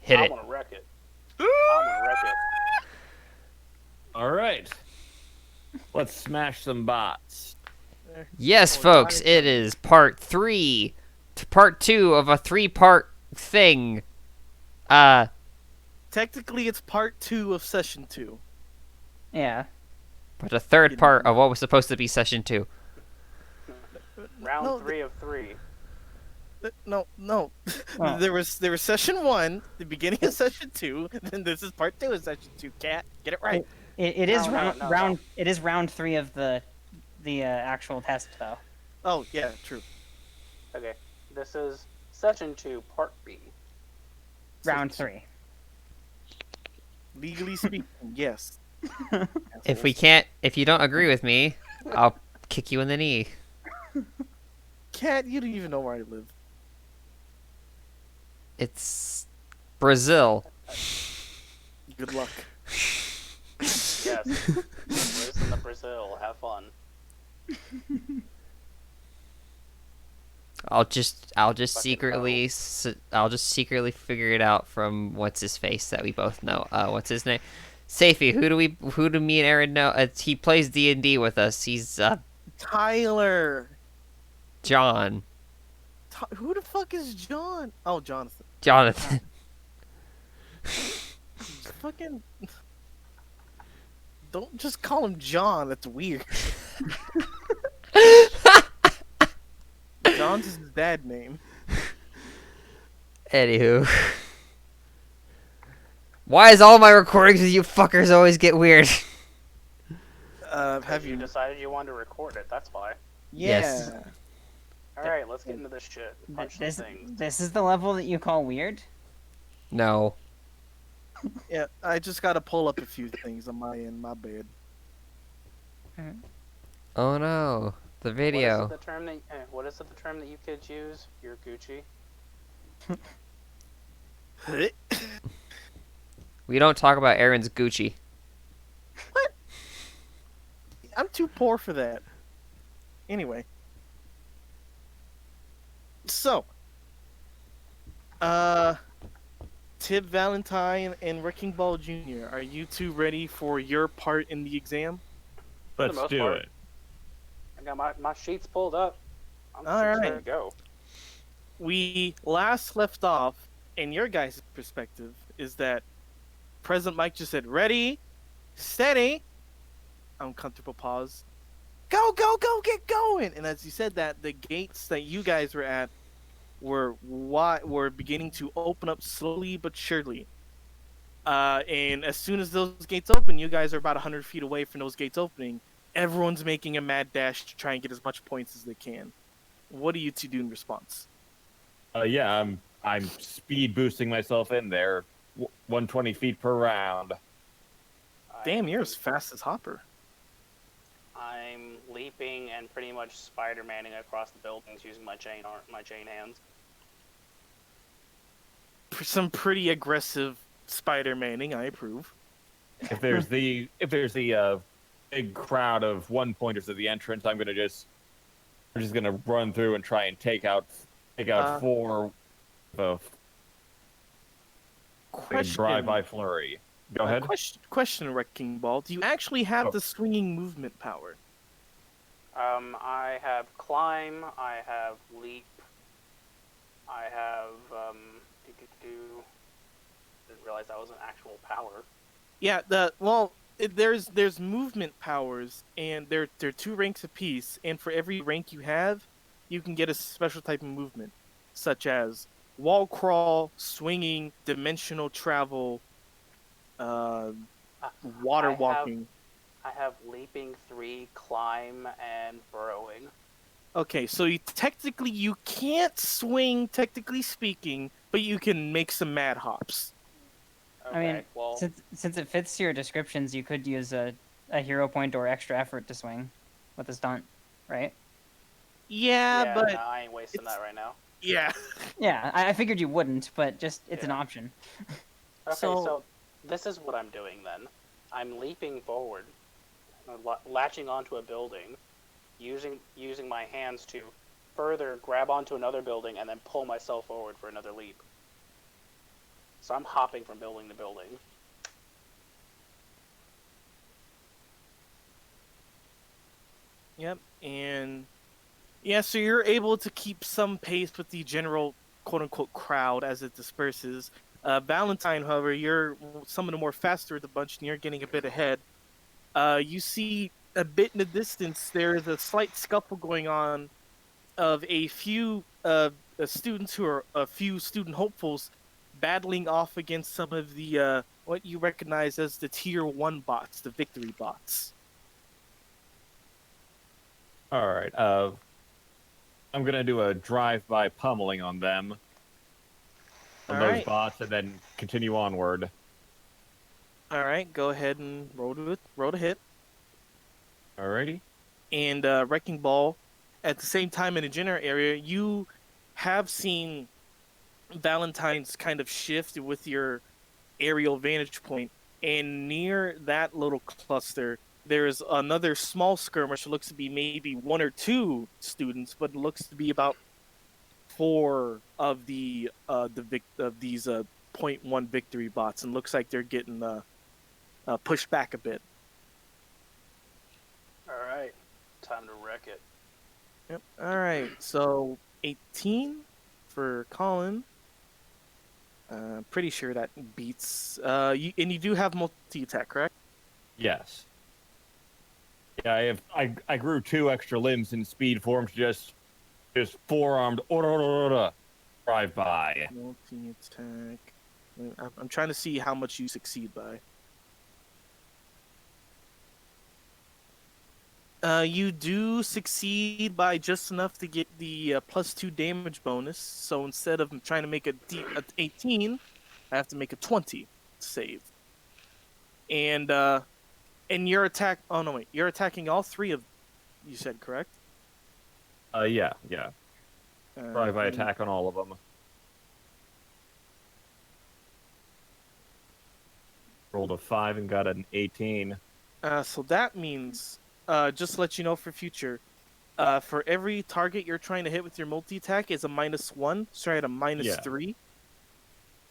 Hit I'm it. gonna wreck it. I'm gonna wreck it. All right. Let's smash some bots. Yes, Or folks, die it from- is part 3, part 2 of a 3-part thing. Technically, it's part 2 of session 2. Yeah. But a third Didn't part of know. what was supposed to be session 2. Round No, 3 of 3. no. Oh. There was session 1, the beginning of session 2, and then this is part 2 of session 2. Cat, get it right. It is No, no. It is round 3 of the actual test though. Oh yeah, true. Okay, this is session 2, part B. Round 3. Legally speaking, yes. If you don't agree with me, I'll kick you in the knee. Cat, you don't even know where I live. It's Brazil. Good luck. Yes. Listen to Brazil. Have fun. I'll just Fucking secretly I'll just secretly figure it out from what's his face that we both know. What's his name? Safety. Who do me and Aaron know? He plays D&D with us. He's Tyler. John. Who the fuck is John? Oh, Jonathan. Jonathan. Fucking. Don't just call him John. That's weird. John's his dad name. Anywho. Why is all my recordings with you fuckers always get weird? Have You you? decided you wanted to record it, that's why. Yeah. Yes. Alright, let's get into this shit. Punch This some things. this is the level that you call weird? No. Yeah. I just gotta pull up a few things on my end. My bad. Oh no. The What video. is it the term that you kids use? You're Gucci? We don't talk about Aaron's Gucci. I'm too poor for that. Anyway. So. Tib Valentine and Wrecking Ball Jr., are you two ready for your part in the exam? the Let's most do part. it. I got my sheets pulled up. I'm All just ready right. to go. We last left off, in your guys' perspective, is that President Mike just said, ready, steady, uncomfortable pause, go, get going! And as he said that, the gates that you guys were at were beginning to open up slowly but surely. And as soon as those gates open, you guys are about 100 feet away from those gates opening. Everyone's making a mad dash to try and get as much points as they can. What do you two do in response? Yeah, I'm speed boosting myself in there. 120 feet per round. Damn, you're as fast as Hopper. I'm leaping and pretty much Spider-Manning across the buildings using my chain hands. Some pretty aggressive Spider-Manning, I approve. If there's the big crowd of one-pointers at the entrance, I'm just gonna run through and try and take out four of big drive-by flurry. Go ahead. Question, Wrecking Ball. Do you actually have Oh. the swinging movement power? I have climb, I have leap, I have didn't realize that was an actual power. Yeah, there's movement powers, and they're 2 ranks apiece, and for every rank you have, you can get a special type of movement, such as wall crawl, swinging, dimensional travel, water walking. I have leaping 3, climb, and burrowing. Okay, so you can't swing, technically speaking, but you can make some mad hops. Okay, I mean, well, since it fits to your descriptions, you could use a hero point or extra effort to swing with a stunt, right? Yeah, but no, I ain't wasting that right now. yeah. Yeah, I figured you wouldn't, but just it's an Yeah. option. Okay, So- so this is what I'm doing then. I'm leaping forward, latching onto a building, using my hands to further grab onto another building and then pull myself forward for another leap. So I'm hopping from building to building. Yep, and yeah, so you're able to keep some pace with the general quote-unquote crowd as it disperses. Valentine, however, you're some of the more faster of the bunch, and you're getting a bit ahead. You see a bit in the distance, there is a slight scuffle going on of a few students who are a few student hopefuls battling off against some of the what you recognize as the tier 1 bots, the victory bots. All right. I'm gonna do a drive-by pummeling on them, on All those right. bots, and then continue onward. All right, go ahead and roll to hit. Alrighty. And Wrecking Ball, at the same time in the general area, you have seen Valentine's kind of shift with your aerial vantage point, and near that little cluster, there's another small skirmish. It looks to be maybe 1 or 2 students, but it looks to be about 4 of the of these point 1 victory bots, and looks like they're getting pushed back a bit. All right, time to wreck it. Yep. All right. So 18 for Colin. Pretty sure that beats. And you do have multi attack, correct? Yes. Yeah, I grew 2 extra limbs in speed form to just forearmed drive by. Multi attack. I'm trying to see how much you succeed by. You do succeed by just enough to get the +2 damage bonus. So instead of trying to make a 18, I have to make a 20 save. And your attack. Oh no, wait. You're attacking all 3 of. You said correct? Yeah. Drive-by and- attack on all of them. Rolled a 5 and got an 18. So that means, just to let you know for future, for every target you're trying to hit with your multi attack is a -1. Sorry, at a -3,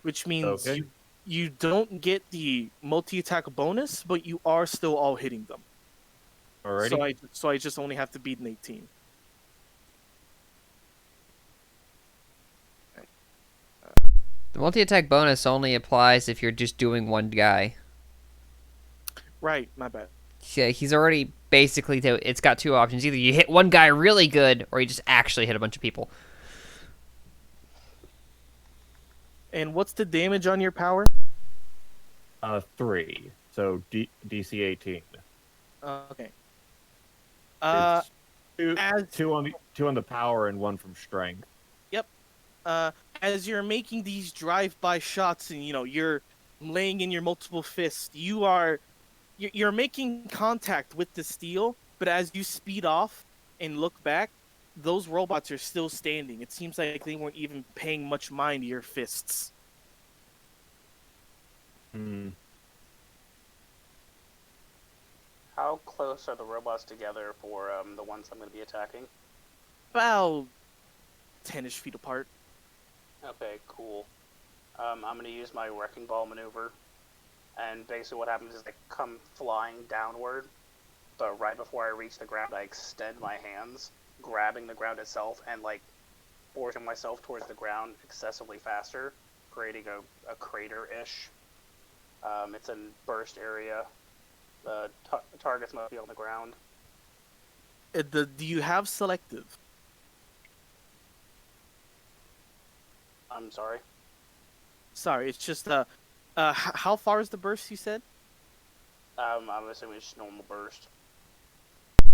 which means Okay. you don't get the multi attack bonus, but you are still all hitting them. Alrighty. So I just only have to beat an 18. The multi-attack bonus only applies if you're just doing one guy. Right, my bad. Yeah, he's already basically. It's got 2 options: either you hit one guy really good, or you just actually hit a bunch of people. And what's the damage on your power? 3. So DC 18. Okay. It's As 2 on the power and 1 from strength. as you're making these drive-by shots, and you're laying in your multiple fists, you're making contact with the steel, but as you speed off and look back, those robots are still standing. It seems like they weren't even paying much mind to your fists. Hmm. How close are the robots together for the ones I'm going to be attacking? About 10-ish feet apart. Okay, cool. I'm going to use my wrecking ball maneuver, and basically what happens is I come flying downward, but right before I reach the ground, I extend my hands, grabbing the ground itself, and forcing myself towards the ground excessively faster, creating a crater-ish. It's a burst area. The targets must be on the ground. Do you have selective? I'm sorry. Sorry, it's just how far is the burst you said? I'm assuming it's normal burst.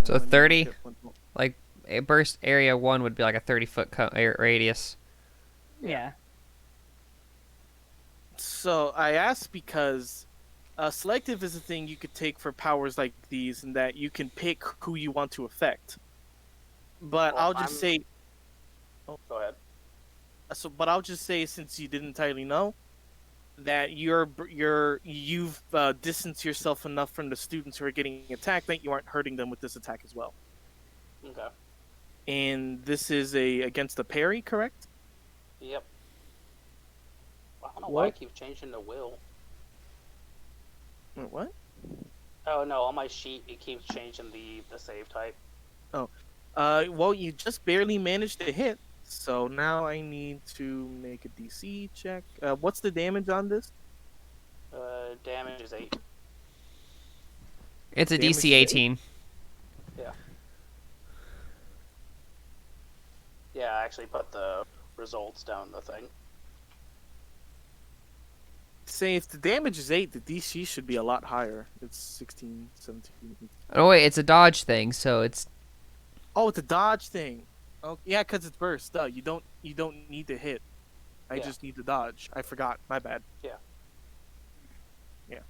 So Let me 30? look at one- Like a burst area 1 would be like a 30-foot radius. Yeah. So I asked because selective is a thing you could take for powers like these, and that you can pick who you want to affect. But Well, I'll just say, Go ahead. but I'll just say, since you didn't entirely know, that you've distanced yourself enough from the students who are getting attacked that you aren't hurting them with this attack as well. Okay. And this is against the parry, correct? Yep. don't know why I What? keep changing to will. Wait, what? Oh no, on my sheet it keeps changing the save type. Well, you just barely managed to hit, so now I need to make a DC check. What's the damage on this? Damage is 8. It's a Damage DC is 18. Yeah. Yeah, I actually put the results down the thing. Say if the damage is 8, the DC should be a lot higher. It's 16, 17. Oh wait, it's a dodge thing, so it's Oh, it's a dodge thing. Oh, yeah, because it's burst. You don't need to hit. I Yeah. just need to dodge. I forgot. My bad. Yeah. Yeah.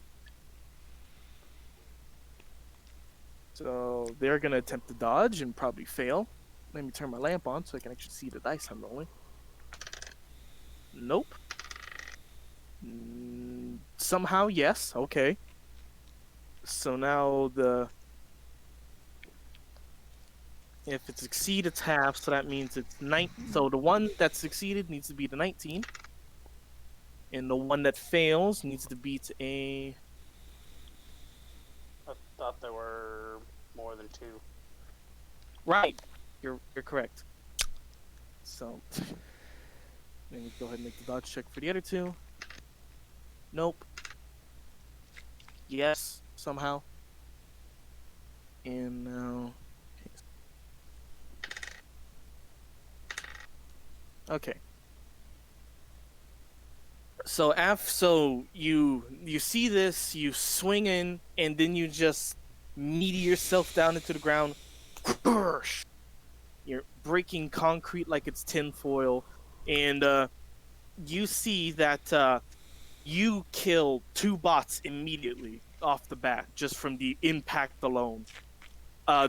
So they're gonna attempt to dodge and probably fail. Let me turn my lamp on so I can actually see the dice I'm rolling. Nope. Somehow, yes. Okay. So now if it succeeds, it's half. So that means it's 9. So the one that succeeded needs to beat a 19, and the one that fails needs to beat a. I thought there were more than 2. Right. You're correct. So let me go ahead and make the dodge check for the other 2. Nope. Yes, somehow. And now. Okay. So you see this, you swing in, and then you just meteor yourself down into the ground. You're breaking concrete like it's tinfoil, and you see that you kill 2 bots immediately off the bat just from the impact alone.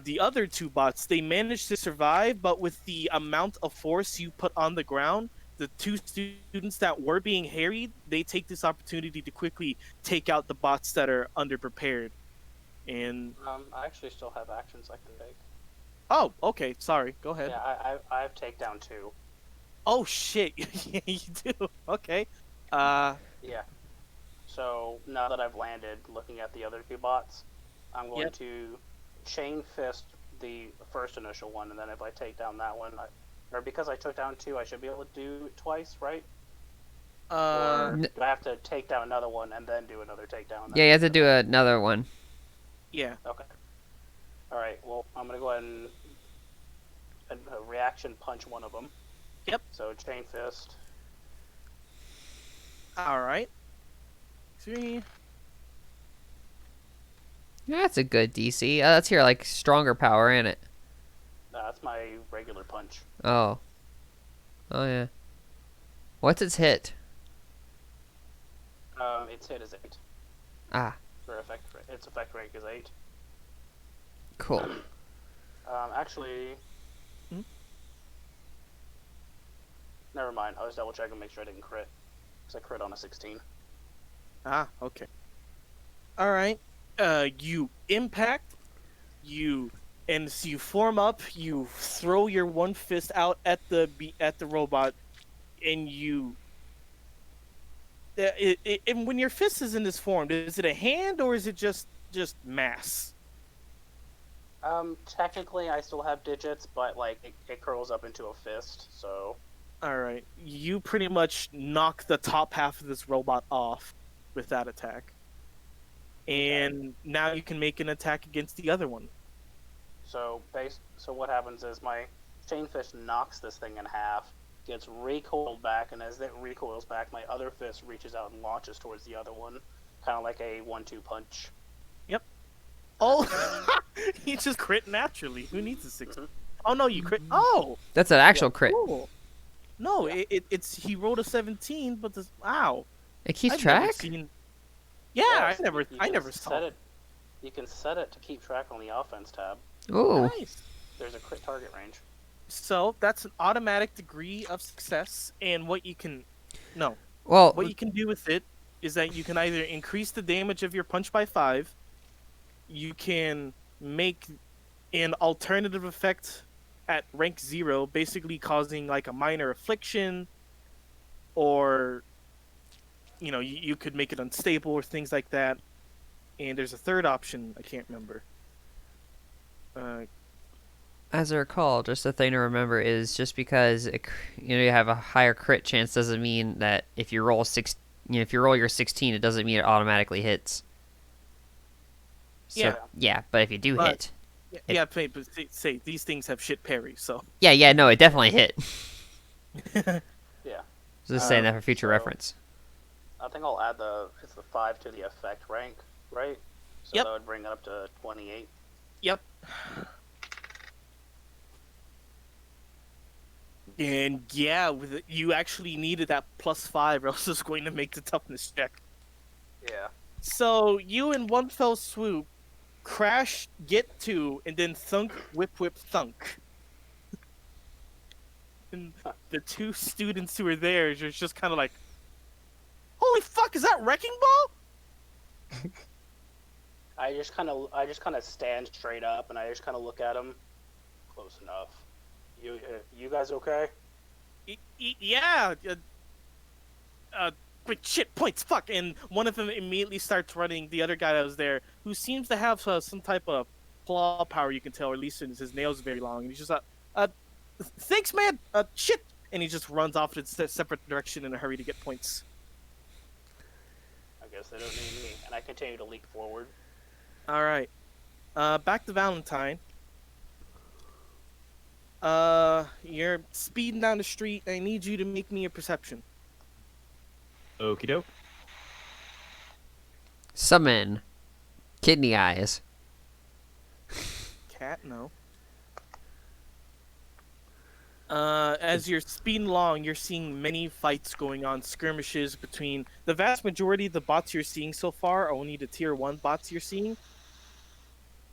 The other 2 bots, they managed to survive, but with the amount of force you put on the ground, the 2 students that were being harried, they take this opportunity to quickly take out the bots that are underprepared. And I actually still have actions I can take. oh, okay, sorry. Go ahead. Yeah, I have takedown 2. Oh shit, yeah, you do. Okay. Yeah. So now that I've landed, looking at the other 2 bots, I'm going Yep. to chain fist the first initial one, and then if I take down that one, or because I took down 2, I should be able to do it twice, right? Or N- do I have to take down another one and then do another takedown? yeah, you have to do another one. yeah. Okay. All right. Well, I'm gonna go ahead and reaction punch one of them. Yep. So chain fist. All right. 3. Yeah, that's a good DC. That's your like stronger power in it. That's my regular punch. Oh. Oh yeah. What's its hit? Its hit is 8. Ah, For effect, its effect rank is 8. cool. Actually, Hmm? never mind. I was double checking to make sure I didn't crit. Because I crit on a 16. Ah, okay. All right. You impact. And so you form up. You throw your one fist out at the robot, and you. And when your fist is in this form, is it a hand or is it just mass? Technically, I still have digits, but like it curls up into a fist. So All right. You pretty much knock the top half of this robot off with that attack. And now you can make an attack against the other one. So what happens is my chain fist knocks this thing in half, gets recoiled back, and as it recoils back, my other fist reaches out and launches towards the other one, kind of like a 1-2 punch. Oh, he just crit naturally. Who needs a 6? Oh no, you crit. Oh, That's an actual crit. cool. No, Yeah. it's he rolled a 17, but this wow. It keeps I've never track. seen. Yeah, Yes, I you can never set saw it. You can set it to keep track on the offense tab. Ooh. Nice. There's a crit target range. So that's an automatic degree of success, and what you can do with it is that you can either increase the damage of your punch by 5, you can make an alternative effect at rank 0, basically causing like a minor affliction, or you could make it unstable or things like that. And there's a third option I can't remember. As I recall, just a thing to remember is just because you have a higher crit chance doesn't mean that if you roll if you roll your 16, it doesn't mean it automatically hits. So, yeah, but if you do hit, but say these things have shit parry, so yeah, no, it definitely hit. Yeah. Just saying that for future reference. I think I'll add it's the 5 to the effect rank, right? So Yep. that would bring it up to 28. Yep. And yeah, you actually needed that +5, or else it's going to make the toughness check. Yeah. So you in one fell swoop crash, get 2, and then thunk, whip, thunk. And the 2 students who are there are just kind of like, holy fuck, is that Wrecking Ball? I just kind of stand straight up and I just kind of look at him. Close enough. You guys okay? Yeah. But shit, points, fuck. And one of them immediately starts running. The other guy that was there, who seems to have some type of claw power, you can tell, or at least his nails are very long. And he's just thanks, man. Shit. And he just runs off in a separate direction in a hurry to get points. I guess they don't need me. And I continue to leap forward. All right. Back to Valentine. You're speeding down the street. I need you to make me a perception. Okie doke. Summon Kidney Eyes. Cat, no. As you're speeding along, you're seeing many fights going on, skirmishes between the vast majority of the bots you're seeing so far are only the tier 1 bots you're seeing.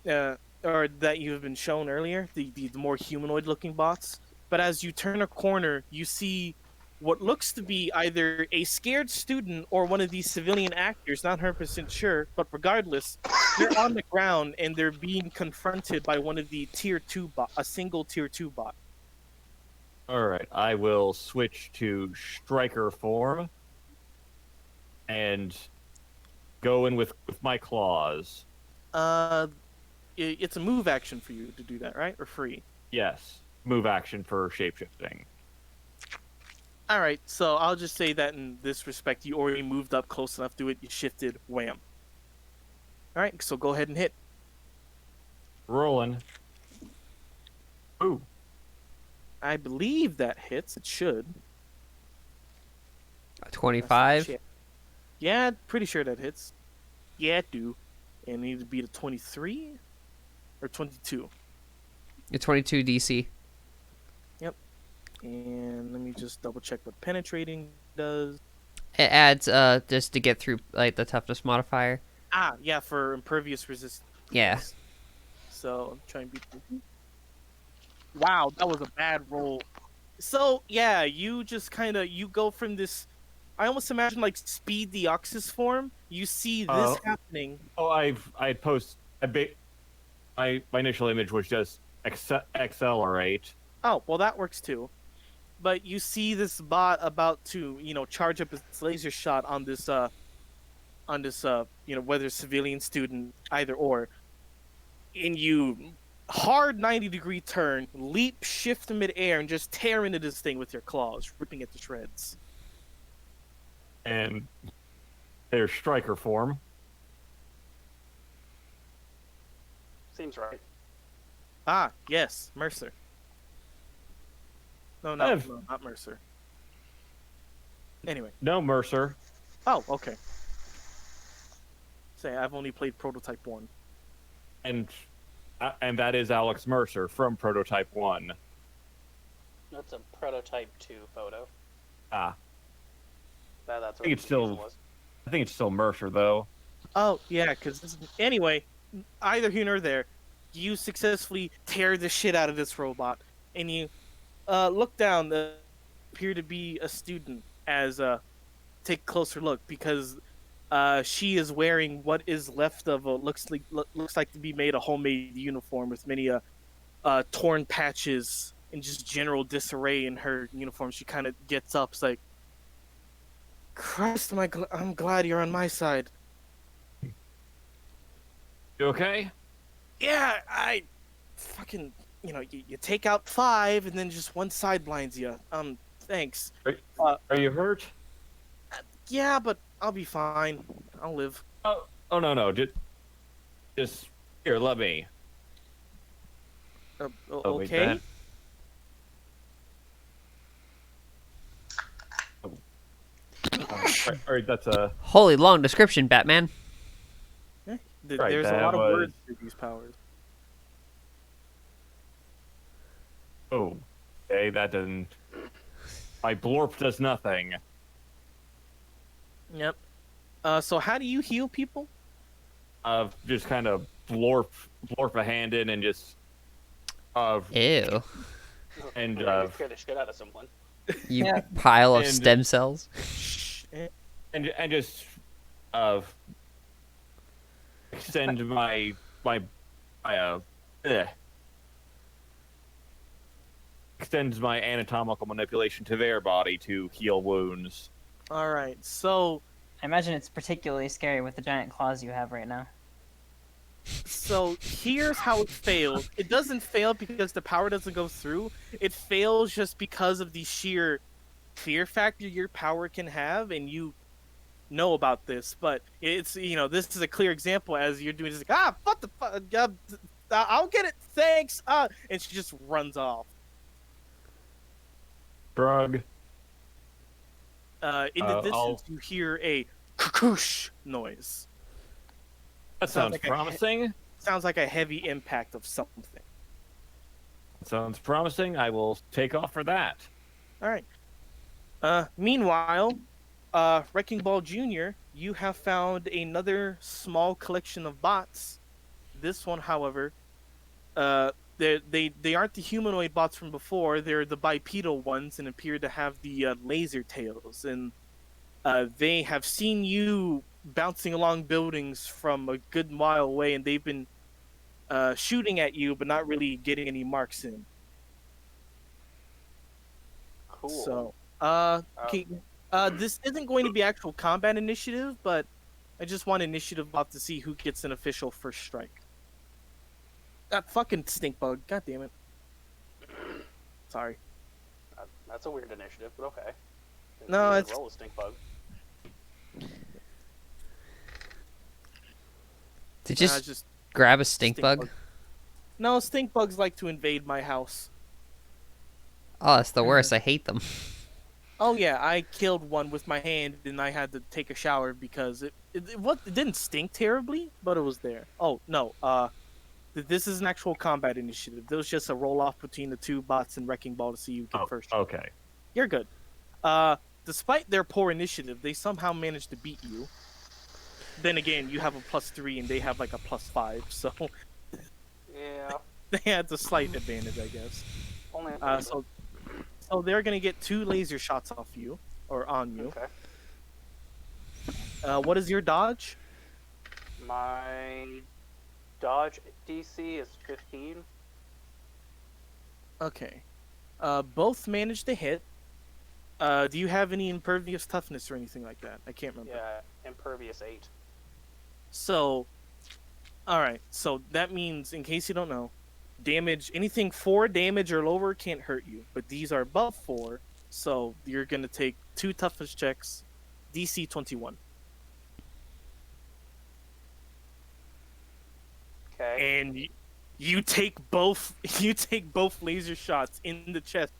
Or that you have been shown earlier, the more humanoid looking bots. But as you turn a corner, you see what looks to be either a scared student or one of these civilian actors, not 100% sure, but regardless, they're on the ground and they're being confronted by one of the tier 2 bot, a single tier 2 bot. Alright, I will switch to striker form and go in with my claws. It's a move action for you to do that, right? Or free? Yes, move action for shapeshifting. All right, so I'll just say that in this respect, you already moved up close enough to it. You shifted, wham. All right, so go ahead and hit. Rolling. Ooh. I believe that hits. It should. 25. Yeah, pretty sure that hits. Yeah, it do. And it need to beat a 23 or 22. Your 22 DC. Yep. And let me just double check what penetrating does. It adds just to get through like the toughness modifier. Ah, yeah, for impervious resistance. Yeah. So I'm trying to beat. Wow, that was a bad roll. So yeah, you just kind of go from this. I almost imagine like Speed the Oxus form. You see this happening. Oh, my initial image was just accelerate. Oh, well that works too. But you see this bot about to, charge up its laser shot on this whether civilian student, either or. And you hard 90-degree turn, leap, shift in midair, and just tear into this thing with your claws, ripping it to shreds. And there's striker form. Seems right. Ah, yes, Mercer. No, not Mercer. Anyway. No, Mercer. Oh, okay. Say, I've only played Prototype 1. And that is Alex Mercer from Prototype 1. That's a Prototype 2 photo. Ah. That's I think it's still Mercer, though. Oh, yeah, because... Anyway, either here nor there, you successfully tear the shit out of this robot, and you look down, appear to be a student, as take a closer look, because she is wearing what is left of looks like to be made a homemade uniform with many torn patches and just general disarray in her uniform. She kind of gets up, it's like, Christ, I'm glad you're on my side. You okay? Yeah, I fucking, you take out 5 and then just one side blinds you. Thanks. Are, Uh, are you hurt? yeah, but I'll be fine. I'll live. Oh no. Just here. Let me. Wait, Okay. that. Oh. All right, that's a. Holy long description, Batman. Right, Right, there's a that lot of was- words for these powers. Oh, okay, that doesn't. My blorp does nothing. Yep. So how do you heal people? Just kind of blorp a hand in and just. Ew. And Scare the shit out of someone. You Yeah. pile of And- stem cells. and just uh extend my extends my anatomical manipulation to their body to heal wounds. All right. So I imagine it's particularly scary with the giant claws you have right now. here's how it fails. It doesn't fail because the power doesn't go through. It fails just because of the sheer fear factor your power can have, and you know about this. But it's this is a clear example as you're doing. It's like what the fuck? I'll get it. Thanks. And she just runs off. Drug. In the distance, I'll- you hear a koosh noise. That Sounds sounds like a promising. Sounds like a heavy impact of something. Sounds promising. I will take off for that. All right. Meanwhile, Wrecking Ball Jr., you have found another small collection of bots. This one, however, they aren't the humanoid bots from before. They're the bipedal ones and appear to have the laser tails. And they have seen you bouncing along buildings from a good mile away, and they've been shooting at you, but not really getting any marks in. Cool. So, okay, this isn't going to be actual combat initiative, but I just want initiative off to see who gets an official first strike. That fucking stink bug. God damn it. Sorry. That's a weird initiative, but okay. No, You it's- roll a stink bug. Did you Nah, just just grab a stink bug? No, stink bugs like to invade my house. Oh, that's the worst. I hate them. Oh yeah, I killed one with my hand, and I had to take a shower because it didn't stink terribly, but it was there. Oh no, this is an actual combat initiative. There was just a roll off between the two bots and Wrecking Ball to see who get first. Okay. You're good. Despite their poor initiative, they somehow managed to beat you. Then again, you have a +3 and they have like a +5, so Yeah. they had the slight advantage, I guess. Only a So they're gonna get 2 laser shots off you or on you. Okay. What is your dodge? My dodge DC is 15. Okay. Both managed to hit. Do you have any impervious toughness or anything like that? I can't remember. Yeah, impervious 8. So, alright. So that means, in case you don't know, damage, anything 4 damage or lower can't hurt you. But these are above 4, so you're going to take 2 toughness checks, DC 21. Okay. And you take both laser shots in the chest,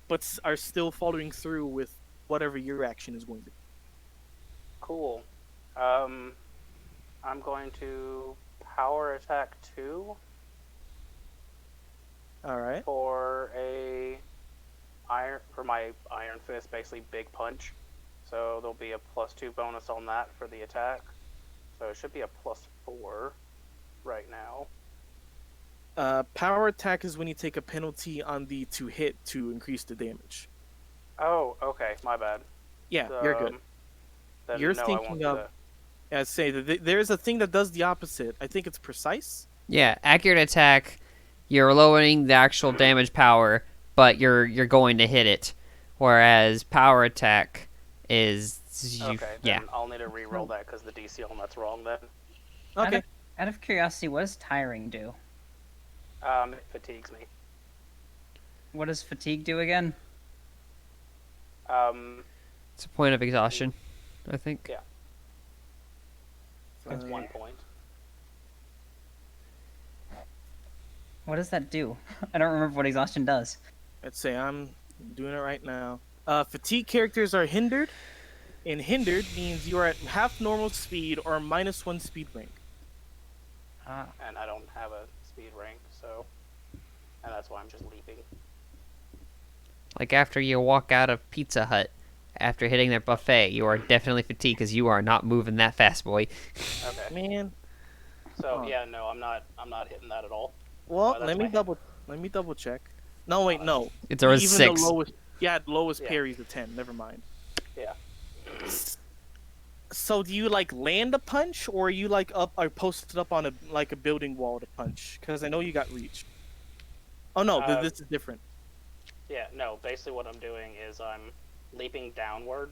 but are still following through with whatever your action is going to be. Cool. I'm going to power attack 2 All right. for my iron fist, basically big punch. So there'll be a +2 bonus on that for the attack. So it should be a +4 right now. Power attack is when you take a penalty on the to hit to increase the damage. Oh, okay, my bad. Yeah, you're good. Then You're no, I thinking won't do of- that. Yeah, I'd say that there's a thing that does the opposite. I think it's precise. Yeah, accurate attack. You're lowering the actual damage power, but you're going to hit it. Whereas power attack is Okay, yeah. then I'll need to re-roll that because the DC on that's wrong then. Okay. Out of curiosity, what does tiring do? It fatigues me. What does fatigue do again? It's a point of exhaustion, I think. Yeah, it's 1 point. What does that do? I don't remember what exhaustion does. Let's say I'm doing it right now. Fatigue characters are hindered, and hindered means you are at half normal speed or -1 speed rank. Ah. And I don't have a speed rank, so... And that's why I'm just leaping. Like after you walk out of Pizza Hut, after hitting that buffet, you are definitely fatigued because you are not moving that fast, boy. Okay. Man. So, Huh. yeah, no, I'm not hitting that at all. Well, that's let me my- double check. No, wait, no. It's already Even 6. the lowest. Yeah, lowest Yeah. parry's a 10. Never mind. Yeah. So do you like land a punch, or are you like up or posted up on a building wall to punch? Because I know you got reach. Oh no, this is different. Yeah, no, basically what I'm doing is I'm leaping downward,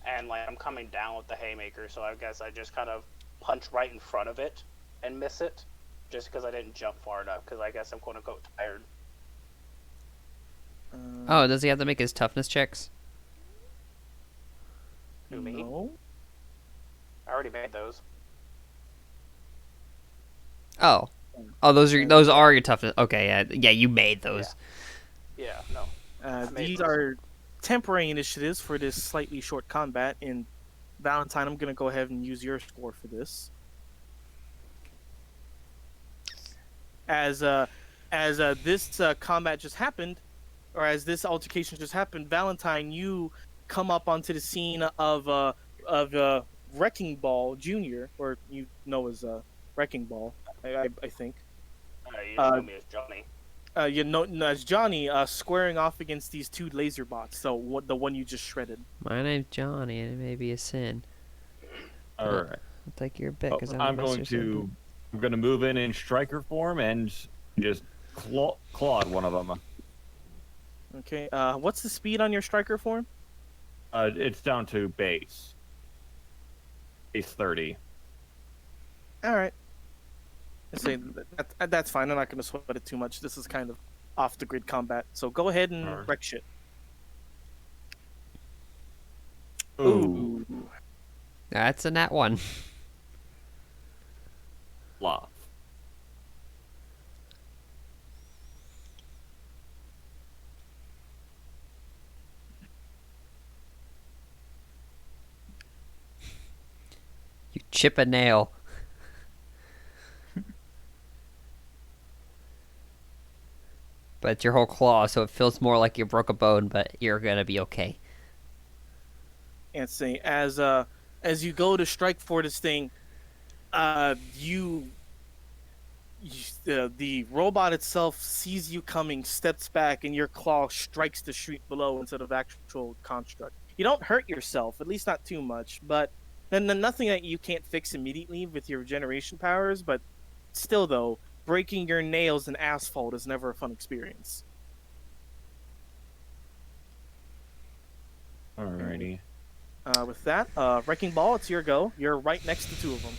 and like I'm coming down with the haymaker, so I guess I just kind of punch right in front of it and miss it, just because I didn't jump far enough, because I guess I'm quote-unquote tired. Oh, does he have to make his toughness checks? Who, me? No. I already made those. Oh. Oh, those are your toughness. Okay, yeah, you made those. Yeah, no. made These those. are temporary initiatives for this slightly short combat. And Valentine, I'm gonna go ahead and use your score for this. As this combat just happened, or as this altercation just happened, Valentine, you come up onto the scene of Wrecking Ball Junior, or you know as Wrecking Ball, I think. You know me as Johnny. You know as Johnny, squaring off against these 2 laser bots. So the one you just shredded. My name's Johnny, and it may be a sin. All right. I'll take your bet because I'm going to move in striker form and just claw at one of them. Okay. What's the speed on your striker form? It's down to base 30. All right. I say that's fine. I'm not going to sweat it too much. This is kind of off the grid combat. So go ahead and Alright. wreck shit. Ooh. That's a nat 1. Love. You chip a nail. But it's your whole claw, so it feels more like you broke a bone, but you're gonna be okay. And say as you go to strike for this thing, the robot itself sees you coming, steps back, and your claw strikes the street below instead of actual construct. You don't hurt yourself, at least not too much, but then nothing that you can't fix immediately with your regeneration powers. But still, though, breaking your nails in asphalt is never a fun experience. Alrighty. With that, Wrecking Ball, it's your go. You're right next to 2 of them.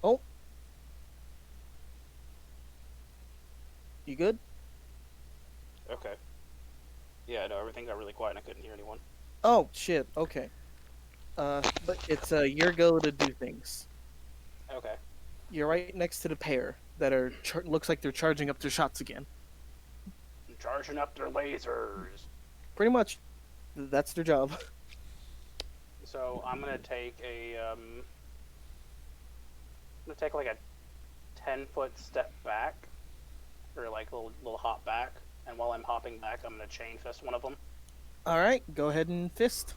Oh. You good? Okay. Yeah, no, everything got really quiet and I couldn't hear anyone. Oh, shit. Okay. But it's your go to do things. Okay. You're right next to the pair that are looks like they're charging up their shots again. I'm charging up their lasers. Pretty much, that's their job. So I'm gonna take like a 10-foot step back, or like a little hop back. And while I'm hopping back, I'm gonna chain fist one of them. All right, go ahead and fist.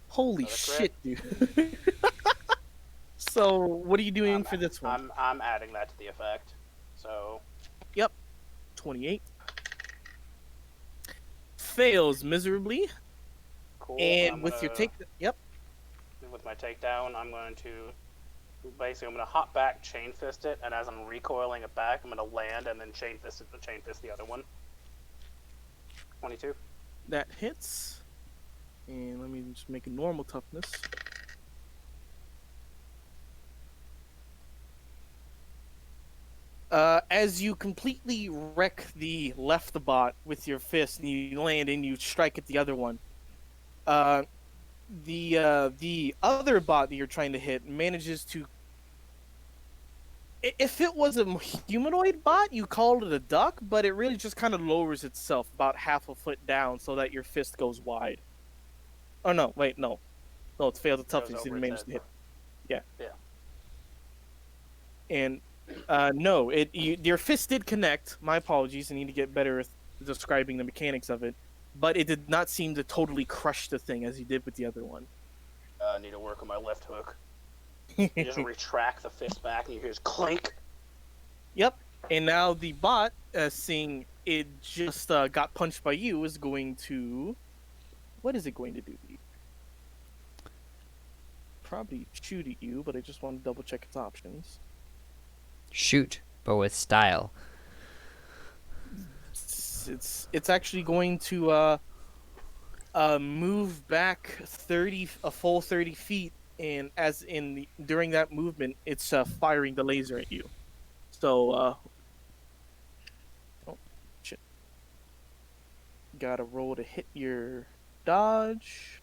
Holy Another shit, dude! So, what are you doing for this one? I'm adding that to the effect. So 28 fails miserably, cool. and with your take, with my takedown, I'm going to Basically, I'm gonna hop back, chain fist it, and as I'm recoiling it back, I'm gonna land and then chain fist the other one. 22. That hits. And let me just make a normal toughness. As you completely wreck the left bot with your fist, and you land and you strike at the other one, the other bot that you're trying to hit manages to. If it was a humanoid bot, you call it a duck, but it really just kind of lowers itself about half a foot down so that your fist goes wide. Oh no! Wait, no, it's failed the toughness. You didn't manage to hit. Yeah. Yeah. And no, your fist did connect. My apologies. I need to get better at describing the mechanics of it, but it did not seem to totally crush the thing as you did with the other one. I need to work on my left hook. You just retract the fist back, and you hear this clink. Yep. And now the bot, seeing it just got punched by you, is going to. What is it going to do? Probably shoot at you, but I just want to double check its options. Shoot, but with style. It's actually going to move back a full 30 feet, and during that movement, it's firing the laser at you. So oh shit, gotta roll to hit your dodge.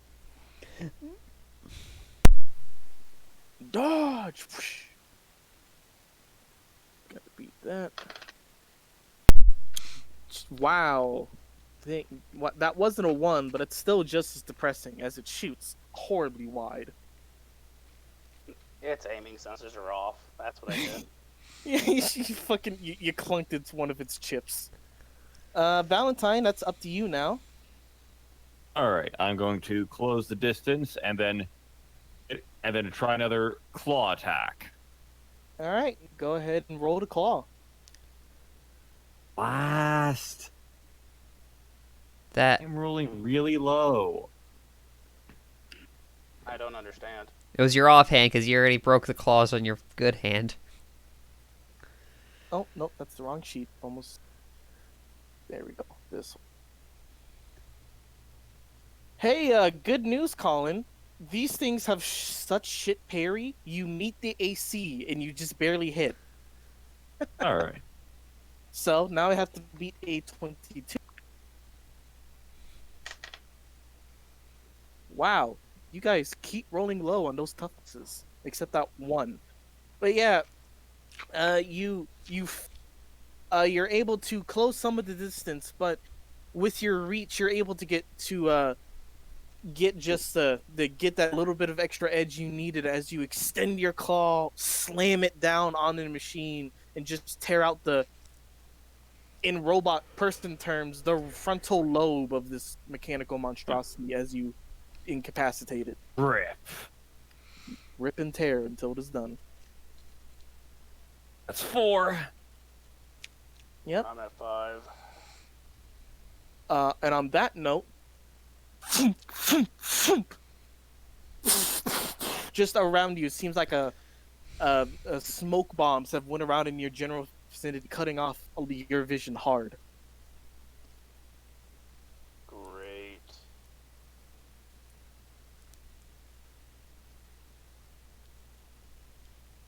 Dodge. Gotta beat that. Wow. That wasn't a 1, but it's still just as depressing as it shoots horribly wide. Its aiming sensors are off. That's what I did. Yeah, you clunked into one of its chips. Valentine, that's up to you now. All right, I'm going to close the distance and then try another claw attack. All right, go ahead and roll the claw. Blast. That I'm rolling really low. I don't understand. it was your offhand because you already broke the claws on your good hand. Oh, nope, that's the wrong sheet. Almost. There we go. This one. Hey, good news, Colin. These things have such shit parry. You meet the AC and you just barely hit. All right. So now I have to beat a 22. Wow, you guys keep rolling low on those toughnesses, except that one. But yeah, you're able to close some of the distance, but with your reach, you're able to get that little bit of extra edge you needed as you extend your claw, slam it down on the machine, and just tear out in robot person terms, the frontal lobe of this mechanical monstrosity as you incapacitate it. Rip. Rip and tear until it is done. That's 4. Yep. I'm at 5. And on that note, just around you, seems like a smoke bombs have went around in your general vicinity, cutting off your vision hard. Great.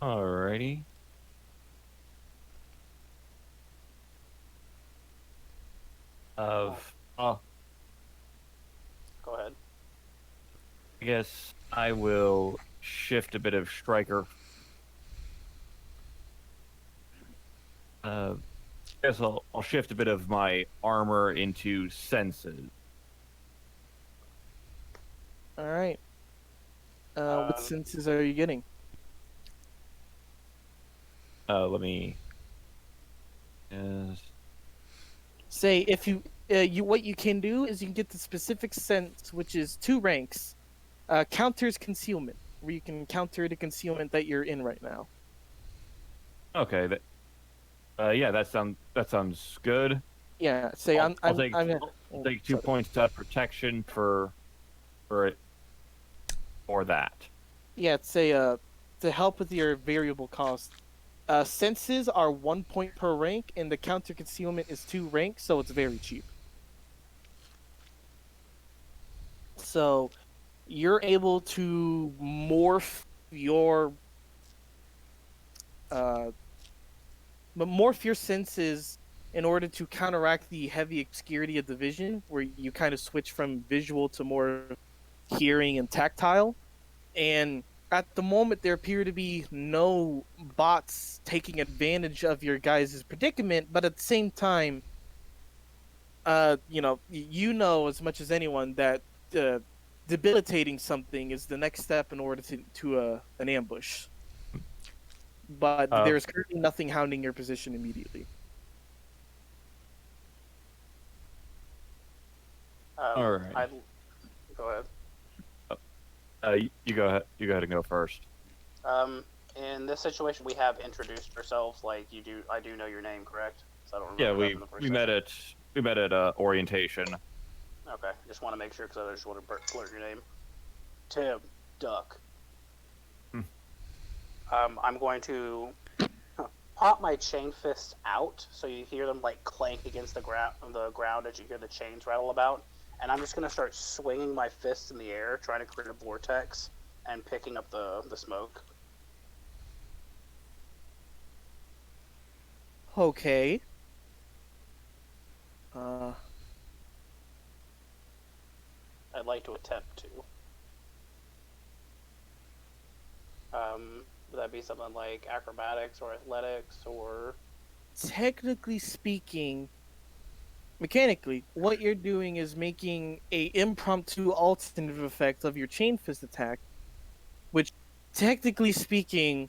Alrighty. Go ahead. I guess I will shift a bit of striker. I guess I'll shift a bit of my armor into senses. All right. What senses are you getting? Let me. Yes. Say if you what you can do is you can get the specific sense, which is 2 ranks. Counters concealment, where you can counter the concealment that you're in right now. Okay. Yeah, that sounds good. Yeah. Say I'll take 2 sorry. points of protection for that. Yeah. Say to help with your variable cost, senses are 1 point per rank, and the counter concealment is 2 ranks, so it's very cheap. So you're able to morph your uh senses in order to counteract the heavy obscurity of the vision, where you kind of switch from visual to more hearing and tactile. And at the moment, there appear to be no bots taking advantage of your guys' predicament, but at the same time, you know as much as anyone that uh, debilitating something is the next step in order to an ambush. But Uh, there is currently nothing hounding your position immediately. All right. I'd go ahead. You go ahead. You go ahead and go first. In this situation, we have introduced ourselves. Like you do, I do know your name, correct? So I don't remember Yeah, that from the first we met session. orientation. Okay, just want to make sure because I just want to blurt your name. Tim Duck. Hmm. I'm going to pop my chain fists out, so you hear them like clank against the ground as you hear the chains rattle about. And I'm just going to start swinging my fists in the air, trying to create a vortex and picking up the smoke. Okay. Uh, I'd like to attempt to. Would that be something like acrobatics or athletics or? Technically speaking, mechanically, what you're doing is making a impromptu alternative effect of your chain fist attack, which, technically speaking,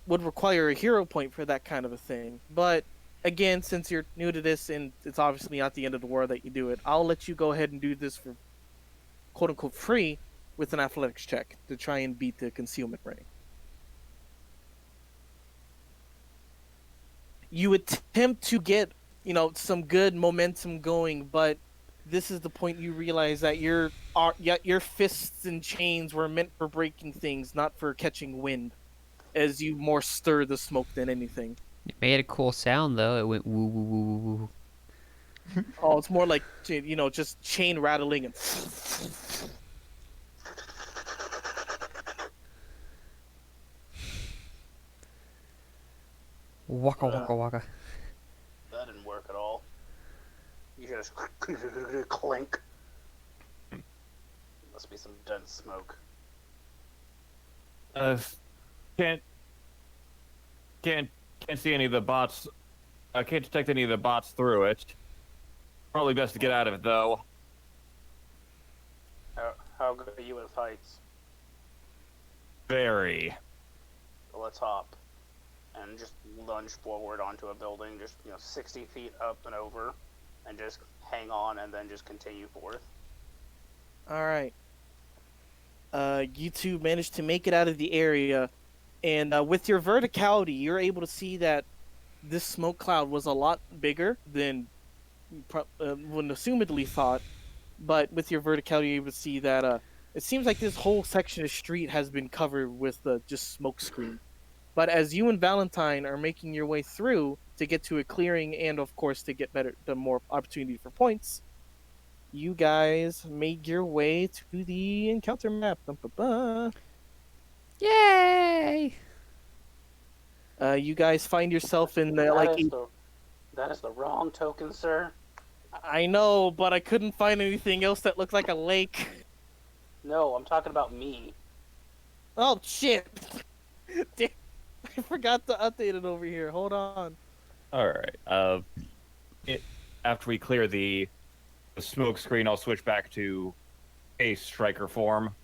would require a hero point for that kind of a thing. But again, since you're new to this and it's obviously not the end of the world that you do it, I'll let you go ahead and do this for quote unquote free with an athletics check to try and beat the concealment ring. You attempt to get, some good momentum going, but this is the point you realize that your fists and chains were meant for breaking things, not for catching wind, as you more stir the smoke than anything. It made a cool sound though. It went woo woo woo woo woo. Oh, it's more like, just chain rattling and Waka waka waka. That didn't work at all. You just clink. Must be some dense smoke. Can't see any of the bots. I can't detect any of the bots through it. Probably best to get out of it though. How good are you at heights? Very. So let's hop and just lunge forward onto a building, just 60 feet up and over, and just hang on, and then just continue forth. all right. You two managed to make it out of the area, and with your verticality, you're able to see that this smoke cloud was a lot bigger than one assumedly thought. But with your verticality, you're able to see that it seems like this whole section of street has been covered with just smoke screen. But as you and Valentine are making your way through to get to a clearing, and of course to get the more opportunity for points, you guys made your way to the encounter map. Yay! You guys find yourself in That is the wrong token, sir. I know, but I couldn't find anything else that looked like a lake. No, I'm talking about me. Oh shit! Damn, I forgot to update it over here. Hold on. All right. After we clear the smoke screen, I'll switch back to a striker form.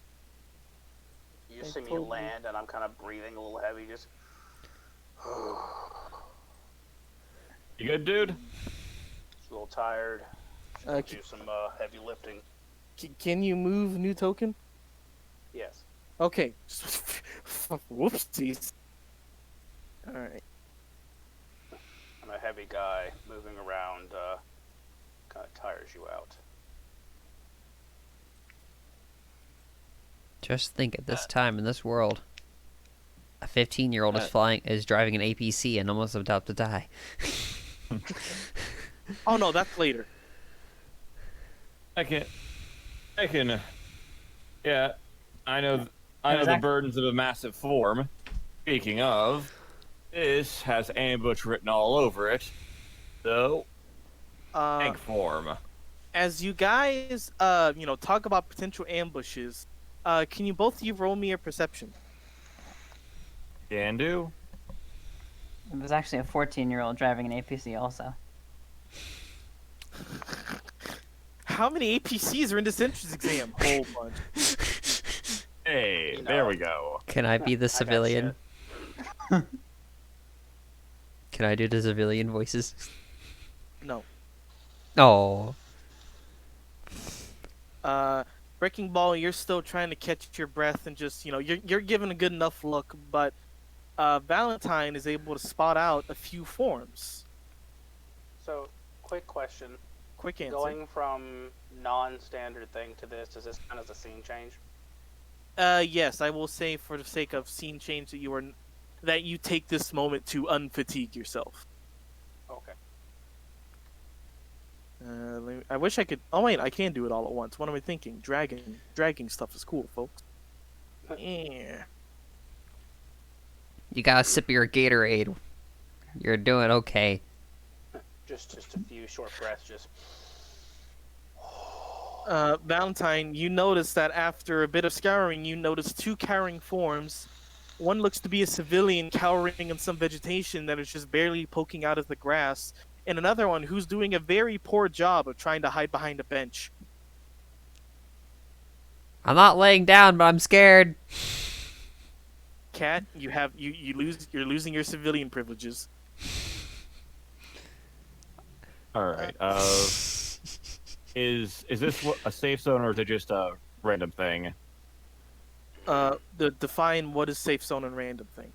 You see me land, and I'm kind of breathing a little heavy, just. You good, dude? Just a little tired. Do some heavy lifting. Can you move new token? Yes. Okay. Whoopsies. Alright. I'm a heavy guy. Moving around kind of tires you out. Just think at this time in this world, A 15-year-old is driving an APC and almost about to die. Oh no, that's later. I can. Yeah, I know. I know was the that- burdens of a massive form. Speaking of, this has ambush written all over it. So, tank form. As you guys, talk about potential ambushes, can you both of you roll me a perception? Can do. It was actually a 14-year-old driving an APC also. How many APCs are in this entrance exam? Whole bunch. Hey, You know. there we go. Can I be the I got civilian? shit. Can I do the civilian voices? No. Oh. Wrecking Ball, you're still trying to catch your breath and just, you're given a good enough look, but Valentine is able to spot out a few forms. So, quick question. Quick answer. Going from non-standard thing to this, is this kind of a scene change? Yes, I will say for the sake of scene change that you take this moment to unfatigue yourself. Okay. I wish I could. Oh wait, I can do it all at once. What am I thinking? Dragging stuff is cool, folks. Yeah. You got a sip of your Gatorade. You're doing okay. Just a few short breaths, just... Valentine, you notice that after a bit of scouring, you notice two cowering forms. One looks to be a civilian cowering in some vegetation that is just barely poking out of the grass, and another one who's doing a very poor job of trying to hide behind a bench. I'm not laying down, but I'm scared. Cat, you're losing your civilian privileges. All right. Is this a safe zone or is it just a random thing? Define what is safe zone and random thing.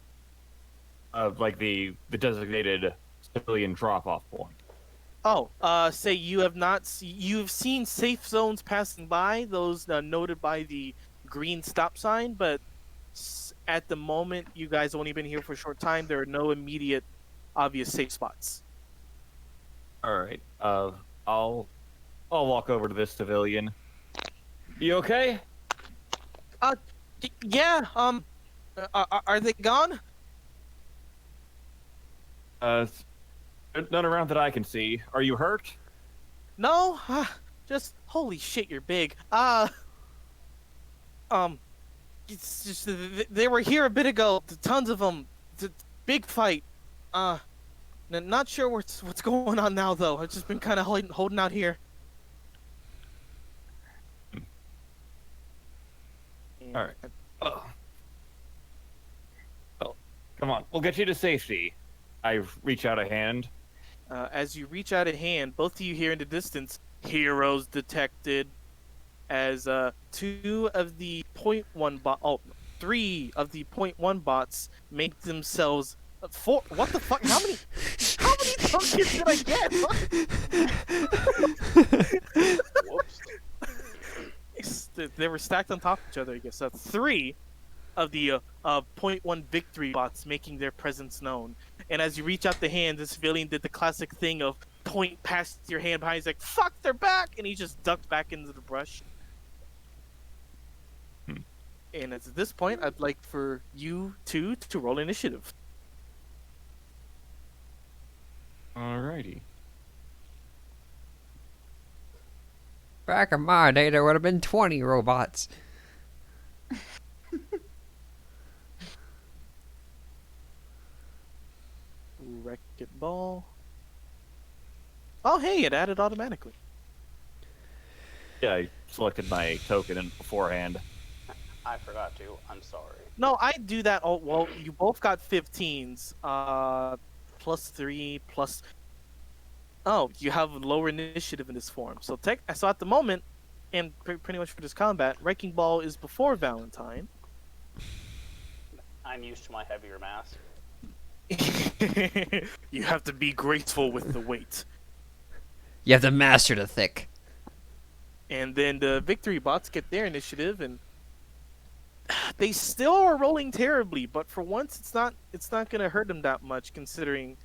Like the designated civilian drop-off point. Oh, say you've seen safe zones passing by, those noted by the green stop sign, but at the moment, you guys only been here for a short time. There are no immediate, obvious safe spots. All right. I'll walk over to this civilian. You okay? Yeah. Are they gone? None around that I can see. Are you hurt? No. Just holy shit, you're big. It's just they were here a bit ago. Tons of them. Big fight. Not sure what's going on now though. I've just been kind of holding out here. All right. Well, come on. We'll get you to safety. I reach out a hand. As you reach out a hand, both of you hear in the distance, "Heroes detected." As 3 of the point 1 bots make themselves 4. What the fuck? How many tokens did I get? Whoops. They were stacked on top of each other, I guess. So 3 of the point 1 victory bots making their presence known. And as you reach out the hand, the civilian did the classic thing of point past your hand behind. He's like, "Fuck, they're back!" And he just ducked back into the brush. And at this point, I'd like for you two to roll initiative. Alrighty. Back in my day, there would have been 20 robots. Wreck-It Ball. Oh, hey, it added automatically. Yeah, I selected my token in beforehand. I forgot to. I'm sorry. No, I do that. Oh, well, you both got 15s. +3 plus. Oh, you have lower initiative in this form. So at the moment, and pretty much for this combat, Wrecking Ball is before Valentine. I'm used to my heavier mass. You have to be graceful with the weight. You have to master the thick. And then the victory bots get their initiative, and They still are rolling terribly, but for once, it's not gonna hurt them that much. Considering,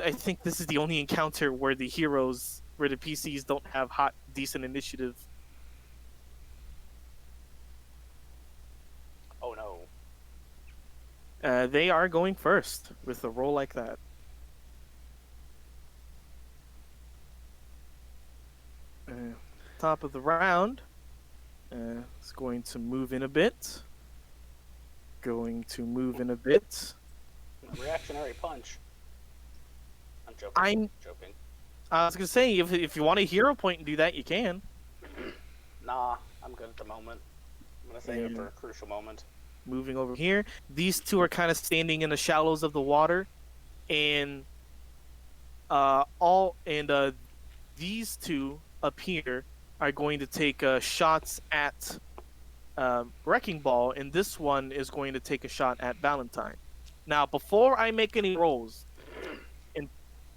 I think this is the only encounter where the PCs don't have hot, decent initiative. Oh no. They are going first with a roll like that. Top of the round. It's going to move in a bit. Going to move in a bit. Reactionary punch. I'm joking. I'm- joking. I was gonna say, if you want a hero point and do that, you can. Nah, I'm good at the moment. I'm gonna save it Yeah. for a crucial moment. Moving over here. These two are kind of standing in the shallows of the water, and these two up here are going to take shots at Wrecking Ball, and this one is going to take a shot at Valentine. Now, before I make any rolls,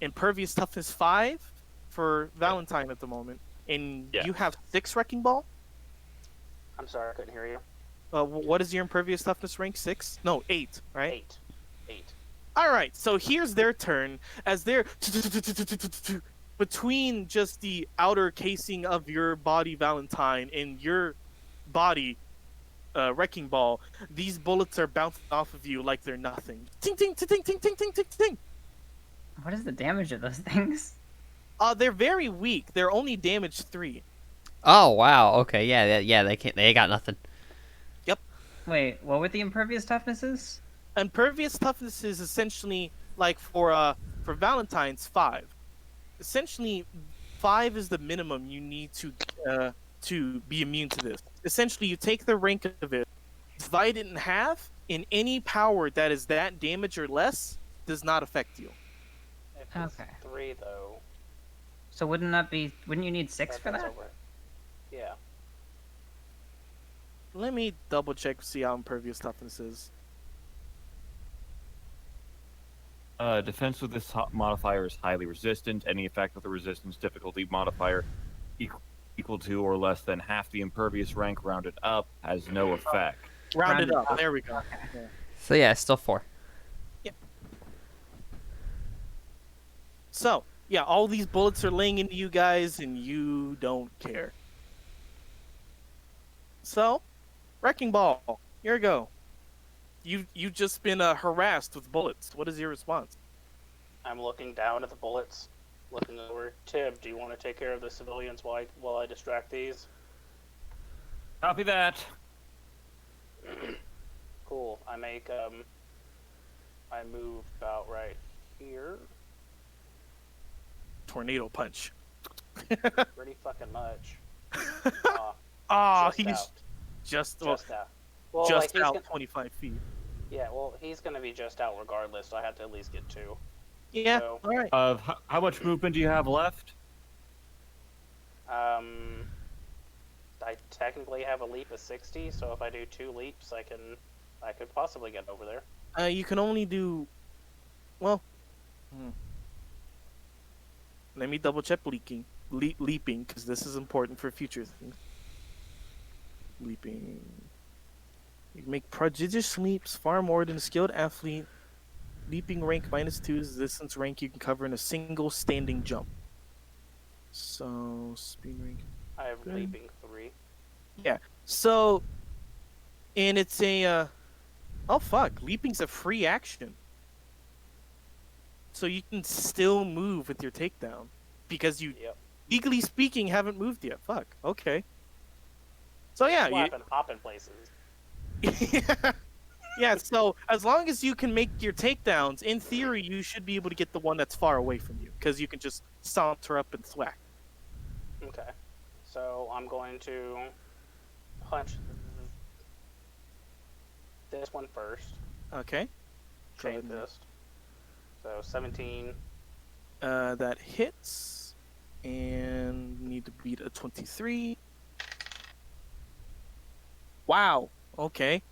Impervious Toughness 5 for Valentine at the moment, and Yeah. you have 6 Wrecking Ball. I'm sorry, I couldn't hear you. What is your Impervious Toughness rank? 6? No, 8, right? 8. 8. All right, so here's their turn as they're between just the outer casing of your body, Valentine, and your body, Wrecking Ball. These bullets are bouncing off of you like they're nothing. Ting ting ting ting ting ting ting ting ting. What is the damage of those things? They're very weak. They're only damage 3. Oh wow. Okay. Yeah. They can't. They got nothing. Wait, what were the impervious toughnesses? Impervious toughness is essentially like for Valentine's 5. Essentially, 5 is the minimum you need to be immune to this. Essentially, you take the rank of it, divide it in half, and any power that is that damage or less does not affect you. If it's Okay. 3, though, So wouldn't you need 6 for that's that? over. Yeah. Let me double check to see how impervious toughness is. Defense with this modifier is highly resistant. Any effect with a resistance difficulty modifier equal to or less than half the impervious rank rounded up has no effect. Rounded Rounded up. up. There we go. Okay. Yeah. So yeah, still 4. So, yeah, all these bullets are laying into you guys, and you don't care. So, Wrecking Ball, here you go. You've just been harassed with bullets. What is your response? I'm looking down at the bullets, looking over. Tib, do you want to take care of the civilians while I distract these? Copy that. Cool. I move about right here. Tornado punch. Pretty fucking much. Ah, Just he's out. just Just out. Well, just he's out gonna, 25 feet. yeah, well, he's gonna be just out regardless, so I have to at least get 2. Yeah, So- all right. How much movement do you have left? I technically have a leap of 60, so if I do 2 leaps, I could possibly get over there. You can only do, well, let me double check leaping, because this is important for future things. Leaping. You can make prodigious leaps far more than a skilled athlete. Leaping rank -2 is the distance rank you can cover in a single standing jump. So, speed rank. I have Good. leaping 3. So, and it's a, oh fuck, leaping's a free action. So you can still move with your takedown. Because you, Yep. legally speaking, haven't moved yet. Fuck, okay. So yeah, Slap and hop in places. yeah, so as long as you can make your takedowns, in theory, you should be able to get the one that's far away from you. Because you can just saunter up and thwack. Okay. So I'm going to punch this one first. Okay. Go Chain ahead and- fist. So 17. That hits. And need to beat a 23. Wow. Okay.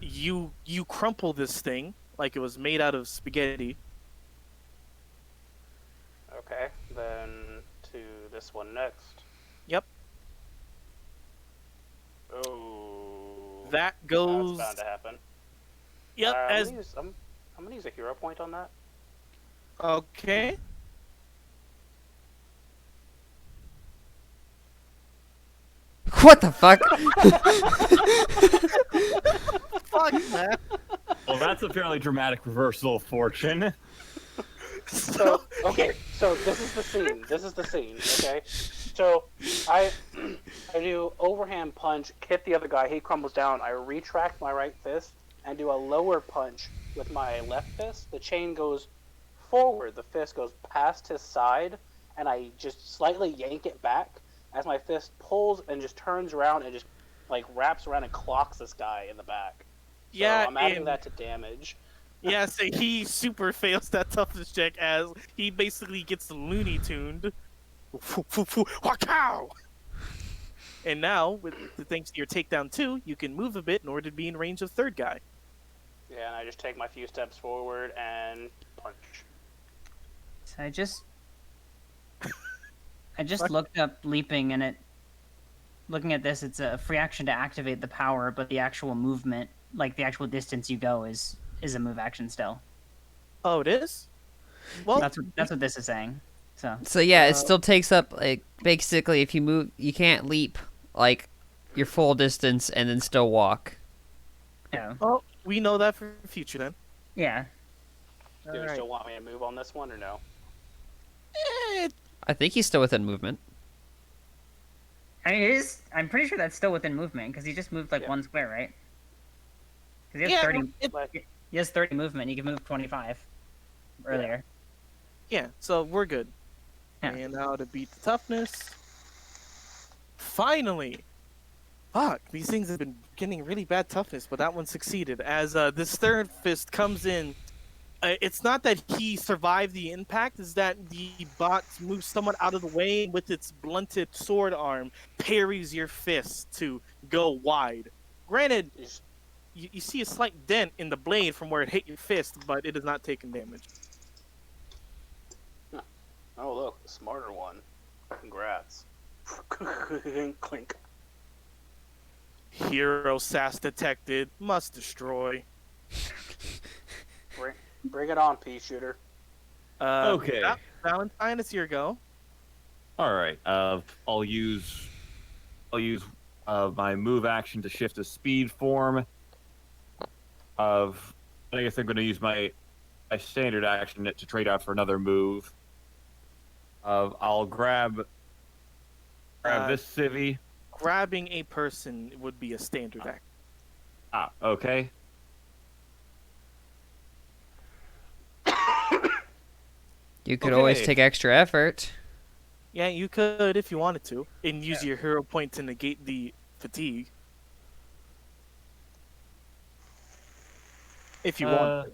You crumple this thing like it was made out of spaghetti. Okay. Then to this one next. Yep. Oh. that That's goes. bound to happen. Yep. I'm gonna use a hero point on that. Okay. What the fuck? Fuck that. Well, that's a fairly dramatic reversal of fortune. So okay, so this is the scene. This is the scene. Okay, so I do overhand punch, hit the other guy. He crumbles down. I retract my right fist and do a lower punch with my left fist. The chain goes forward. The fist goes past his side, and I just slightly yank it back as my fist pulls and just turns around and just like wraps around and clocks this guy in the back. So Yeah, I'm adding and- that to damage. Yeah, so he super fails that toughness check as he basically gets Looney Tuned. Wow! And now, with thanks to your takedown 2, you can move a bit in order to be in range of third guy. Yeah, and I just take my few steps forward and punch. So I just looked up leaping, and looking at this, it's a free action to activate the power, but the actual movement, like the actual distance you go, is a move action still. Oh, it is? Well, That's what this is saying. So Yeah, it still takes up like basically if you move, you can't leap like your full distance and then still walk. yeah, oh, we know that for future then. yeah. Do you Alright. still want me to move on this one or no? Eh, I think he's still within movement. I mean, it is. I'm pretty sure that's still within movement because he just moved like Yeah. 1 square, right? Because he has yeah, 30. Like, He has 30 movement. He can move 25 earlier. yeah, so we're good. Yeah. And now to beat the toughness. Finally! Fuck, these things have been getting really bad toughness, but that one succeeded. As this third fist comes in, it's not that he survived the impact, it's that the bot moves somewhat out of the way and with its blunted sword arm, parries your fist to go wide. Granted, just- you see a slight dent in the blade from where it hit your fist, but it has not taken damage. oh look, a smarter one. Congrats. Clink. Hero sass detected, must destroy. Bring it on, pea shooter. Okay. Valentine, it's your go. All right. I'll use my move action to shift to speed form. I guess I'm going to use my standard action to trade out for another move. I'll grab this civvy. Grabbing a person would be a standard act. Okay. You could always Okay. take extra effort. Yeah, you could if you wanted to, and use your hero point to negate the fatigue. If you want.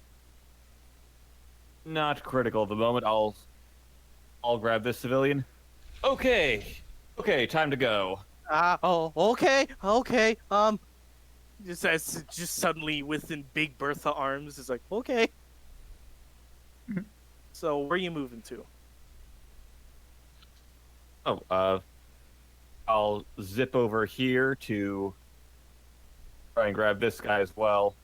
Not critical at the moment. I'll grab this civilian. Okay. Okay, time to go. Okay. Just suddenly within Big Bertha arms is like, okay. So where are you moving to? I'll zip over here to try and grab this guy as well.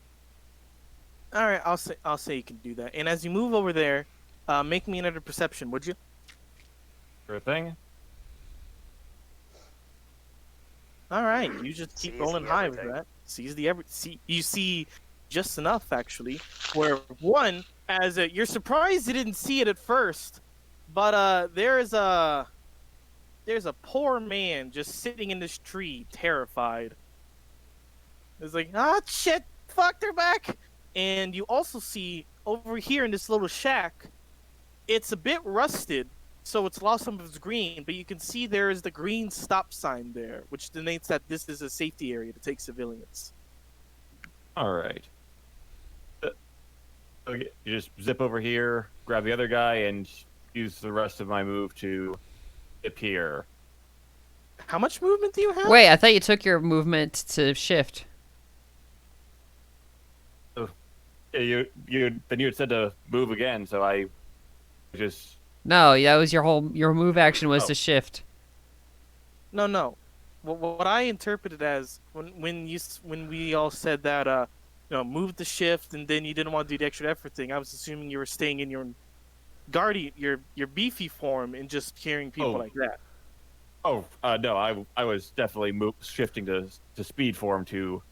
All right, I'll say you can do that. And as you move over there, make me another perception, would you? Sure thing. All right, you just keep Sees rolling the high with everything. that. You see just enough actually, where one, as you're surprised you didn't see it at first, but there's a poor man just sitting in this tree, terrified. It's like, ah, shit, fuck, they're back. And you also see over here in this little shack, it's a bit rusted, so it's lost some of its green, but you can see there is the green stop sign there, which denotes that this is a safety area to take civilians. All right. Okay, you just zip over here, grab the other guy, and use the rest of my move to zip here. How much movement do you have? Wait, I thought you took your movement to shift. Yeah, then you had said to move again, so I just No, that was your move action was Oh. to shift. No. what I interpreted as when we all said that move the shift and then you didn't want to do the extra effort thing. I was assuming you were staying in your guardian, your beefy form and just carrying people Oh. like that. Oh, no, I was definitely shifting to speed form to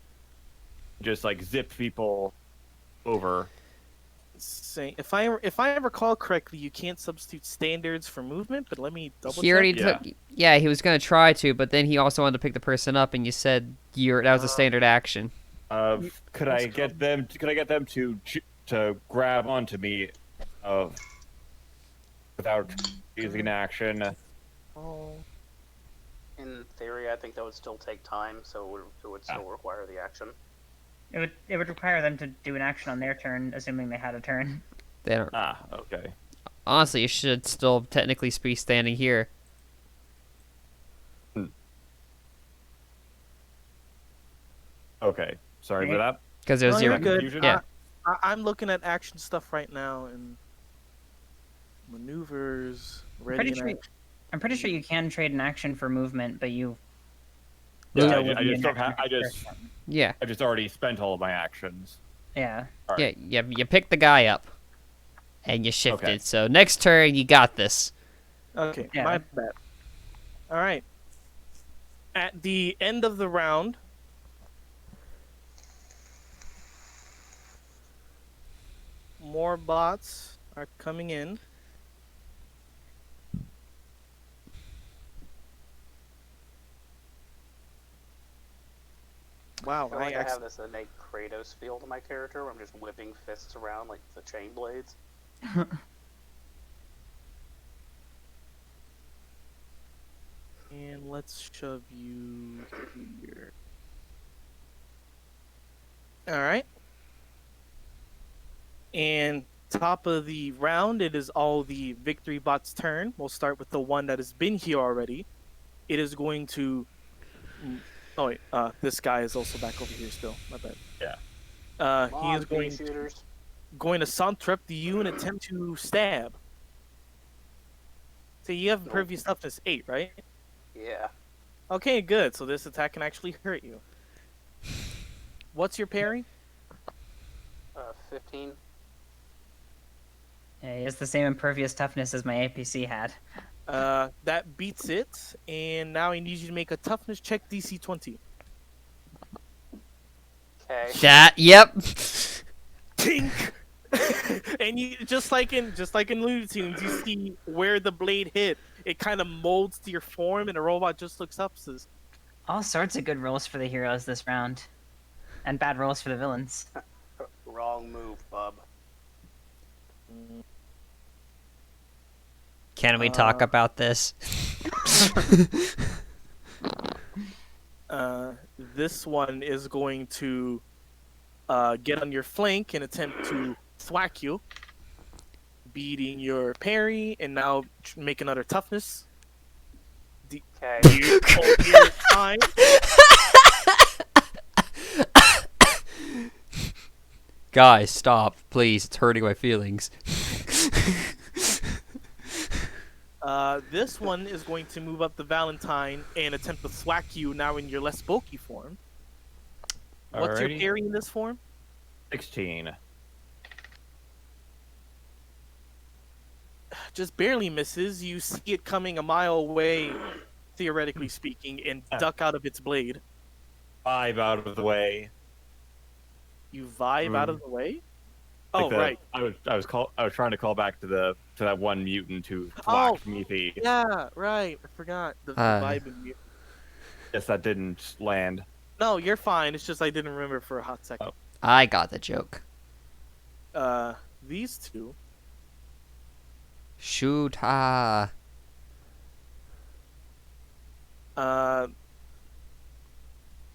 just like zip people over. Say if I recall correctly, you can't substitute standards for movement, but let me double He check. already Yeah. took. Yeah, he was gonna try to, but then he also wanted to pick the person up, and you said that was a standard action. Could I get them? Could I get them to grab onto me, without using action? Oh, In theory, I think that would still take time, so it would still require the action. It would require them to do an action on their turn, assuming they had a turn. They don't. Okay. Honestly, you should still technically be standing here. Okay. Sorry for that. Because it was no, your you're good. confusion? Yeah. I'm looking at action stuff right now and maneuvers. I'm pretty sure you can trade an action for movement, but you. Yeah, still I wouldn't be just an don't action have. first. Yeah. I just already spent all of my actions. Yeah. All right. Yeah. You picked the guy up, and you shifted. Okay. So next turn, you got this. Okay, Yeah. my bad. All right. At the end of the round, more bots are coming in. Wow, I feel like I have this innate Kratos feel to my character where I'm just whipping fists around like the chain blades. And let's shove you here. All right. And top of the round, it is all the victory bot's turn. We'll start with the one that has been here already. It is going to. Oh wait, this guy is also back over here still. My bad. Yeah. Come He on, is pea shooters. going to Santrep to you and attempt to stab. So you have impervious toughness 8, right? Yeah. Okay, good. So this attack can actually hurt you. What's your parry? 15. Yeah, he has the same impervious toughness as my APC had. That beats it, and now I need you to make a toughness check DC 20. Okay. That. Yep. Tink! And you just like in Looney Tunes, you see where the blade hit. It kind of molds to your form, and the robot just looks up and says, All sorts of good rolls for the heroes this round, and bad rolls for the villains. Wrong move, bub. Can we talk about this? this one is going to get on your flank and attempt to thwack you, beating your parry, and now make another toughness. Okay. You hold your time. Guys, stop, please. It's hurting my feelings. This one is going to move up the Valentine and attempt to thwack you now in your less bulky form. What's your Alrighty. parry in this form? 16. Just barely misses. You see it coming a mile away, theoretically speaking, and duck out of its blade. 5 out of the way. You vibe out of the way? Oh, Like right. I was trying to call back to that one mutant who Oh. whacked me. Yeah, right. I forgot the vibe in you. Yes, that didn't land. No, you're fine. It's just I didn't remember for a hot second. I got the joke. These two. Shoot,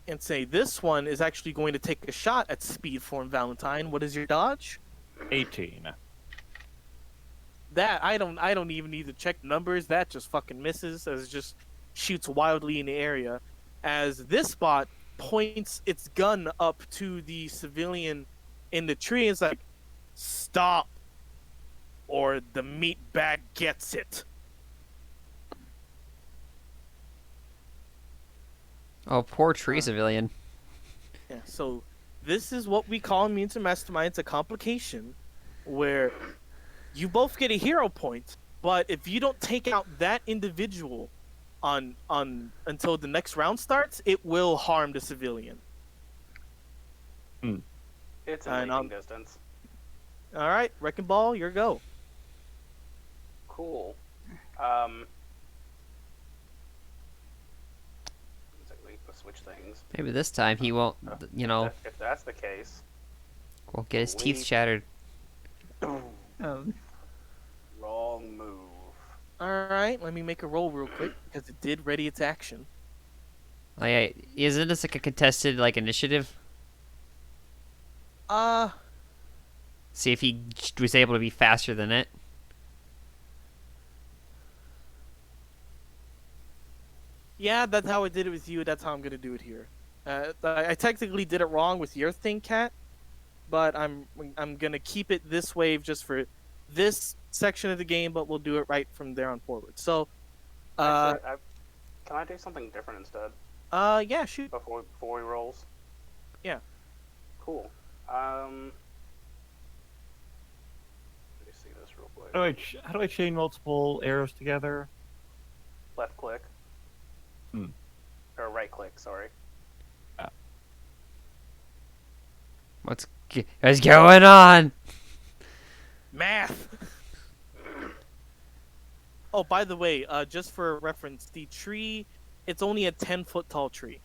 And say this one is actually going to take a shot at speed form Valentine. What is your dodge? 18. That I don't even need to check numbers. That just fucking misses as it just shoots wildly in the area. As this bot points its gun up to the civilian in the tree and is like, "Stop, or the meat bag gets it." Oh, poor tree civilian. Yeah, so this is what we call immune to masterminds, a complication where you both get a hero point, but if you don't take out that individual on until the next round starts, it will harm the civilian. It's in And, leaping distance. All right, Wrecking Ball, your go. Cool. Let's switch things. Maybe this time he won't, If that's the case, won't get his teeth Leap. shattered. Oh, wrong move. All right, let me make a roll real quick because it did ready its action. Oh, yeah, isn't this like a contested initiative? See if he was able to be faster than it. Yeah, that's how I did it with you. That's how I'm gonna do it here. I technically did it wrong with your thing, Cat, but I'm gonna keep it this way just for this section of the game, but we'll do it right from there on forward. So, Actually, can I do something different instead yeah, shoot. before he rolls? Yeah. Cool. Let me see this real quick. How do I chain multiple arrows together? Left click. Hmm. Or right click, sorry. What's going on? Math. Oh, by the way, just for reference, the tree, it's only a 10-foot tall tree.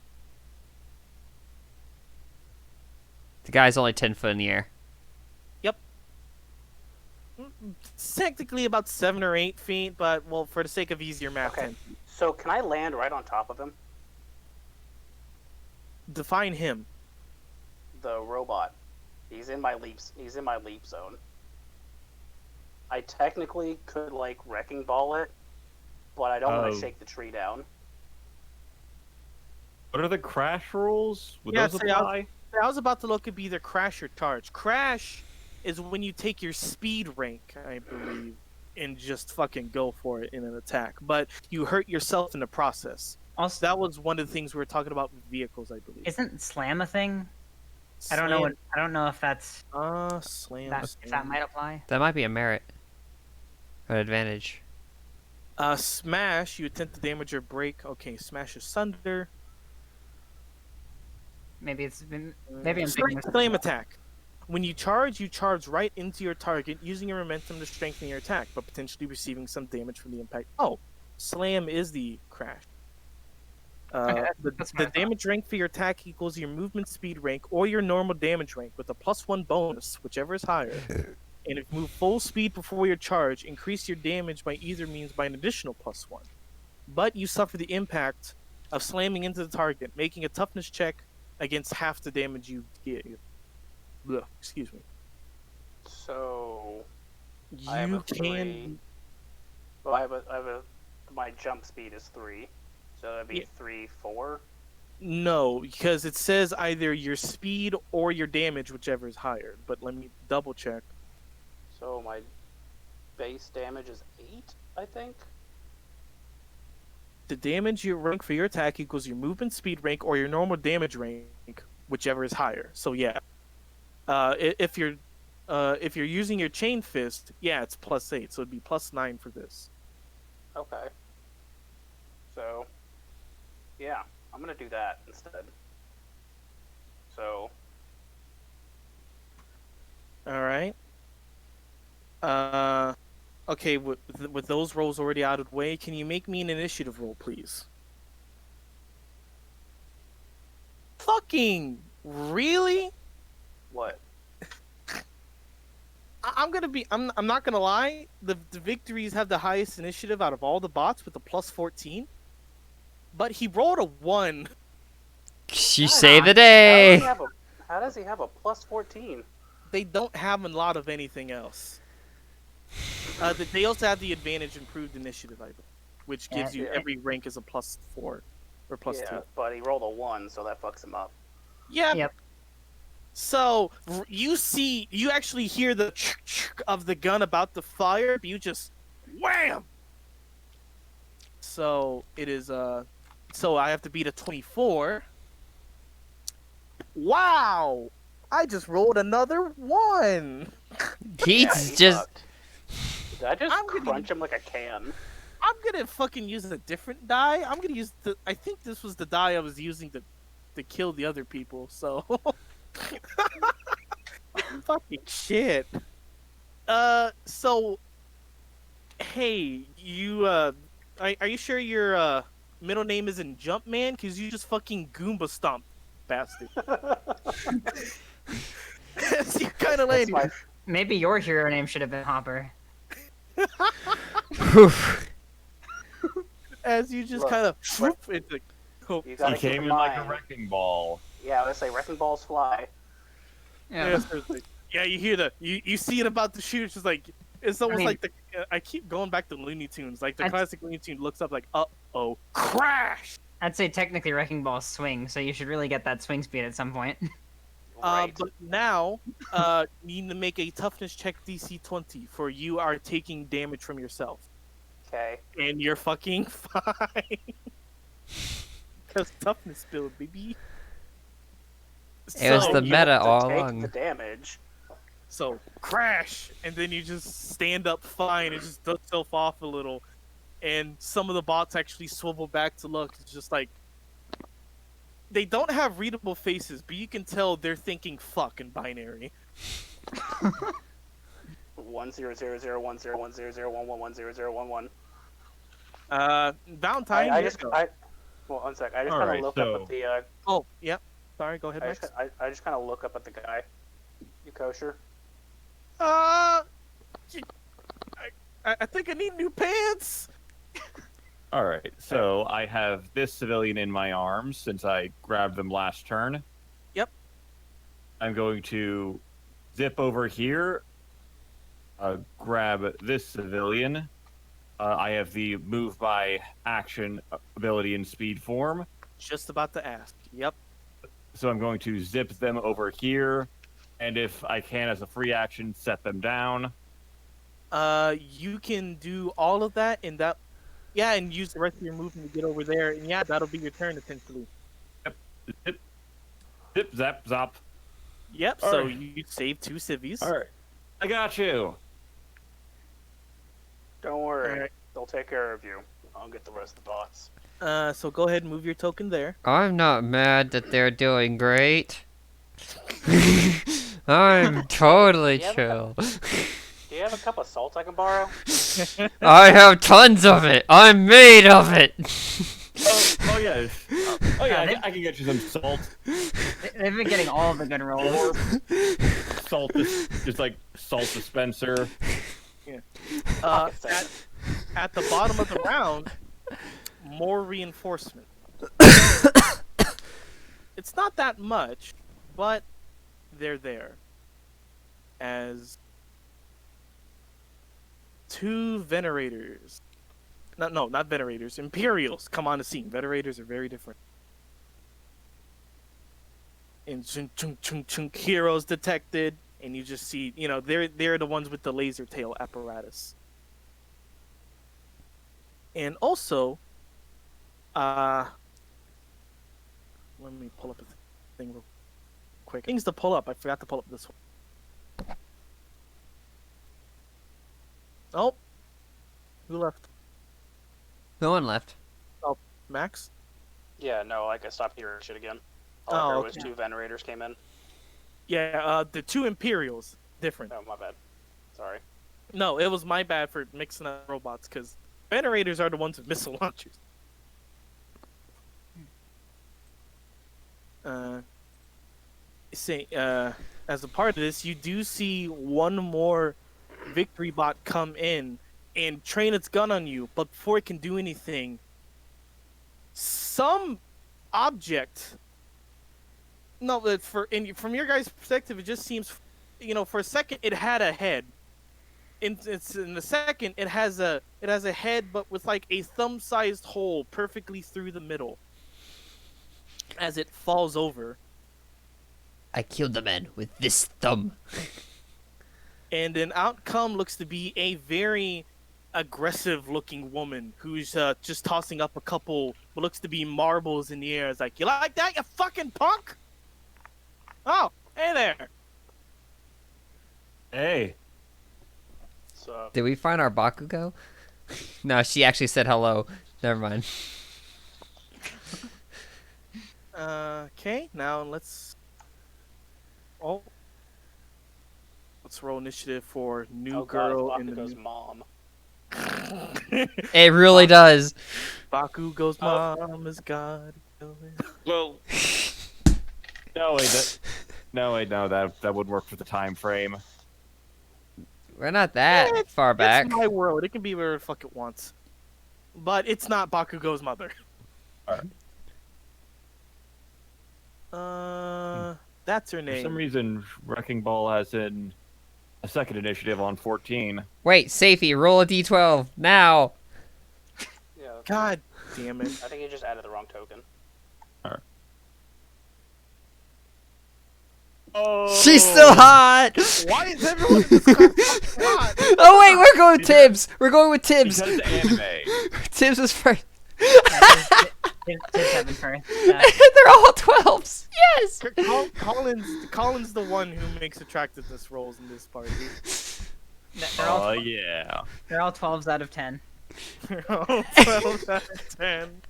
The guy's only 10 foot in the air. It's technically about 7 or 8 feet, but well, for the sake of easier math, Okay. 10. So can I land right on top of him? Define him. The robot. He's in my leap zone. I technically could wrecking ball it, but I don't want Oh. to shake the tree down. What are the crash rules? Would Yeah, those see, apply? I was about to look at either crash or charge. Crash is when you take your speed rank, I believe, and just fucking go for it in an attack, but you hurt yourself in the process. also, That was one of the things we were talking about with vehicles, I believe. isn't slam a thing? I don't know. I don't know if that's Slam. that might apply. That might be a merit. Or advantage. Smash, you attempt to damage or break. Okay, smash asunder. Maybe I'm thinking of Slam attack. When you charge right into your target, using your momentum to strengthen your attack, but potentially receiving some damage from the impact. Oh, slam is the crash. Okay, that's The what I thought. damage rank for your attack equals your movement speed rank or your normal damage rank with a +1 bonus, whichever is higher. And if you move full speed before your charge, increase your damage by either means by an additional +1. But you suffer the impact of slamming into the target, making a toughness check against half the damage you give. Blech, excuse me. So I have You a 3. can. Well, I have a. My jump speed is 3, so that'd be Yeah. 3, 4. No, because it says either your speed or your damage, whichever is higher. But let me double check. So my base damage is 8, I think. The damage you rank for your attack equals your movement speed rank or your normal damage rank, whichever is higher. So yeah, if you're using your chain fist, yeah, it's +8, so it'd be +9 for this. Okay. So, yeah, I'm gonna do that instead. So, All right. Okay. With those rolls already out of the way, can you make me an initiative roll, please? Fucking really? what? I'm not gonna lie. The victories have the highest initiative out of all the bots with a +14. But he rolled a 1. You save the day. How does he have a +14? They don't have a lot of anything else. They also have the advantage improved initiative, I believe, which gives you Yeah. every rank is a +4 or +2. Yeah, but he rolled a 1, so that fucks him up. Yeah. Yep. So you actually hear the of the gun about to fire, but you just wham. So it is So I have to beat a 24. Wow! I just rolled another 1. Yeah, He's he just. fucked. Did I just I'm gonna- crunch him like a can? I'm gonna fucking use a different die. I'm gonna use the. I think this was the die I was using to kill the other people. So. Fucking shit. So. Hey, you. Are you sure your middle name isn't Jumpman? Cause you just fucking Goomba stomped, bastard. As you kind of That's landed. my. Maybe your hero name should have been Hopper. As you just Look, kind of. what- It's like. Oh, You He gotta keep came in in like a mind. wrecking ball. Yeah, I was gonna say wrecking balls fly. Yeah. yeah, you hear the you see it about to shoot. It's just like it's almost mean- like the. I keep going back to Looney Tunes. Like the I'd- classic Looney Tune looks up like, oh, crash. I'd say technically Wrecking Ball swing, so you should really get that swing speed at some point. Right. But now, you need to make a toughness check DC 20 for you are taking damage from yourself, Okay. and you're fucking fine. Cause toughness build, baby. It was So the you meta have to all take along. the damage. So crash, and then you just stand up fine and just dust yourself off a little, and some of the bots actually swivel back to look. It's just like they don't have readable faces, but you can tell they're thinking "fuck" in binary. 100010101001111. Valentine. I here just you go. I. Well, one sec. I just kind of Alright, look so- up at the. Oh, yeah. Sorry, go ahead, I Max. just kind of look up at the guy. You kosher? I think I need new pants. All right, so I have this civilian in my arms since I grabbed them last turn. Yep. I'm going to zip over here, grab this civilian. I have the move by action ability in speed form, Just about to ask. Yep. so I'm going to zip them over here, and if I can, as a free action, set them down. You can do all of that in that. Yeah, and use the rest of your movement to get over there, and yeah, that'll be your turn essentially. Zip, zip, zap, zop. Yep. All So right. you save 2 civvies. All right, I got you. Don't worry. Alright. They'll take care of you. I'll get the rest of the bots. So go ahead and move your token there. I'm not mad that they're doing great. I'm totally Yeah, chill. Do you have a cup of salt I can borrow? I have tons of it. I'm made of it. Oh yeah. Oh yeah, they- I can get you some salt. They've been getting all the good rolls. Salt, just like salt dispenser. Pocket sand. At the bottom of the round, more reinforcement. It's not that much, but they're there. As 2 venerators. No, not venerators. Imperials come on the scene. Venerators are very different. And chunk, heroes detected, and you just see, they're the ones with the laser tail apparatus. And also, let me pull up a thing real quick. Things to pull up. I forgot to pull up this one. Oh, who left? No one left. Max? Yeah, no, like I stopped hearing shit again. All Oh, I heard was okay. 2 venerators came in. Yeah, the 2 Imperials. Different. Oh, my bad. Sorry. No, it was my bad for mixing up robots, because venerators are the ones with missile launchers. As a part of this, you do see one more victory bot come in and train its gun on you, but before it can do anything, some object. No, but from your guys' perspective, it just seems, for a second it had a head. In the second, it has a head, but with like a thumb-sized hole perfectly through the middle. As it falls over, I killed the man with this thumb. and an outcome looks to be a very aggressive-looking woman who's just tossing up a couple what looks to be marbles in the air. It's like, you like that, you fucking punk? Oh, hey there. Hey. So Did we find our Bakugo? No, she actually said hello. Never mind. Okay, now let's. Oh. Let's roll initiative for new oh god, girl it's in the Bakugo's new. mom. It really does. Bakugo's Oh. mom is God. Well. No, wait. No. That would work for the time frame. We're not that far back. It's my world. It can be wherever the fuck it wants. But it's not Bakugo's mother. Alright. That's her For name. some reason, Wrecking Ball has a second initiative on 14. Wait, Safety, roll a d12 now. Yeah. God damn it. I think you just added the wrong token. Oh. She's still hot. Why is everyone in this class hot? Oh wait, we're going with Tibbs. We're going with Tibbs. Because anime. Tibbs was first. Tibbs having first. They're all 12s. Yes. Colin's the one who makes attractiveness rolls in this party. They're all, Oh yeah. they're all 12s out of 10. 12 out of 10.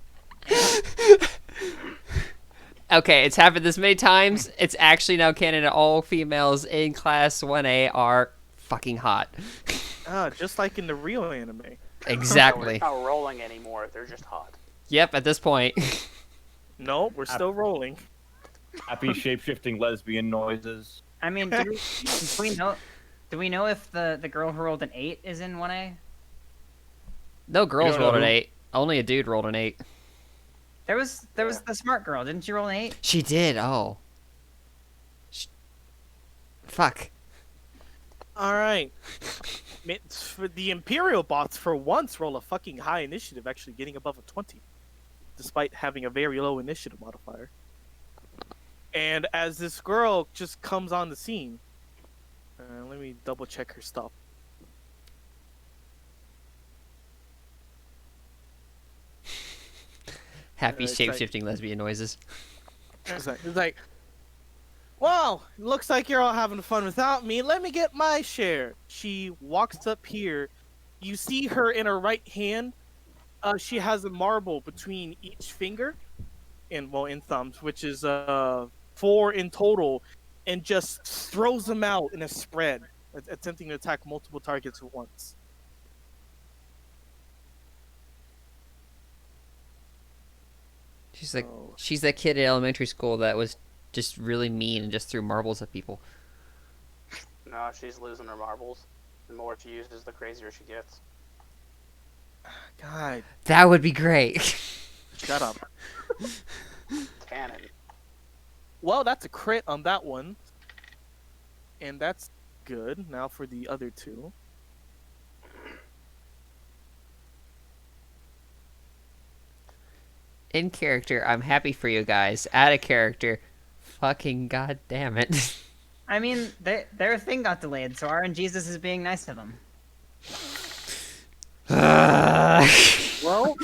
Okay, it's happened this many times. It's actually now canon that all females in class 1A are fucking hot. Just like in the real anime. Exactly. We're not rolling anymore. They're just hot. Yep, at this point. No, we're still rolling. Happy shape-shifting lesbian noises. I mean, do we know if the girl who rolled an 8 is in 1A? No girls don't rolled know an who- 8. Only a dude rolled an 8. There was the smart girl. Didn't she roll an 8? She did. Oh. Fuck. Alright. For the Imperial bots, for once, roll a fucking high initiative, actually getting above a 20. Despite having a very low initiative modifier. And as this girl just comes on the scene, let me double check her stuff. Happy It's shape-shifting lesbian noises. It's like, well, looks like you're all having fun without me. Let me get my share. She walks up here. You see her in her right hand. She has a marble between each finger, in thumbs, which is 4 in total, and just throws them out in a spread, attempting to attack multiple targets at once. She's that kid in elementary school that was just really mean and just threw marbles at people. No, she's losing her marbles. The more she uses, the crazier she gets. God, That would be great. shut up. Cannon. Well, that's a crit on that one. And that's good. Now for the other two. In character, I'm happy for you guys. Out of character, fucking goddamn it. I mean, their thing got delayed, so RNGesus is being nice to them. Well,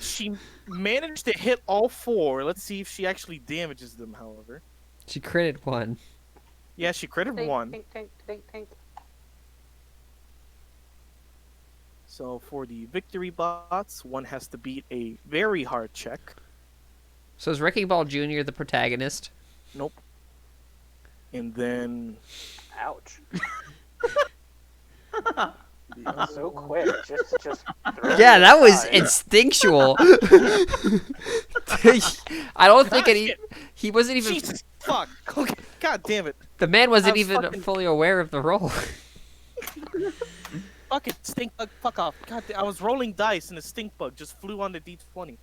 she managed to hit all 4. Let's see if she actually damages them, however. She critted one. Yeah, she critted 1. Tink, tink, tink, tink. So for the victory bots, one has to beat a very hard check. So is Wrecking Ball Jr. the protagonist? Nope. And then... Ouch. the other So one- quick. Just throw Yeah, it that was aside. instinctual. I don't think he wasn't even. Jesus fuck! Okay, god damn it! The man wasn't I was even fucking- fully aware of the role. Fuck it, stink bug, fuck off! God, I was rolling dice and a stink bug just flew on the D20.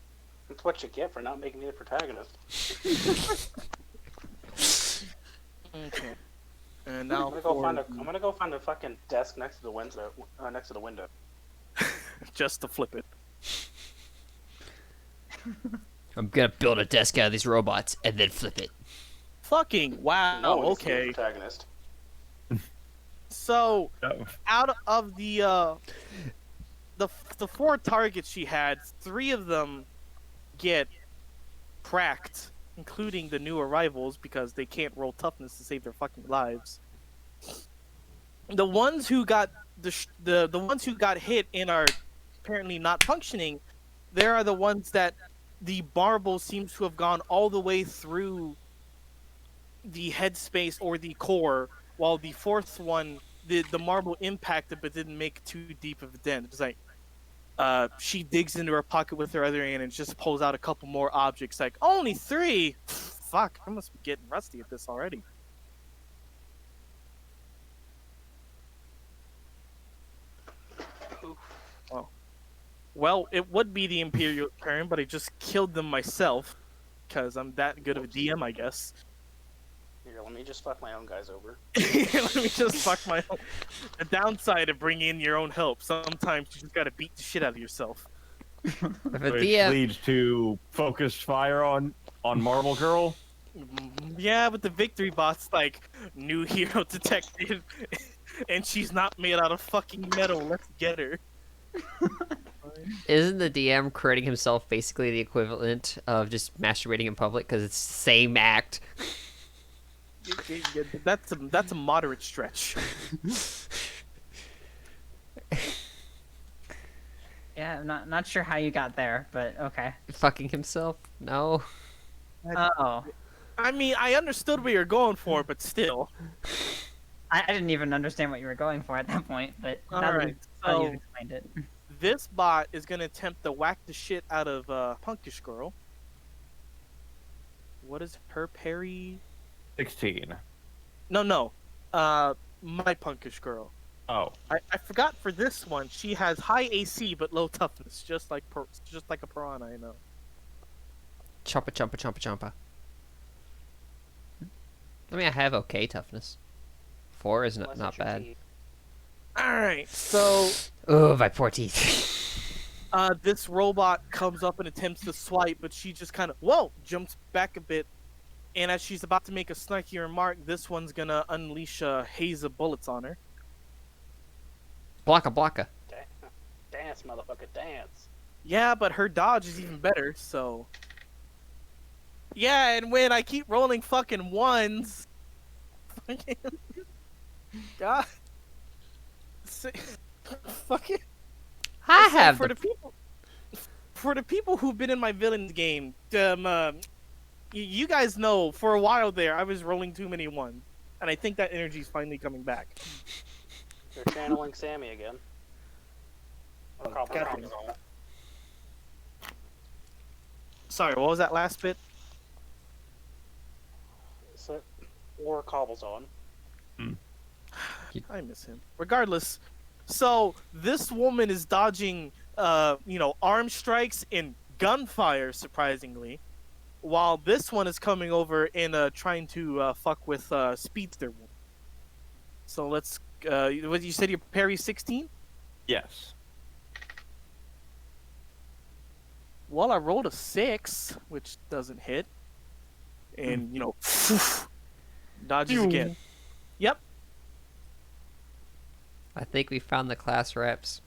That's what you get for not making me the protagonist. Okay. And now I'm for gonna go find a fucking desk next to the window. just to flip it. I'm gonna build a desk out of these robots and then flip it. Fucking wow! No, it's the Okay. protagonist. So Oh. out of the 4 targets she had, 3 of them get cracked, including the new arrivals because they can't roll toughness to save their fucking lives. The ones who got the ones who got hit and are apparently not functioning, there are the ones that the marble seems to have gone all the way through the headspace or the core, while the 4th one, the marble impacted but didn't make too deep of a dent. It's like she digs into her pocket with her other hand and just pulls out a couple more objects. Like, only 3? Fuck, I must be getting rusty at this already. Well, it would be the Imperial turn, but I just killed them myself because I'm that good of a DM, I guess. Here, let me just fuck my own guys over. Let me just fuck my own. The downside of bringing in your own help, sometimes you just gotta beat the shit out of yourself. If a Which DM, leads to focused fire on Marble Girl. Yeah, but the victory bot's like, new hero detected, and she's not made out of fucking metal. Let's get her. isn't the DM critting himself basically the equivalent of just masturbating in public because it's the same act? That's a moderate stretch. Yeah, I'm not sure how you got there, but okay. Fucking himself? No. Oh, I mean, I understood what you're going for, but still. I didn't even understand what you were going for at that point. But now that Alright, now so you've explained it. this bot is gonna attempt to whack the shit out of Punkish Girl. What is her parry? 16. No. My Punkish Girl. Oh. I forgot for this one, she has high AC but low toughness, just like a piranha, I know. Chompa chompa chompa chompa. I mean, I have okay toughness. 4 is Unless not it's your bad. teeth. Alright, so Oh, my poor teeth. this robot comes up and attempts to swipe, but she just kind of, jumps back a bit. And as she's about to make a snarky remark, this one's gonna unleash a haze of bullets on her. Blocka blocka. Dance, motherfucker, dance. Yeah, but her dodge is even better, so... Yeah, and when I keep rolling fucking ones... God... Fucking... I So have for the... for the people who've been in my villains game, you guys know for a while there I was rolling too many ones, and I think that energy's finally coming back. You're channeling Sammy again. Or goddamn. Cobblestone. Sorry, what was that last bit? So, or Cobblestone. I miss him. Regardless, so this woman is dodging, arm strikes and gunfire, surprisingly, while this one is coming over and trying to fuck with Speedster. So let's. What you said? Your parry 16? Yes. Well, I rolled a 6, which doesn't hit, and dodges again. Yep. I think we found the class reps.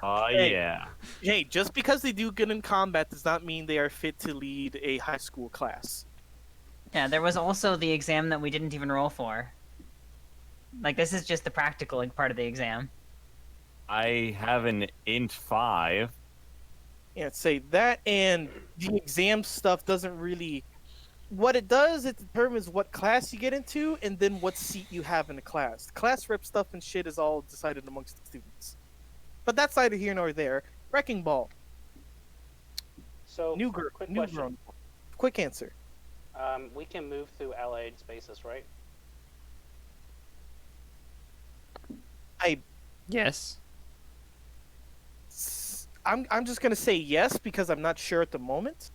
Oh, Hey. yeah. Hey, just because they do good in combat does not mean they are fit to lead a high school class. Yeah, there was also the exam that we didn't even roll for. Like, this is just the practical part of the exam. I have an int 5. Yeah, say that, and the exam stuff doesn't really. What it does, it determines what class you get into, and then what seat you have in the class. Class rep stuff and shit is all decided amongst the students. But that's neither here nor there. Wrecking Ball, So, new girl, quick new question. girl. Quick answer. We can move through allied spaces, right? Yes. I'm just gonna say yes because I'm not sure at the moment.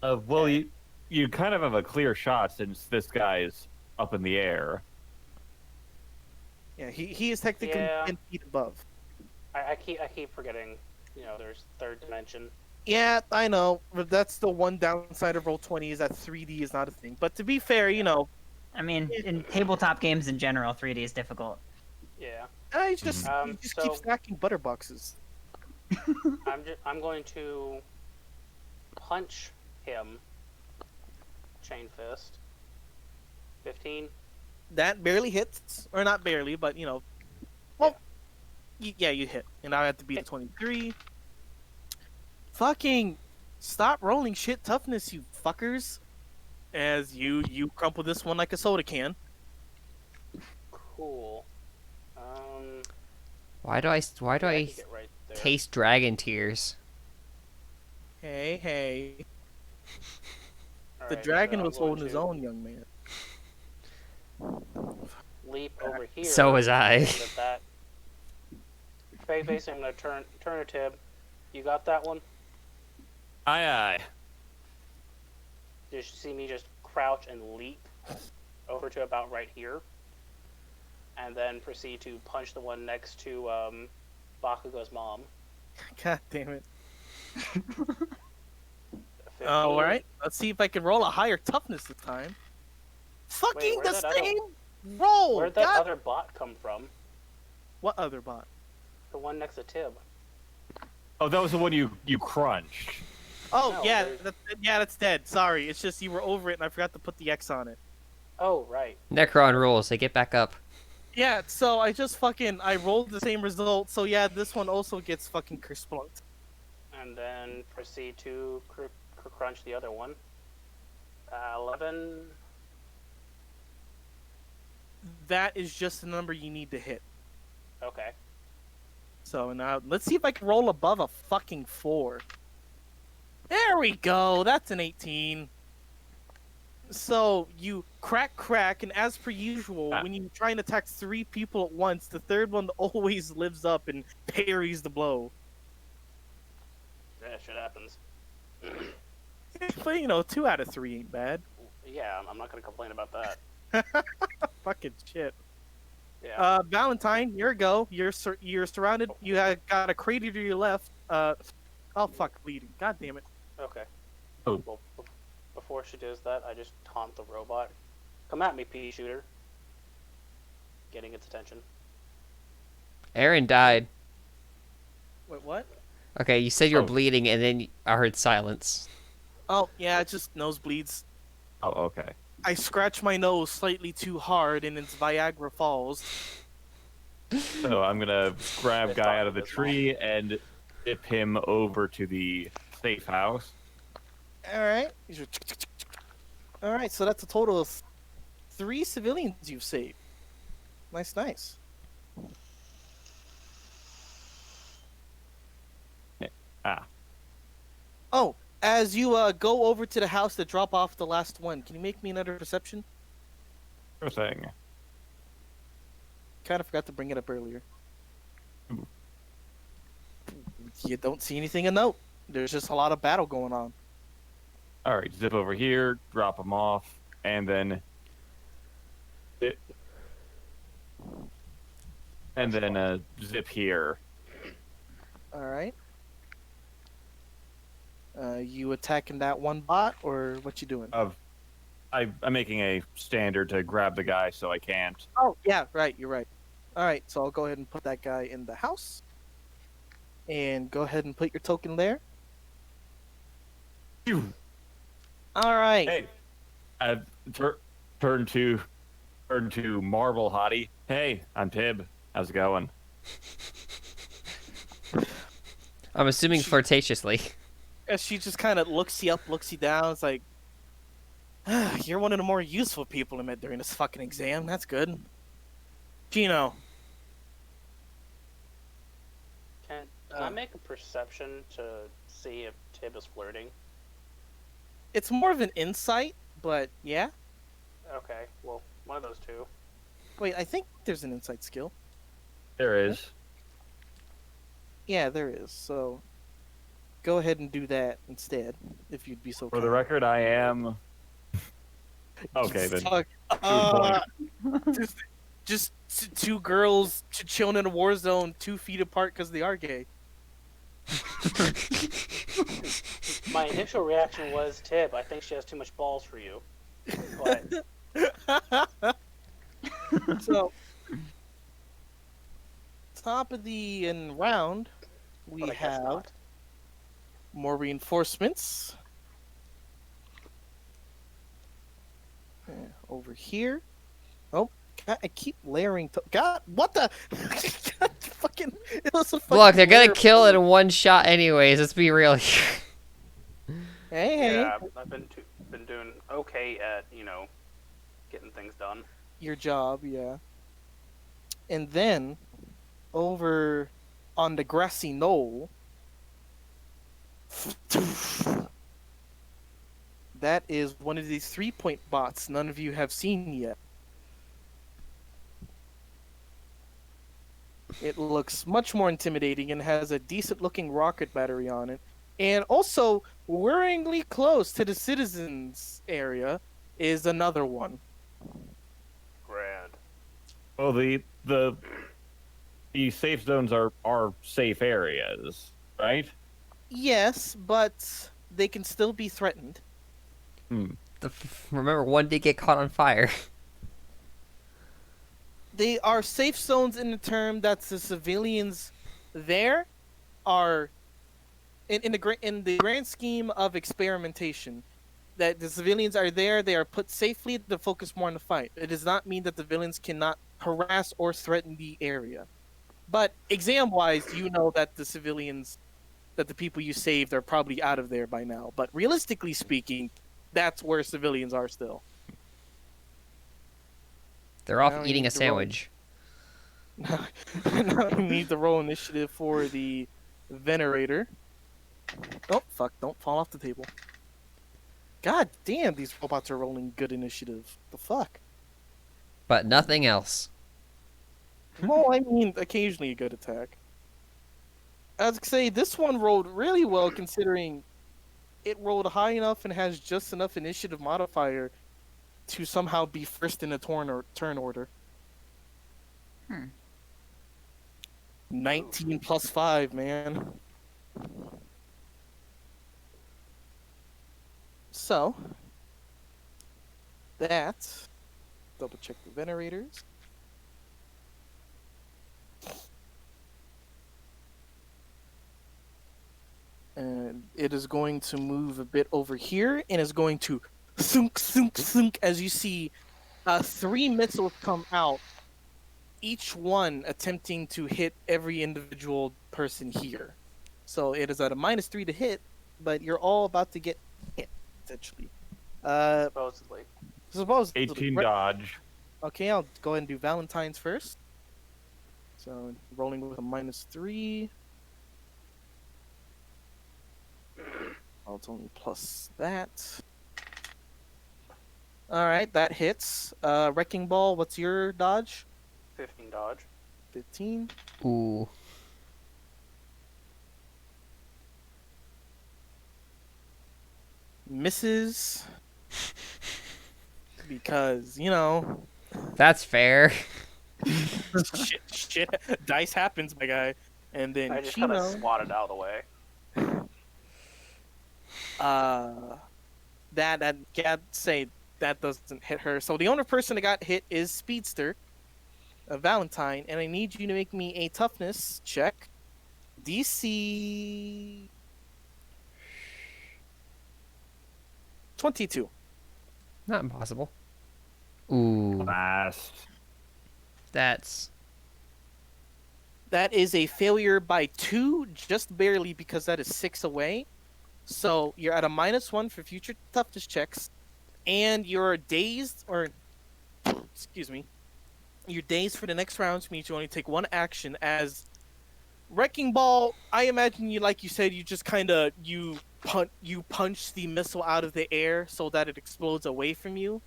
Well, you kind of have a clear shot since this guy is up in the air. Yeah, he is technically Yeah. 10 feet above. I keep forgetting. There's third dimension. Yeah, I know, but that's the one downside of Roll20 is that 3D is not a thing. But to be fair, I mean, in tabletop games in general, 3D is difficult. Yeah. You just keep So- stacking butter boxes. I'm going to punch him. Chain fist. 15. That barely hits, or not barely, but you know, well, yeah, you hit, and I have to beat a 23. Fucking stop rolling shit toughness, you fuckers! As you crumple this one like a soda can. Cool. Why do I can get right there. taste dragon tears? Hey, the Alright, dragon so I'm was going holding his to own, young man. Leap over here. So was I. so that basically, I'm gonna turn a tib. You got that one? Aye, aye. You see me just crouch and leap over to about right here, and then proceed to punch the one next to Bakugo's mom. God damn it! 15. All right, let's see if I can roll a higher toughness this time. Fucking where'd the that other- same roll. Where'd that God- other bot come from? What other bot? The one next to Tib. Oh, that was the one you crunched. Oh No, yeah, there's- that's dead. Sorry, it's just you were over it and I forgot to put the X on it. Oh, right. Necron rules. They get back up. Yeah, so I rolled the same result. So yeah, this one also gets fucking kersplunked. And then proceed to crunch the other one. 11. That is just the number you need to hit. Okay. So now let's see if I can roll above a fucking 4. There we go. That's an 18. So you crack, and as per usual, when you try and attack 3 people at once, the third one always lives up and parries the blow. Yeah, shit happens. But you know, 2 out of 3 ain't bad. Yeah, I'm not gonna complain about that. Fucking shit. Yeah. Valentine, here you go. You're surrounded. You got a crater to your left. Oh fuck, bleeding. God damn it. Okay. Oh. Well, before she does that, I just taunt the robot. Come at me, pea shooter. Getting its attention. Aaron died. Wait, what? Okay, you said you were Oh. bleeding, and then I heard silence. Oh yeah, it just nosebleeds. Oh, okay. I scratch my nose slightly too hard, and it's Viagra Falls. So I'm gonna grab It's guy out of the awesome, tree and dip him over to the safe house. All right. All right. So that's a total of 3 civilians you've saved. Nice. Ah, Oh, as you go over to the house to drop off the last one, can you make me another perception? sure thing. Kind of forgot to bring it up earlier. Ooh. You don't see anything of note. There's just a lot of battle going on. All right, zip over here, drop him off, and then zip here. All right. You attacking that one bot, or what you doing? I'm making a standard to grab the guy, so I can't. Oh, yeah, right. You're right. All right, so I'll go ahead and put that guy in the house. And go ahead and put your token there. Phew. All right. Hey, turn to Marvel Hottie. Hey, I'm Tib. How's it going? I'm assuming flirtatiously. As she just kind of looks you up, looks you down. It's like, you're one of the more useful people I met during this fucking exam. That's good. Gino. Can I make a perception to see if Tib is flirting? It's more of an insight, but yeah. Okay, well, one of those two. Wait, I think there's an insight skill. There is. Yeah, there is. So go ahead and do that instead, if you'd be so For the kind. record, I am. Okay, then. Fuck. Just 2 girls chilling in a war zone 2 feet apart because they are gay. My initial reaction was, Tib, I think she has too much balls for you. But So, top of the round, we But I guess have not. more reinforcements. Over here. Oh, God, I keep layering. God, what the? God, fucking, it was a Look, fucking they're gonna layer. kill it in one shot anyways. Let's be real here. Hey, hey, Yeah, I've been doing okay at getting things done. your job, yeah. And then over on the grassy knoll, that is one of these 3-point bots none of you have seen yet. It looks much more intimidating and has a decent looking rocket battery on it. And also, worryingly close to the citizens area is another one. Grand. Well, the safe zones are safe areas, right? Yes, but they can still be threatened. Hmm. Remember, one did get caught on fire. They are safe zones in the term that the civilians there are in the grand scheme of experimentation. That the civilians are there, they are put safely to focus more on the fight. It does not mean that the villains cannot harass or threaten the area. But exam wise, you know that the civilians, that the people you saved are probably out of there by now. But realistically speaking, that's where civilians are still. They're off Now we eating a need to roll. sandwich. Now we need to roll initiative for the venerator. Oh fuck! Don't fall off the table. God damn, these robots are rolling good initiative. The fuck? But nothing else. Well, I mean, occasionally a good attack. As I say, this one rolled really well considering it rolled high enough and has just enough initiative modifier to somehow be first in the turn order. Hmm. 19 plus 5, man. So, that. Double check the venerators. And it is going to move a bit over here and is going to thunk, thunk, thunk as you see 3 missiles come out, each one attempting to hit every individual person here. So it is at a -3 to hit, but you're all about to get hit, essentially. Supposedly. Supposedly. 18 dodge. Okay, I'll go ahead and do Valentine's first. So rolling with a -3. Oh, it's only plus that. Alright, that hits. Wrecking Ball, what's your dodge? 15 dodge. 15. Ooh. Misses. Because, That's fair. shit, dice happens, my guy. And then I just kind of Chino, swatted out of the way. that can't say that doesn't hit her. So the only person that got hit is Speedster, Valentine, and I need you to make me a toughness check. DC 22. Not impossible. Ooh. Fast. That's. That is a failure by 2, just barely, because that is 6 away. So you're at a -1 for future toughness checks, and you're dazed, or excuse me, you're dazed for the next round, which means you only take 1 action. As Wrecking Ball, I imagine you, like you said, you just kind of you punch the missile out of the air so that it explodes away from you.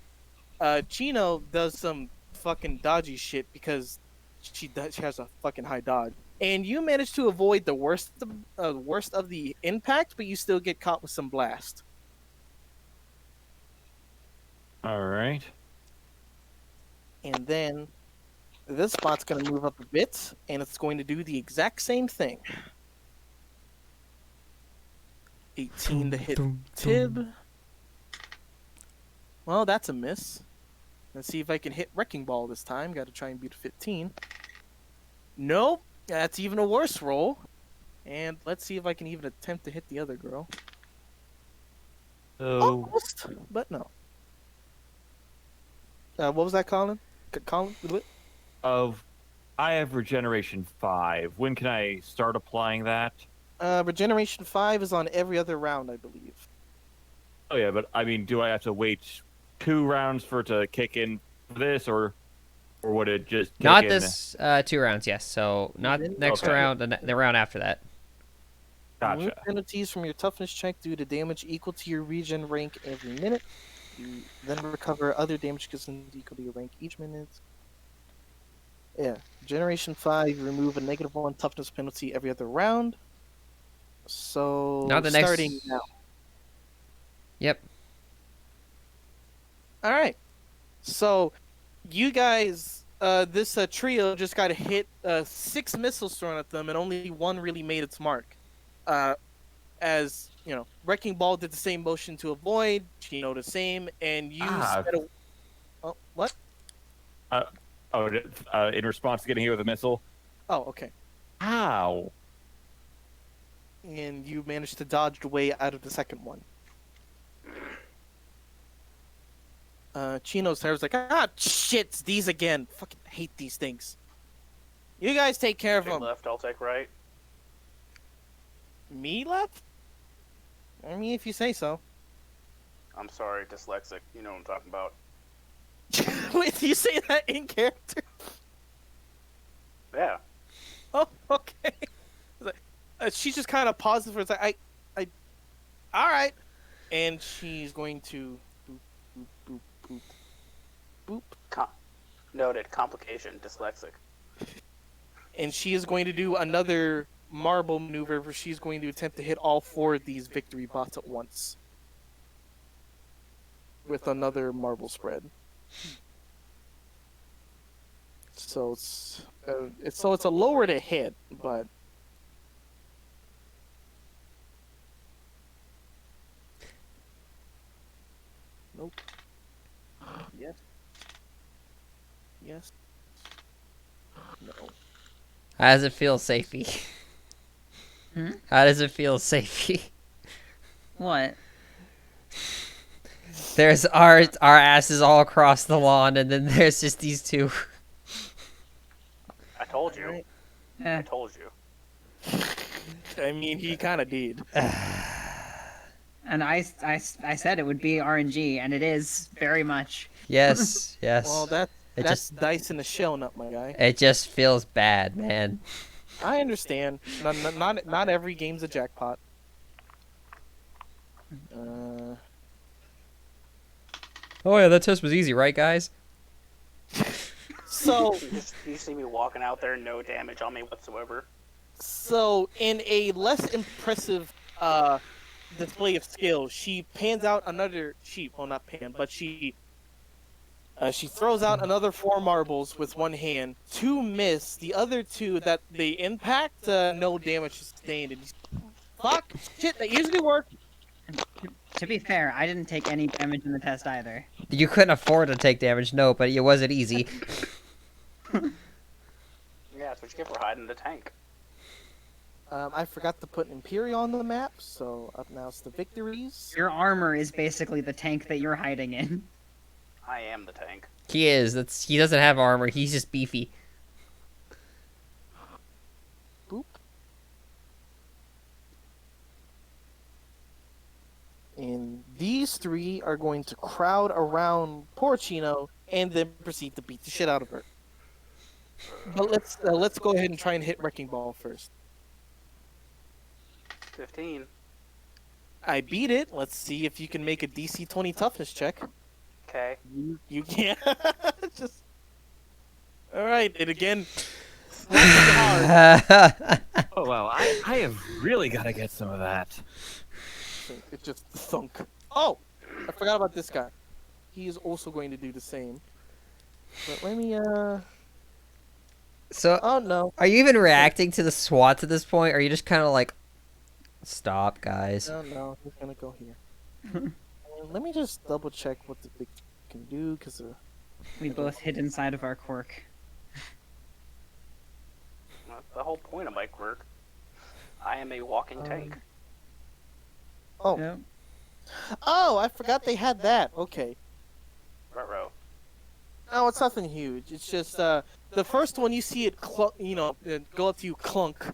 Chino does some fucking dodgy shit because she has a fucking high dodge, and you manage to avoid the worst of the impact, but you still get caught with some blast. All right. And then this spot's gonna move up a bit, and it's going to do the exact same thing. 18 to hit Tib. Well, that's a miss. Let's see if I can hit Wrecking Ball this time. Got to try and beat a 15. Nope. That's even a worse roll. And let's see if I can even attempt to hit the other girl. So, Almost, but no. What was that, Colin? Colin? I have Regeneration 5. When can I start applying that? Regeneration 5 is on every other round, I believe. Oh yeah, but I mean, do I have to wait 2 rounds for it to kick in for this, or would it just kick Not in? this 2 rounds, yes. So not next Okay. round, the round after that. Remove Gotcha. penalties from your toughness check due to damage equal to your regen rank every minute. You then recover other damage consumed equal to your rank each minute. Yeah. Generation 5, remove a -1 toughness penalty every other round. So, Not the next. starting now. Yep. Alright. So, you guys, this trio just got hit 6 missiles thrown at them, and only 1 really made its mark. As, you know, Wrecking Ball did the same motion to avoid, Chino the same, and you sped away. Oh, what? In response to getting hit with a missile. Oh, okay. Ow. And you managed to dodge away out of the second one. Chino's there was like, shit, it's these again. Fucking hate these things. You guys take care of Take them. left, I'll take right. Me left? I mean, if you say so. I'm sorry, dyslexic. You know what I'm talking about. Wait, do you say that in character? Yeah. Oh, okay. She just kind of pauses for a second. All right. And she's going to boop, boop, boop, boop, boop. Noted. Complication. Dyslexic. And she is going to do another marble maneuver where she's going to attempt to hit all 4 of these victory bots at once. With another marble spread. So it's a lower to hit, but nope. Yes. Yes. No. How does it feel, Safey? How does it feel, Safey? What? There's our asses all across the lawn, and then there's just these 2. I told you. Alright. I told you. I mean, he kind of did. And I said it would be RNG, and it is very much. Yes, yes. Well, It that's just dice in a shell nut, my guy. it just feels bad, man. I understand. Not every game's a jackpot. Oh yeah, that test was easy, right, guys? So You see me walking out there, no damage on me whatsoever. So, in a less impressive display of skill, she pans out another. Well, not pan, but she throws out another 4 marbles with one hand. 2 miss. The other 2 that they impact, no damage sustained. And fuck shit, that usually work. To be fair, I didn't take any damage in the test either. You couldn't afford to take damage, no, but it wasn't easy. Yeah, that's what you get for hiding the tank. I forgot to put Imperial on the map, so up now it's the victories. Your armor is basically the tank that you're hiding in. I am the tank. He is. He doesn't have armor. He's just beefy. Boop. And these 3 are going to crowd around poor Chino and then proceed to beat the shit out of her. But let's go ahead and try and hit Wrecking Ball first. 15. I beat it. Let's see if you can make a DC 20 toughness check. Okay. You can't. Just. All right. And again. hard. Oh wow, I have really got to get some of that. It just thunk. Oh, I forgot about this guy. He is also going to do the same. But let me. So, Oh no. are you even reacting to the SWATs at this point? Or are you just kind of like, stop, guys? No. He's gonna go here. Let me just double check what the big can do, because We both hid inside of our quirk. That's the whole point of my quirk. I am a walking tank. Oh. Yep. Oh, I forgot they had that. Okay. Ruh-roh. No, it's nothing huge. It's just the first one you see it go up to you clunk.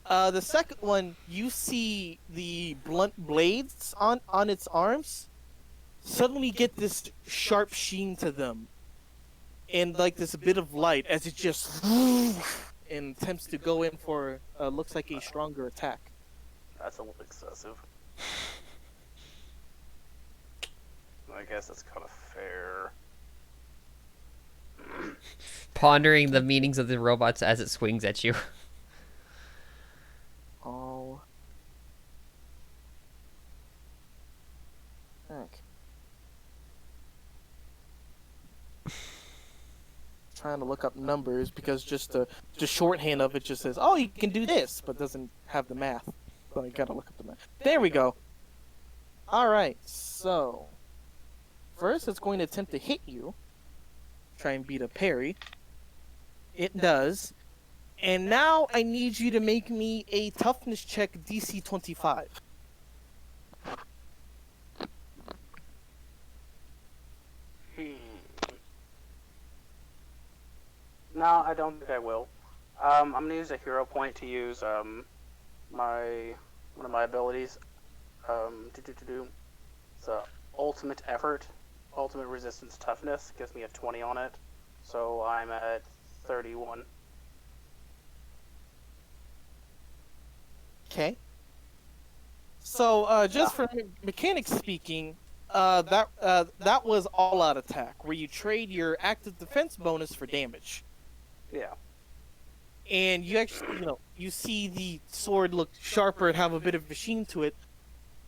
The second one you see the blunt blades on its arms suddenly get this sharp sheen to them, and like this bit of light as it just and attempts to go in for looks like a stronger attack. That's a little excessive. I guess that's kind of fair. Pondering the meanings of the robots as it swings at you. Oh. Heck. Trying to look up numbers because just the shorthand of it just says, "Oh, you can do this," but doesn't have the math. So I gotta look up the math. There we go. All right. So first, it's going to attempt to hit you. Try and beat a parry. It does. And now I need you to make me a toughness check DC 25. No, I don't think I will. I'm gonna use a hero point to use one of my abilities. It's ultimate effort, ultimate resistance toughness gives me a 20 on it, so I'm at 31. Okay. So, just for mechanics speaking, that was all-out attack, where you trade your active defense bonus for damage. Yeah. And you actually, you see the sword look sharper and have a bit of a sheen to it.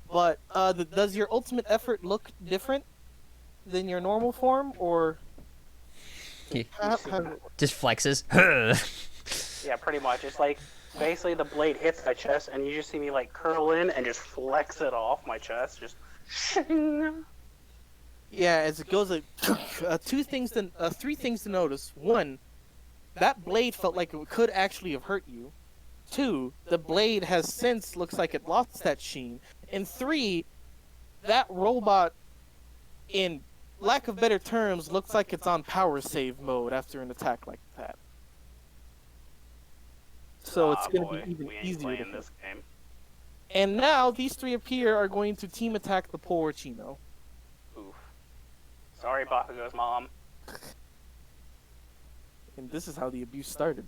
But does your ultimate effort look different than your normal form, or Just flexes. Yeah, pretty much. It's like basically the blade hits my chest, and you just see me like curl in and just flex it off my chest, just. Yeah, as it goes, three things to notice. One, that blade felt like it could actually have hurt you. Two, the blade has since looks like it lost that sheen. And three, that robot, in lack of better terms, looks like it's on power save mode after an attack like that. So it's going to be even easier to hit. This game. And now these three up here are going to team attack the poor Chino. Oof. Sorry, Bakugo's mom. And this is how the abuse started.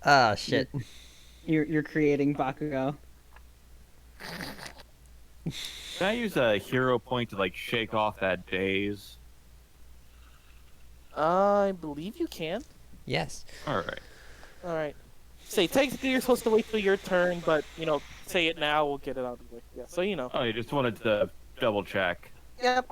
Ah, shit. You're creating Bakugo. Can I use a hero point to like shake off that daze? I believe you can. Yes. All right. All right. Say, technically you're supposed to wait till your turn, but, say it now, we'll get it out of the way. Yeah, so you know. Oh, you just wanted to double check. Yep.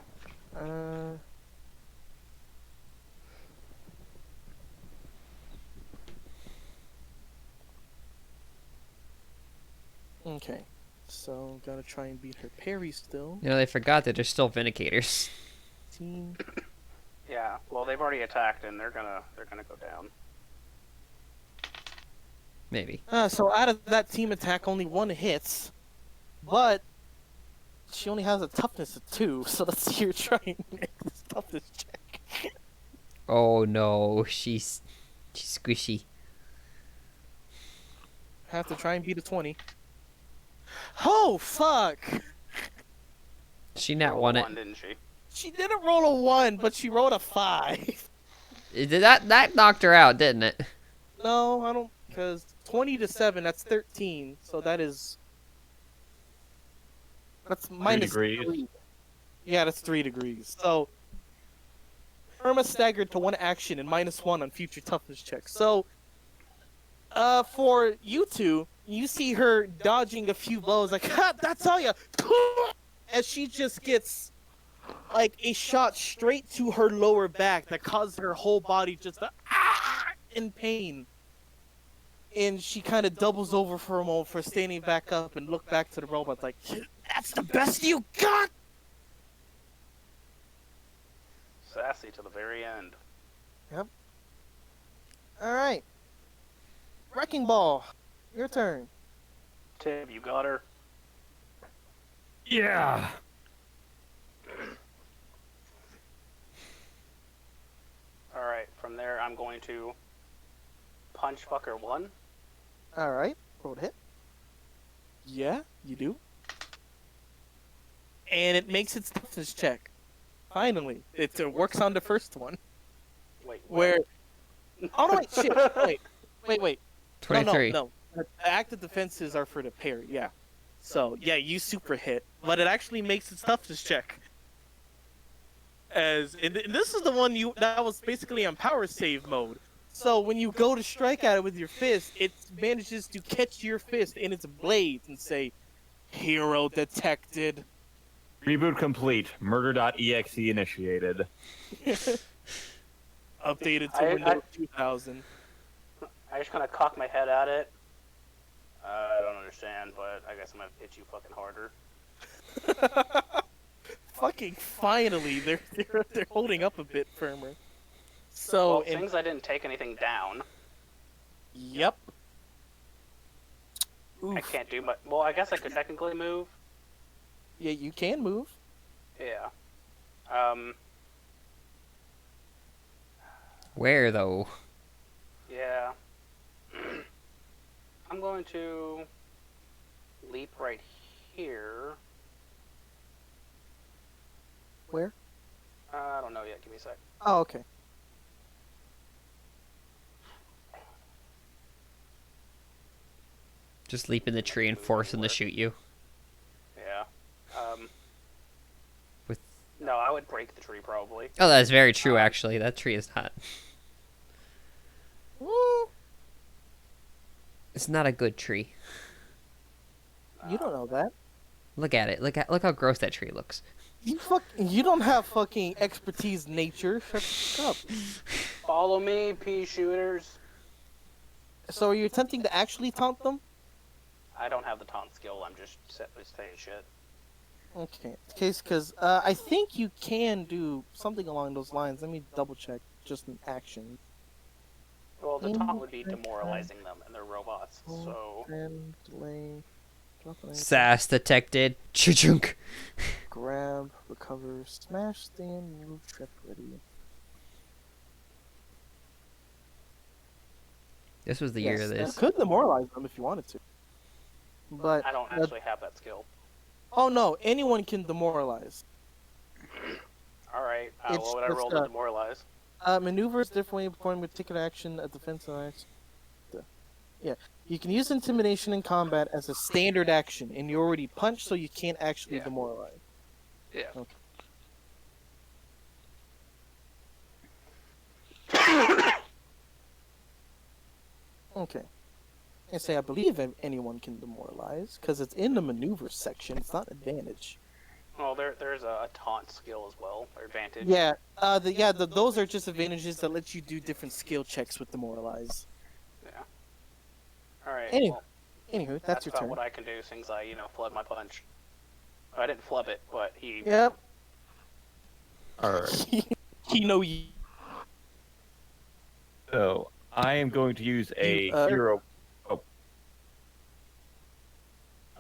Okay. So, gotta try and beat her parry still. They forgot that they're still Vindicators. Team. Yeah. Well, they've already attacked, and they're gonna go down. Maybe. So out of that team attack, only one hits, but she only has a toughness of 2, so let's see her try and make this toughness check. Oh no, she's squishy. Have to try and beat a 20. Oh, fuck! She not Rolled won a it. 1, didn't she? She didn't roll a 1, but she rolled a 5. That knocked her out, didn't it? No, I don't, because 20 to 7, that's 13, so that's minus 3. 3. Yeah, that's 3 degrees. So, Irma staggered to 1 action and -1 on future toughness checks. So, for you two, you see her dodging a few blows, like, ha, that's all ya! As she just gets, like, a shot straight to her lower back that causes her whole body just to, in pain. and she kind of doubles over for a moment for standing back up and look back to the robot like, "That's the best you got." Sassy to the very end. All right, Wrecking Ball, your turn. Tim, you got her. Yeah. All right. From there, I'm going to punch fucker 1. All right, roll to hit. Yeah, you do. And it makes its toughness check. Finally, it works on the first one. Wait. Where? Oh no! Wait, shit! Wait. 23. No. The active defenses are for the parry. Yeah. So yeah, you super hit, but it actually makes its toughness check. And this is the one that was basically on power save mode. So when you go to strike at it with your fist, it manages to catch your fist in its blades and say, "Hero detected." Reboot complete. Murder.exe initiated. Updated to I- Windows 2000. I just kind of cock my head at it. I don't understand, but I guess I'm gonna hit you fucking harder. Fucking finally, they're holding up a bit firmer. So, Well, things I didn't take anything down. yep. I Oof. can't do much. Well, I guess I could technically move. Yeah, you can move. Yeah. Where though? Yeah. I'm going to leap right here. Where? I don't know yet. Give me a sec. Oh, okay. Just leap in the tree and force him to shoot you. Yeah. With No, I would break the tree probably. oh, that's very true. Actually, that tree is not. Woo! It's not a good tree. You don't know that. Look at it. Look how gross that tree looks. You don't have fucking expertise in nature. Shut up. Follow me, pea shooters. So are you attempting to actually taunt them? I don't have the taunt skill. I'm just saying shit. Okay. Because I think you can do something along those lines. Let me double check. Just an action. Well, the taunt would be demoralizing them, and they're robots. So Delay. Sass detected. Chunk. Grab, recover, smash, stand, move, trip, ready. This was the year of You this. could demoralize them if you wanted to. But I don't actually have that skill. oh no, anyone can demoralize. All right. It's What would I roll just, to demoralize? Maneuvers differently performed with ticket action, a defensive action. Yeah, you can use intimidation in combat as a standard action, and you already punched, so you can't actually Yeah. demoralize. Yeah. Okay. I say I believe anyone can demoralize because it's in the maneuver section. It's not advantage. Well, there's a taunt skill as well, or advantage. Yeah. Those are just advantages that let you do different skill checks with demoralize. Yeah. All right. Anyway, Well, Anywho, that's that's your about turn. what I can do, since I, flub my punch. I didn't flub it, but he. Yep. Alright. You know you. So, I am going to use a You, hero. Oh.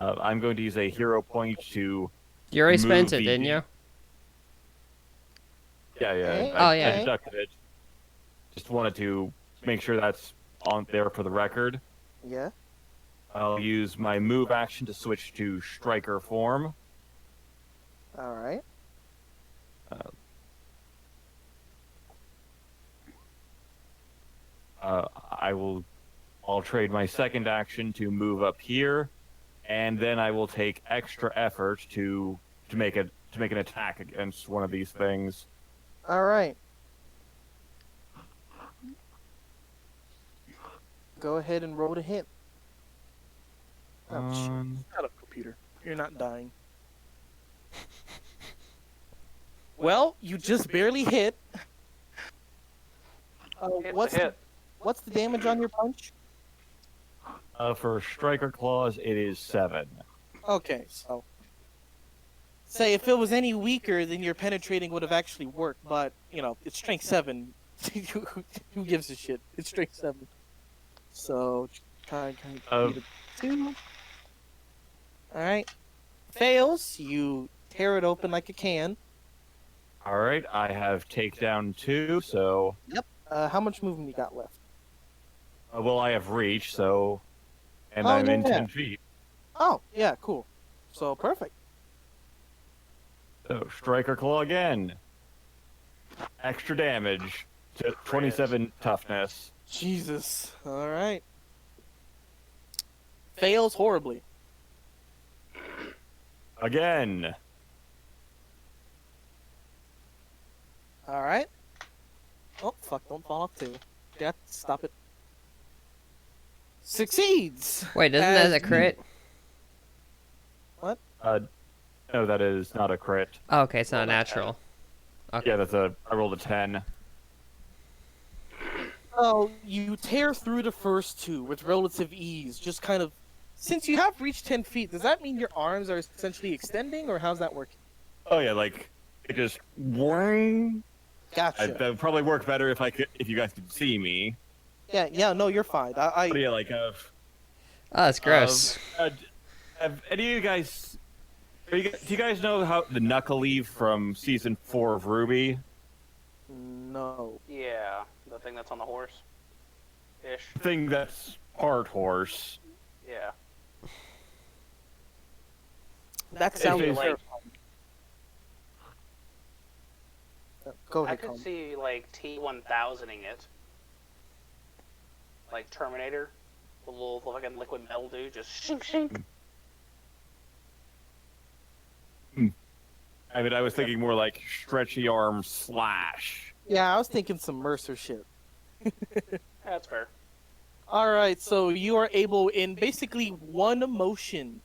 I'm going to use a hero point to. You already spent Move it, didn't the- you? Yeah. Oh, I yeah. deducted it. Just wanted to make sure that's on there for the record. Yeah. I'll use my move action to switch to striker form. All right. I'll trade my second action to move up here, and then I will take extra effort to make an attack against one of these things. All right. Go ahead and roll to hit. Oh, shit. Shut up, computer. You're not dying. Well, you just barely hit. It's What's a hit. what's the damage on your punch? For striker claws, it is 7. Okay, so say if it was any weaker, then your penetrating would have actually worked. But it's strength 7. Who gives a shit? It's strength 7. So try Uh, 2. All right, fails. You tear it open like a can. all right, I have takedown 2, so Yep. How much movement you got left? well, I have reach, so and Oh, I'm in yeah. 10 feet. Oh, yeah, cool. So perfect. So striker claw again. Extra damage to 27 toughness. Jesus. All right. Fails horribly. Again. All right. Oh, fuck, don't fall off too. Yeah, stop it. Succeeds! Wait, doesn't that As a crit? What? No, that is not a crit. Oh, okay, it's not natural. Okay. Yeah, I rolled a 10. Oh, you tear through the first 2 with relative ease, just kind of... Since you have reached 10 feet, does that mean your arms are essentially extending, or how's that working? Oh yeah, like it just whirring. Gotcha. That would probably work better if you guys could see me. Yeah, no, you're fine. But yeah, like Oh, that's gross. have any of you guys? Do you guys know how the knuckle leaf from season 4 of Ruby? No. Yeah, the thing that's on the horse. Ish. Thing that's part horse. Yeah. That sounds it's- terrifying. Go I ahead, could Colin. see like T1000ing it, like Terminator, the little fucking liquid metal dude, just shink shink. I mean, I was thinking more like stretchy arm slash. Yeah, I was thinking some Mercer shit. That's fair. Alright, so you are able, in basically one motion,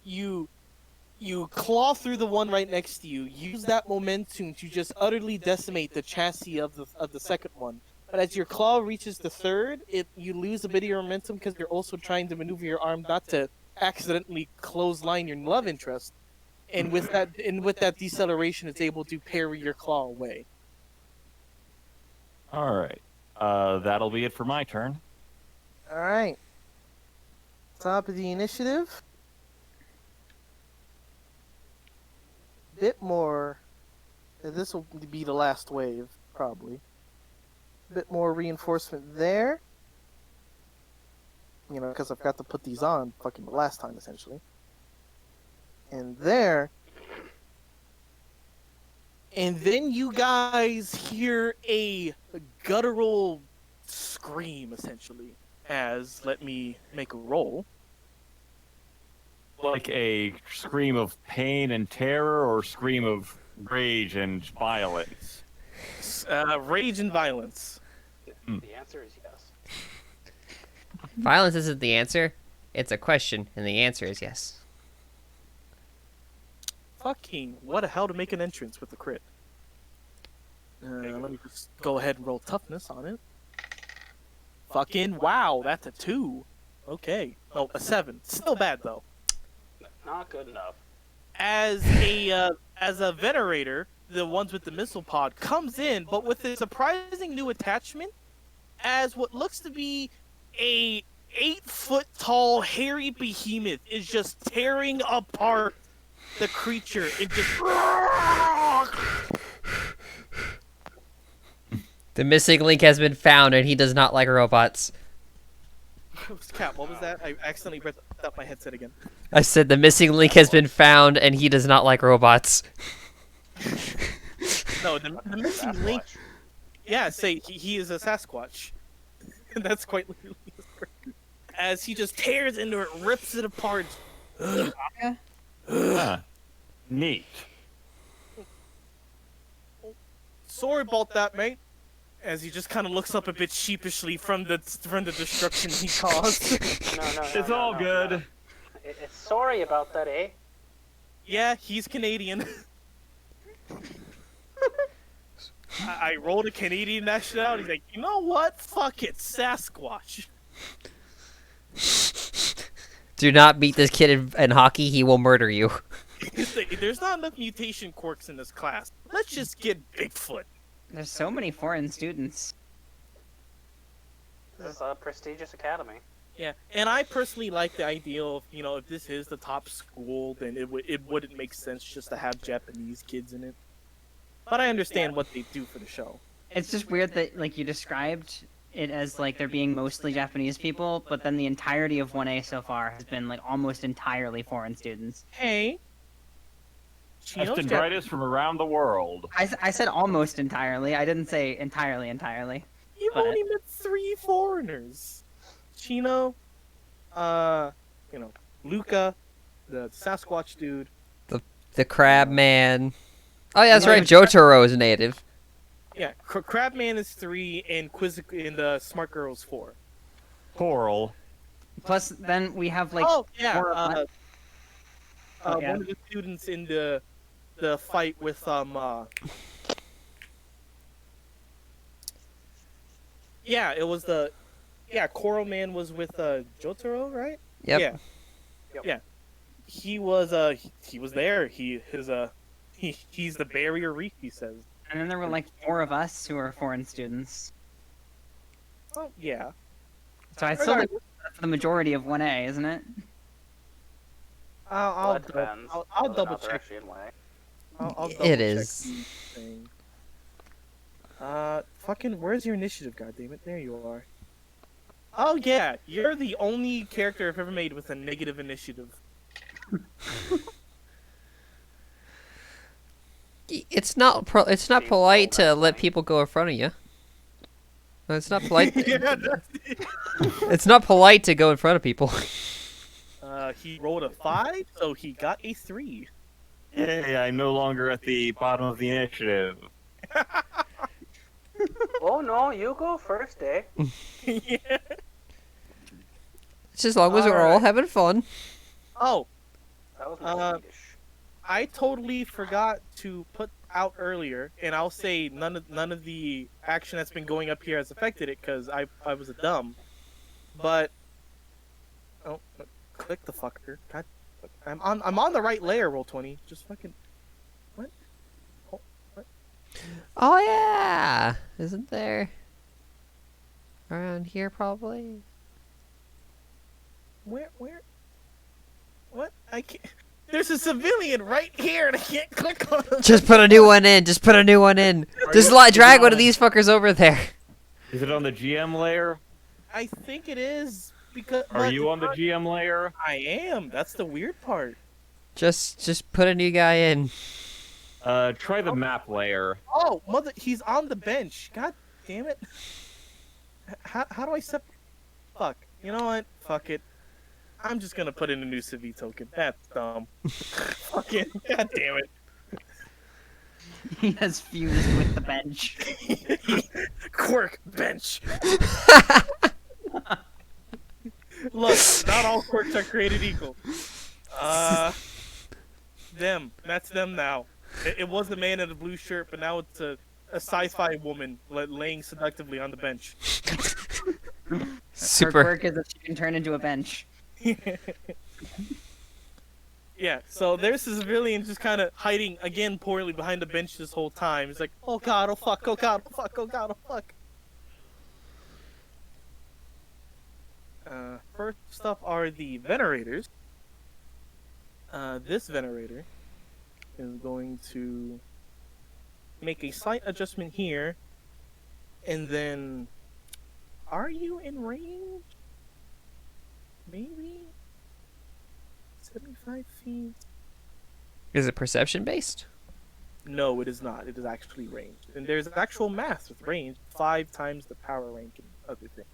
you claw through the one right next to you, use that momentum to just utterly decimate the chassis of the second one. But as your claw reaches the third, you lose a bit of your momentum because you're also trying to maneuver your arm not to accidentally clothesline your love interest. And with that deceleration, it's able to parry your claw away. All right. That'll be it for my turn. Alright. Top of the initiative. Bit more. This will be the last wave, probably. Bit more reinforcement there. Because I've got to put these on fucking the last time, essentially. And there. And then you guys hear a guttural scream, essentially. Let me make a roll. Like a scream of pain and terror, or scream of rage and violence. Rage and violence. The answer is yes. Violence isn't the answer. It's a question, and the answer is yes. Fucking, what a hell to make an entrance with the crit. Let me just go ahead and roll toughness on it. Fucking, wow, that's a 2. Okay. Oh, a 7. Still bad, though. Not good enough. As a venerator, the ones with the missile pod comes in, but with a surprising new attachment, as what looks to be a 8-foot-tall hairy behemoth is just tearing apart the creature and just. The missing link has been found, and he does not like robots. Cap, what was that? I accidentally ripped up my headset again. I said the missing link has been found, and he does not like robots. No, the missing link. Yeah, say he is a Sasquatch. That's quite literally his word. As he just tears into it, rips it apart. Huh. Neat. Sorry about that, mate. As he just kind of looks up a bit sheepishly from the destruction he caused. No. It's all good. No. It's sorry about that, eh? Yeah, he's Canadian. I rolled a Canadian nationality. He's like, you know what? Fuck it, Sasquatch. Do not beat this kid in hockey. He will murder you. There's not enough mutation quirks in this class. Let's just get Bigfoot. There's so many foreign students. This is a prestigious academy. Yeah, and I personally like the idea of, if this is the top school, then it wouldn't make sense just to have Japanese kids in it. But I understand what they do for the show. It's just weird that like you described it as like there being mostly Japanese people, but then the entirety of 1A so far has been like almost entirely foreign students. Hey, Best and brightest from around the world. I said almost entirely. I didn't say entirely. You've but- only met 3 foreigners. Chino, Luca, the Sasquatch dude. The crab man. Oh yeah, that's Yeah, right. Jotaro is native. Yeah, Crabman is 3, and the Smart Girl's 4. Coral. Plus, then we have like Oh yeah, four- yeah. Yeah. One of the students in the fight with Yeah, it was Coral Man was with Jotaro, right? Yep. Yeah. Yep. Yeah. He was there. He's the barrier reef, he says. and then there were like 4 of us who were foreign students. Oh yeah. So I still think that's the majority of 1A, isn't it? Well, it depends. I'll whether or double not they're check. actually in way. I'll It double check is. the thing. Fucking, where's your initiative? Goddammit, there you are. Oh yeah, you're the only character I've ever made with a negative initiative. It's not polite to let people go in front of you. It's not polite. It's not polite to go in front of people. He rolled a 5, so he got a 3. Hey, I'm no longer at the bottom of the initiative. Oh no, you go first, eh? Yeah. It's as long as we're all Alright. having fun. Oh, That was my Swedish. I totally forgot to put out earlier, and I'll say none of the action that's been going up here has affected it because I was a dumb. But click the fucker. God, I'm on the right layer. Roll20. Just fucking what? Oh, what? Oh yeah, isn't there? Around here probably. Where? What? I can't. There's a civilian right here, and I can't click on him. Just put a new one in. Just put a new one in. Just drag one of these fuckers over there. Is it on the GM layer? I think it is because. Are you on the GM layer? I am. That's the weird part. Just put a new guy in. Try the map layer. Oh, he's on the bench. God damn it. How do I fuck. You know what? Fuck it. I'm just gonna put in a new Civi token. That's dumb. Fucking god damn it. He has fused with the bench. Quirk bench. Look, not all quirks are created equal. Them. That's them now. It was the man in the blue shirt, but now it's a sci-fi woman laying seductively on the bench. Her Super. quirk is that she can turn into a bench. Yeah, so there's this civilian just kind of hiding, again, poorly behind the bench this whole time. He's like, oh god, oh fuck, oh god, oh fuck, oh god, oh fuck. First up are the Venerators. This Venerator is going to make a slight adjustment here, and then, are you in range? Maybe 75 feet. Is it perception based? No, it is not. It is actually ranged, and there's actual math with range, 5 times the power rank and other things.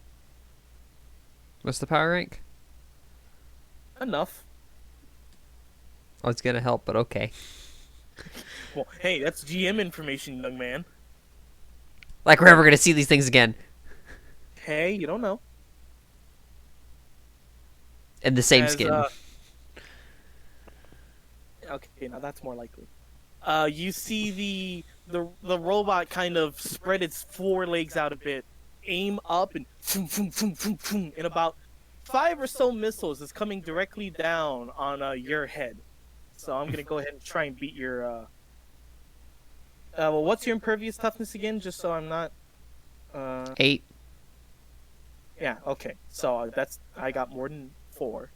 What's the power rank? Enough. Oh, it's gonna help, but okay. Well, hey, that's GM information, young man. Like we're ever gonna see these things again Hey, you don't know. in the same As, skin. Okay, now that's more likely. You see the robot kind of spread its 4 legs out a bit, aim up, and in about 5 or so missiles is coming directly down on your head. So I'm gonna go ahead and try and beat your. Well, what's your impervious toughness again? Just so I'm not. 8. Yeah. Okay. So I got more than 4.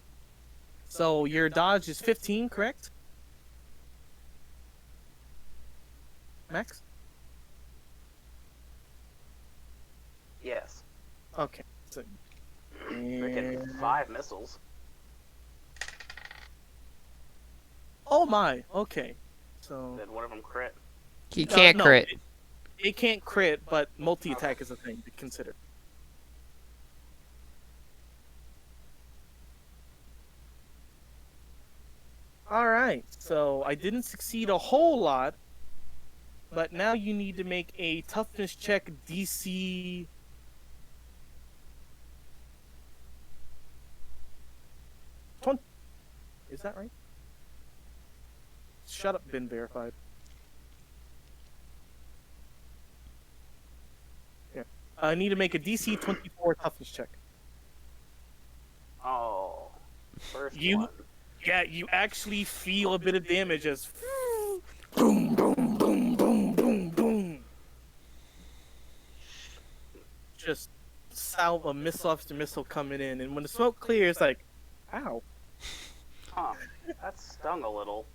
So your dodge is 15, correct? Max. Yes. Okay. So, Freaking 5 missiles. oh my. Okay. So. Did one of them crit? He can't no, crit. It can't crit, but multi-attack is a thing to consider. Alright, so I didn't succeed a whole lot, but now you need to make a toughness check DC... Is that right? Shut up, been verified. Yeah. I need to make a DC 24 toughness check. Oh. First You- one. Yeah, you actually feel a bit of damage as boom, boom, boom, boom, boom, boom. Just sound of missile after missile coming in, and when the smoke clears, like, ow. Huh. That stung a little.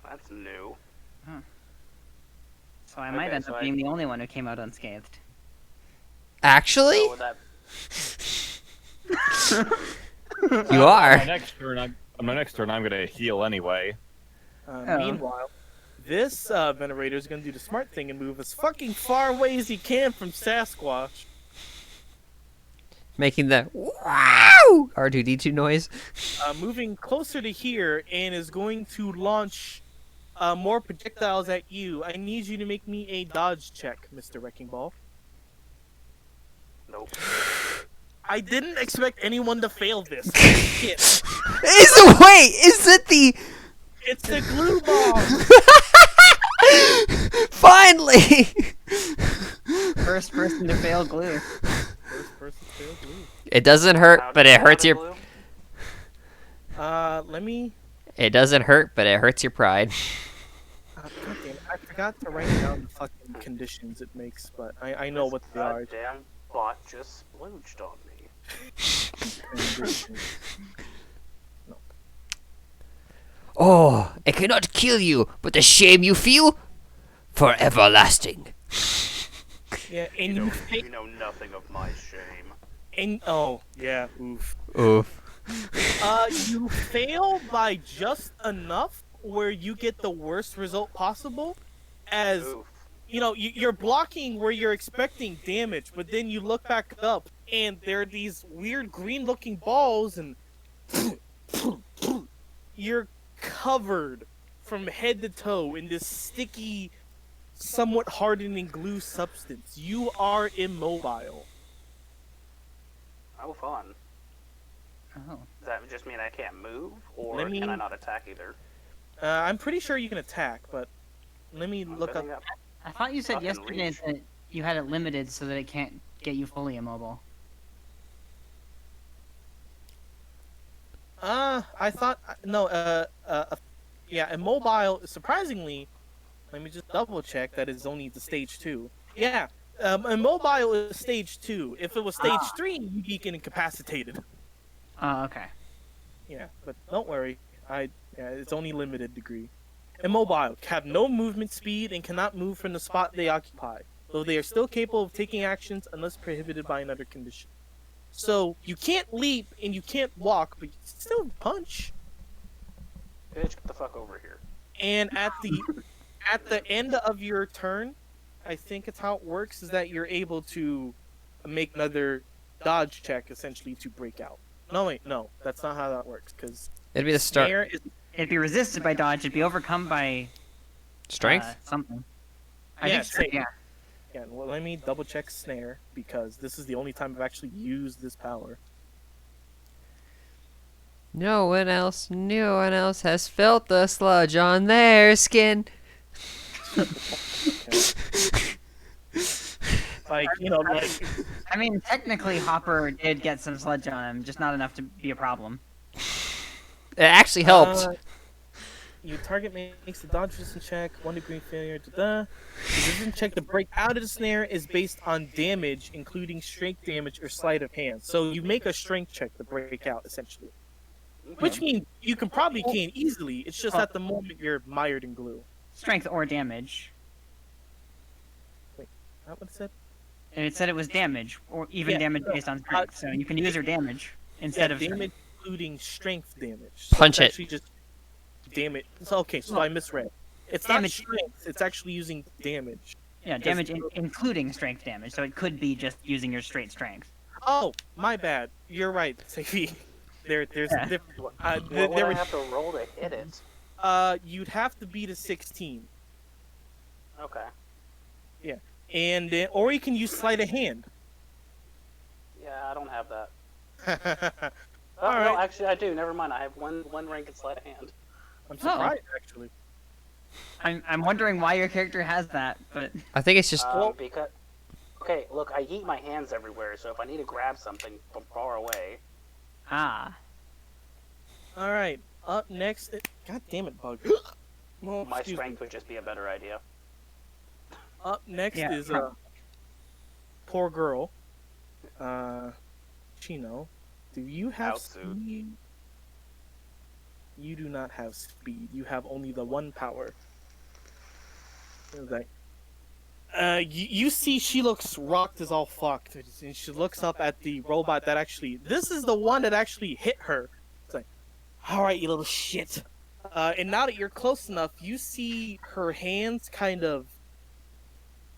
That's new. So I might Okay, end so up I- being the only one who came out unscathed. Actually, So would that you On are. my next turn, I'm gonna heal anyway. Oh. Meanwhile, this Venerator is going to do the smart thing and move as fucking far away as he can from Sasquatch. Making the wow R2D2 noise. Moving closer to here and is going to launch more projectiles at you. I need you to make me a dodge check, Mr. Wrecking Ball. nope. I didn't expect anyone to fail this. Shit. Is it the It's the glue bomb! finally? First person to fail glue. First person to fail glue. It doesn't hurt, How but did it you hurts have your. blue? Let me... It doesn't hurt, but it hurts your pride. goddamn, I forgot to write down the fucking conditions it makes, but I know what they are. Goddamn bot just splooged on me. Oh, I cannot kill you, but the shame you feel, for everlasting. Yeah, You and know, you fa- you know nothing of my shame. and oh yeah, oof. Oof. You fail by just enough where you get the worst result possible, as Oof. you know you're blocking where you're expecting damage, but then you look back up and there are these weird green-looking balls, and you're covered from head to toe in this sticky, somewhat hardening glue substance. You are immobile. Oh, fun. Oh. Does that just mean I can't move, or Let me- can I not attack either? I'm pretty sure you can attack, but let me I'm look up. setting up. I thought you said Fucking yesterday reach. that you had it limited so that it can't get you fully immobile. I thought no. Yeah, immobile. Surprisingly, let me just double check that is only the stage 2. Yeah, immobile is stage 2. If it was stage 3, you'd be getting incapacitated. Oh, okay. Yeah, but don't worry. It's only limited degree. Immobile have no movement speed and cannot move from the spot they occupy, though they are still capable of taking actions unless prohibited by another condition. So you can't leap and you can't walk, but you can still punch. Bitch, get the fuck over here. And at the end of your turn, I think it's how it works, is that you're able to make another dodge check essentially to break out. No, wait, no, that's not how that works, because It'd be the start. snare is It'd be resisted by dodge. It'd be overcome by Strength? something. Yeah, Strength, same. yeah. Yeah, well, let me double check snare, because this is the only time I've actually used this power. No one else has felt the sludge on their skin. Like, you know, like I mean, technically, Hopper did get some sludge on him, just not enough to be a problem. It actually helped. You target makes the dodge resistance check, 1 degree failure. The resistance check to break out of the snare is based on damage, including strength damage or sleight of hand. So you make a strength check to break out, essentially. Which means you can easily. It's just at the moment you're mired in glue. Strength or damage. Wait, not what it said? And it said it was damage, or even damage based on strength. So you can use your damage instead of damage, strength. including strength damage. So Punch it's it. actually just damage. So, okay, so I misread. It's not Damage. strength. It's actually using damage. Yeah, damage including strength damage. So it could be just using your straight strength. Oh, my bad. You're right, Safi. There's Yeah. a different one. What would I have to roll to hit it? You'd have to beat a 16. Okay. And then, or you can use sleight of hand. Yeah, I don't have that. Oh, All no, right. actually, I do. Never mind. I have one rank in sleight of hand. I'm surprised, actually. I'm wondering why your character has that, but I think it's just Because... Okay, look, I eat my hands everywhere, so if I need to grab something from far away... ah. All right. Up next, God damn it, bug. Well, My excuse me. strength would just be a better idea. Up next Yeah. is poor girl. Chino, do you have Outsuit. speed? You do not have speed. You have only the 1 power. Okay. You see she looks rocked as all fucked, and she looks up at the robot that actually... This is the one that actually hit her. It's like, alright, you little shit. And now that you're close enough, you see her hands kind of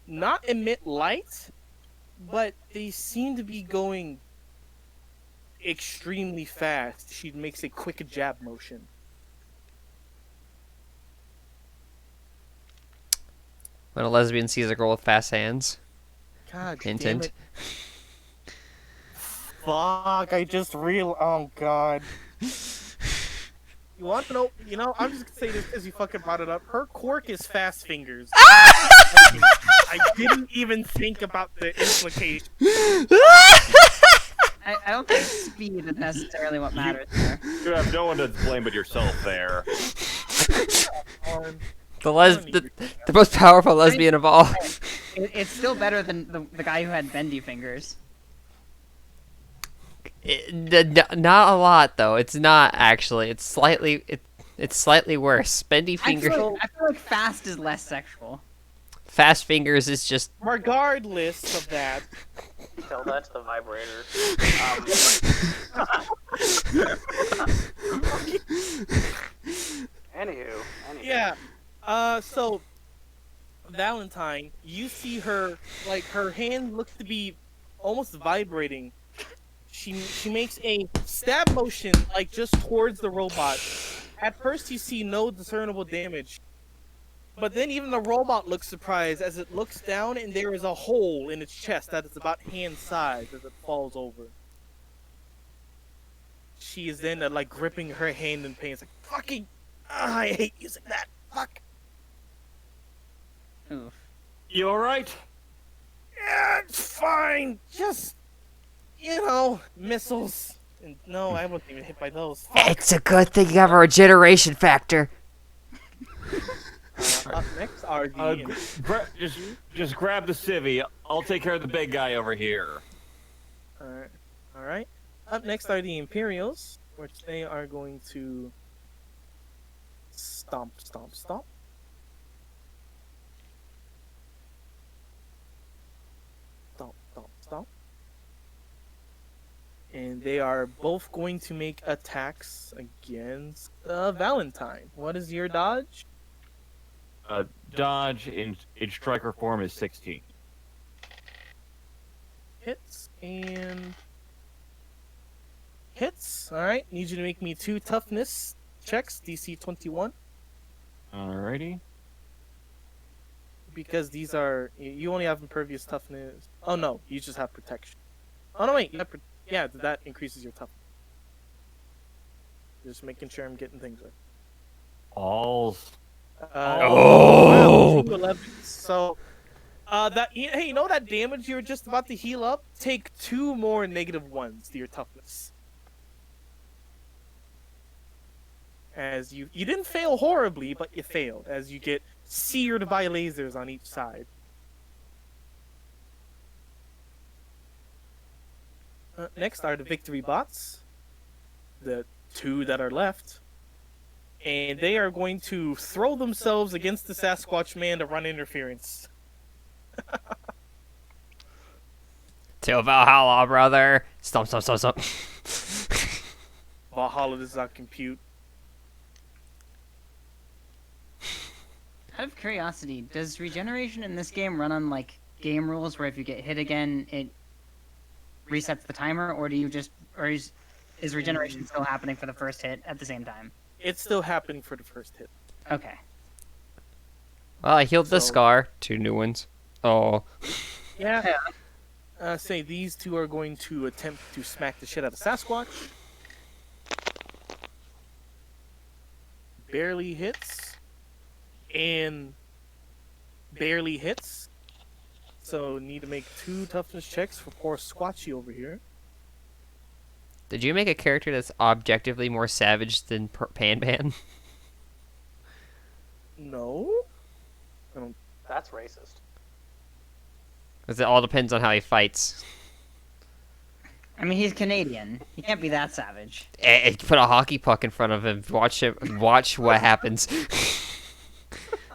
not emit light, but they seem to be going extremely fast. She makes a quick jab motion. when a lesbian sees a girl with fast hands. God Hint, damn hint. it. Fuck, I just oh god. You want to know, I'm just gonna say this because you fucking brought it up. Her quirk is fast fingers. I didn't even think about the implication. I don't think speed is necessarily what matters there. You have no one to blame but yourself there. The most powerful lesbian of all. It's still better than the guy who had bendy fingers. Not a lot though. It's not actually. It's slightly worse. Bendy I fingers. feel like fast is less sexual. Fast fingers is just. Regardless of that, Tell that to the vibrator. Anywho. yeah. So Valentine, you see her, like, her hand looks to be almost vibrating. She makes a stab motion, like, just towards the robot. At first you see no discernible damage, but then even the robot looks surprised as it looks down and there is a hole in its chest that is about hand size as it falls over. She is then like gripping her hand in pain. It's like, fucking, I hate using that. Fuck. Oof. You alright? Yeah, it's fine. Just, missiles. And no, I wasn't even hit by those. Fuck. It's a good thing you have a regeneration factor. Up next are the... Just grab the civvy. I'll take care of the big guy over here. Alright. Up next are the Imperials, which they are going to stomp, stomp, stomp. Stomp, stomp, stomp. And they are both going to make attacks against Valentine. What is your dodge? Dodge in striker form is 16. Hits and hits. All right, need you to make me 2 toughness checks, DC 21, Alrighty. because these are, you only have impervious toughness. Oh no, you just have protection. Oh no, wait, yeah, that increases your toughness. Just making sure I'm getting things right. Alls. Oh! Wow, 2 11s. So, Hey, you know that damage you were just about to heal up? Take 2 more -1s to your toughness. As you didn't fail horribly, but you failed as you get seared by lasers on each side. Next are the victory bots, the 2 that are left, and they are going to throw themselves against the Sasquatch man to run interference. To Valhalla, brother. Stomp, stomp, stomp, stomp. Valhalla does not compute. Out of curiosity, does regeneration in this game run on like game rules where if you get hit again, it resets the timer, or is regeneration still happening for the first hit at the same time? It's still happening for the first hit. Okay. Well, I healed the So- scar. 2 new ones. Oh. Yeah. Say these 2 are going to attempt to smack the shit out of Sasquatch. Barely hits. And barely hits. So need to make 2 toughness checks for poor Squatchy over here. Did you make a character that's objectively more savage than Pan Pan? No. That's racist. Because it all depends on how he fights. I mean, he's Canadian. He can't be that savage. Put a hockey puck in front of him. Watch what happens.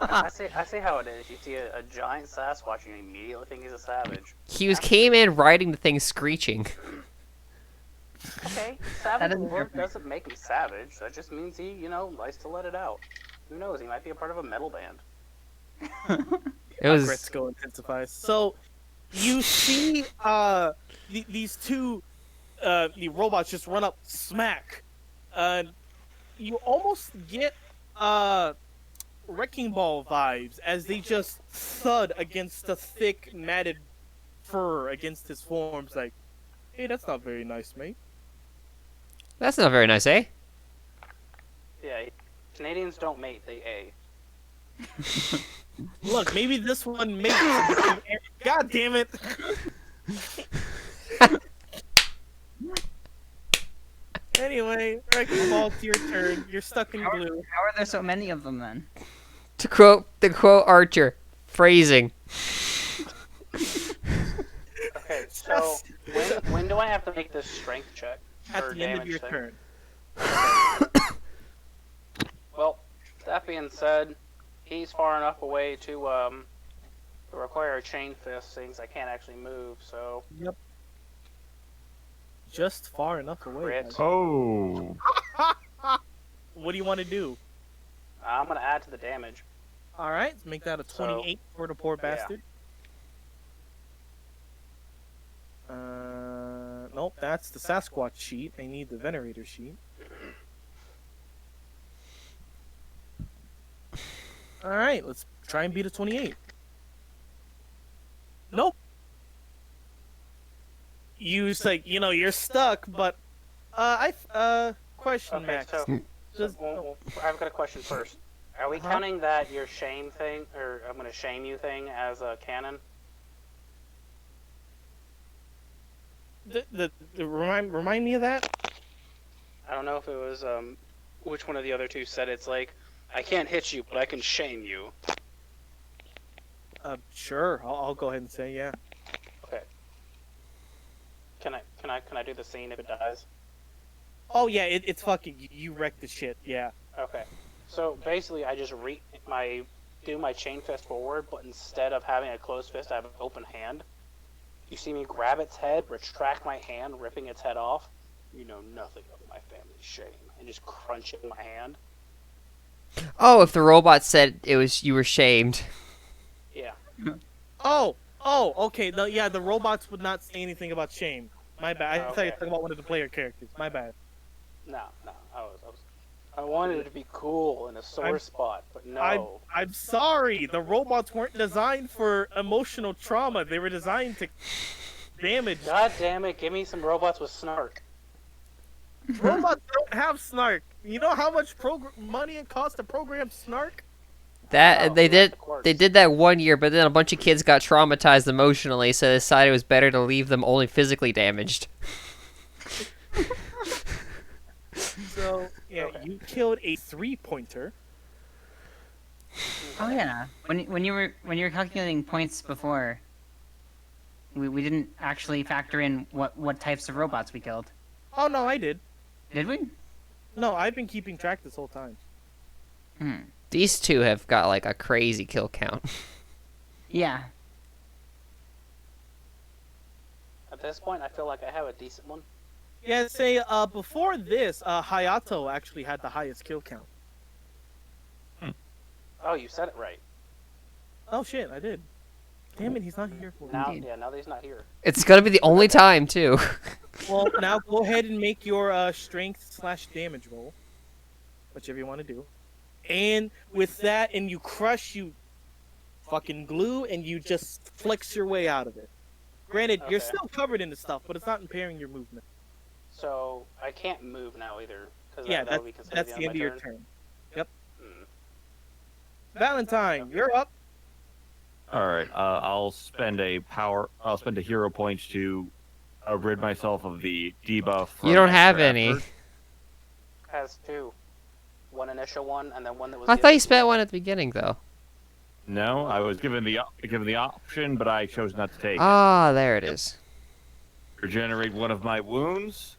I see how it is. You see a giant Sasquatch and you immediately think he's a savage. Came in riding the thing screeching. Okay, That savage is word different. doesn't make him savage. That just means he, likes to let it out. Who knows? He might be a part of a metal band. It was Gretzko intensifies. So you see these 2 the robots just run up, smack. You almost get Wrecking Ball vibes as they just thud against the thick matted fur against his forms. Like, hey, that's not very nice, mate. That's not very nice, eh? Yeah, Canadians don't mate, they A. Look, maybe this one mates. God damn it! Anyway, Wrecking Ball, it's your turn. You're stuck in blue. How are there so many of them then? To quote Archer, phrasing. Okay, so when do I have to make this strength check? At or the end of damage your thing? turn. Well, that being said, he's far enough away to require a chain fist, since I can't actually move. So Just far enough away. Crit. guys. Oh. What do you want to do? I'm gonna add to the damage. All right, let's make that a 28 for the poor bastard. Nope, that's the Sasquatch sheet. I need the Venerator sheet. All right, let's try and beat a 28. Nope. You're stuck, but question, Okay, Max. so Just- I've got a question first. Are we counting that your shame thing, or I'm gonna shame you thing, as a canon? Remind me of that. I don't know if it was which one of the other 2 said it's like, I can't hit you, but I can shame you. Sure. I'll go ahead and say yeah. Okay. Can I do the scene if it dies? Oh yeah, it's fucking you wrecked the shit. Yeah. Okay. So basically, I just do my chain fist forward, but instead of having a closed fist, I have an open hand. You see me grab its head, retract my hand, ripping its head off. You know nothing of my family's shame, and just crunch it in my hand. Oh, if the robot said you were shamed. Yeah. Oh, okay. Yeah, the robots would not say anything about shame. My bad. I thought you were talking about one of the player characters. My bad. No. I wanted it to be cool in a sore spot, but no. I'm sorry. The robots weren't designed for emotional trauma. They were designed to damage. God damn it! Give me some robots with snark. Robots don't have snark. You know how much money it costs to program snark? That Oh, they who has did the quartz? they did that 1 year, but then a bunch of kids got traumatized emotionally, so they decided it was better to leave them only physically damaged. So yeah, Okay. you killed a 3-pointer. Oh yeah. When you were calculating points before, we didn't actually factor in what types of robots we killed. Oh no, I did. Did we? No, I've been keeping track this whole time. Hmm. These two have got like a crazy kill count. Yeah. At this point, I feel like I have a decent one. Yeah, say before this, Hayato actually had the highest kill count. Oh, you said it right. Oh shit, I did. Damn it, he's not here for me. Now, Indeed. yeah, now that he's not here. It's gonna be the only time too. Well, now go ahead and make your strength/damage roll, whichever you want to do. And with that, and you crush, you fucking glue, and you just flex your way out of it. Granted, you're Okay. still covered in the stuff, but it's not impairing your movement. So I can't move now either, because Yeah, that would be considered that's the end of your my turn. Hmm. Valentine, you're up. All right. I'll spend a hero point to rid myself of the debuff. You don't from have extra any. effort. Has two. One initial one, and then one that was. I the thought you other spent one at the beginning though. No, I was given the option, but I chose not to take it. Ah, there it is. Regenerate one of my wounds.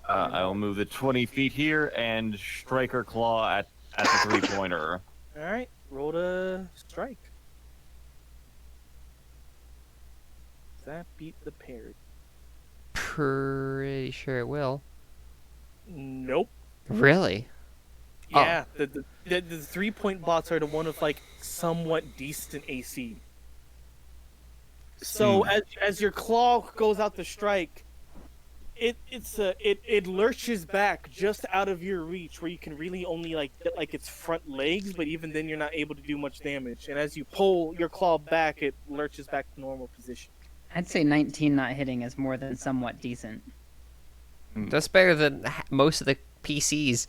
I'll move the 20 feet here and striker claw at the 3-pointer. All right, roll to strike. Does that beat the parry? Pretty sure it will. Nope. Really? Oh. Yeah, the 3-point bots are the one with like somewhat decent AC. So as your claw goes out to strike, it lurches back just out of your reach, where you can really only get like its front legs, but even then you're not able to do much damage. And as you pull your claw back, it lurches back to normal position. I'd say 19 not hitting is more than somewhat decent. That's better than most of the PCs.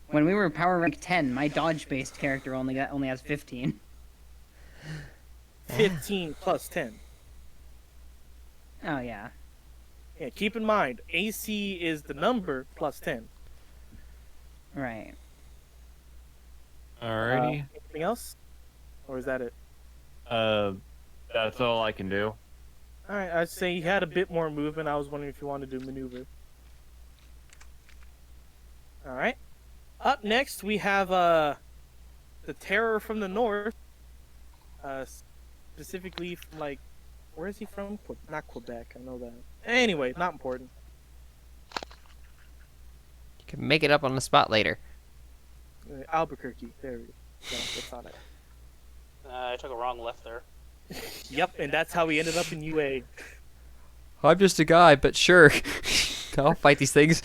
When we were power rank 10, my dodge-based character only has 15. 15 plus 10. Oh yeah. Yeah, keep in mind, AC is the number plus 10. Right. Alrighty. Anything else? Or is that it? That's all I can do. Alright, I'd say he had a bit more movement. I was wondering if you wanted to do maneuver. Alright. Up next, we have the Terror from the North. Specifically from, like, where is he from? Not Quebec, I know that. Anyway, not important. You can make it up on the spot later. Albuquerque, there we go. That's on it. I took a wrong left there. Yep, and that's how we ended up in UA. I'm just a guy, but sure. I'll fight these things.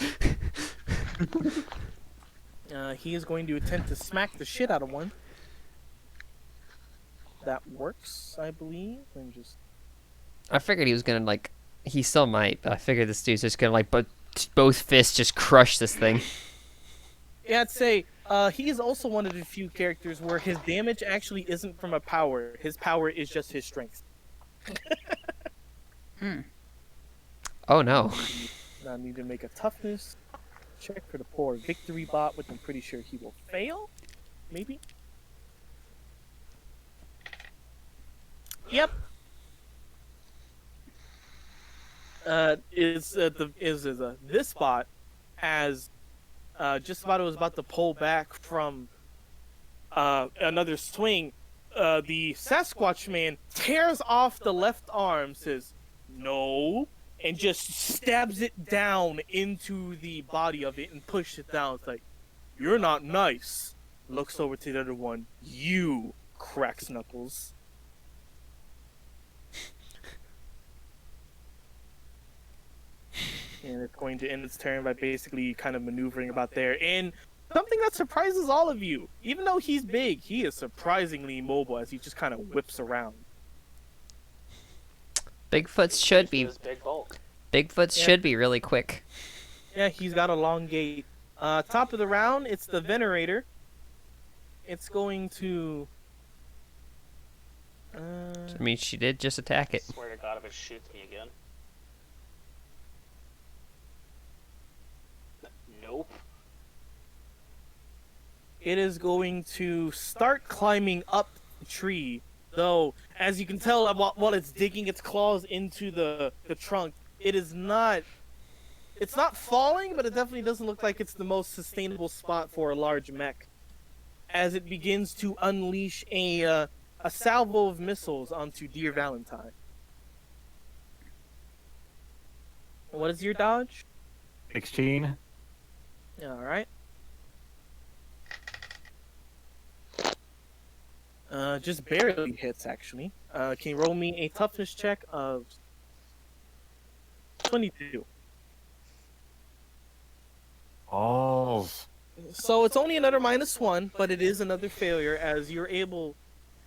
He is going to attempt to smack the shit out of one. That works, I believe. And just I figured he was gonna like. He still might, but I figured this dude's just gonna like both fists just crush this thing. yeah, I'd say he is also one of the few characters where his damage actually isn't from a power. His power is just his strength. Oh no. Now I need to make a toughness check for the poor victory bot, which I'm pretty sure he will fail. Maybe. Yep. This bot as just about was about to pull back from another swing. The Sasquatch man tears off the left arm, says no, and just stabs it down into the body of it and pushes it down. It's like, you're not nice. Looks over to the other one. You, cracks knuckles. And it's going to end its turn by basically kind of maneuvering about there. And something that surprises all of you. Even though he's big, he is surprisingly mobile as he just kind of whips around. Bigfoots should be. His big bulk. Bigfoots Yeah. should be really quick. Yeah, he's got a long gait. Top of the round, it's the Venerator. It's going to. I mean, she did just attack it. Swear to God, if it shoots me again. Nope. It is going to start climbing up the tree. Though, as you can tell, while it's digging its claws into the trunk, it is not. It's not falling, but it definitely doesn't look like it's the most sustainable spot for a large mech. As it begins to unleash a salvo of missiles onto Dear Valentine. What is your dodge? 16. All right. Just barely hits actually. Can you roll me a toughness check of 22? Oh. So it's only another -1, but it is another failure as you're able,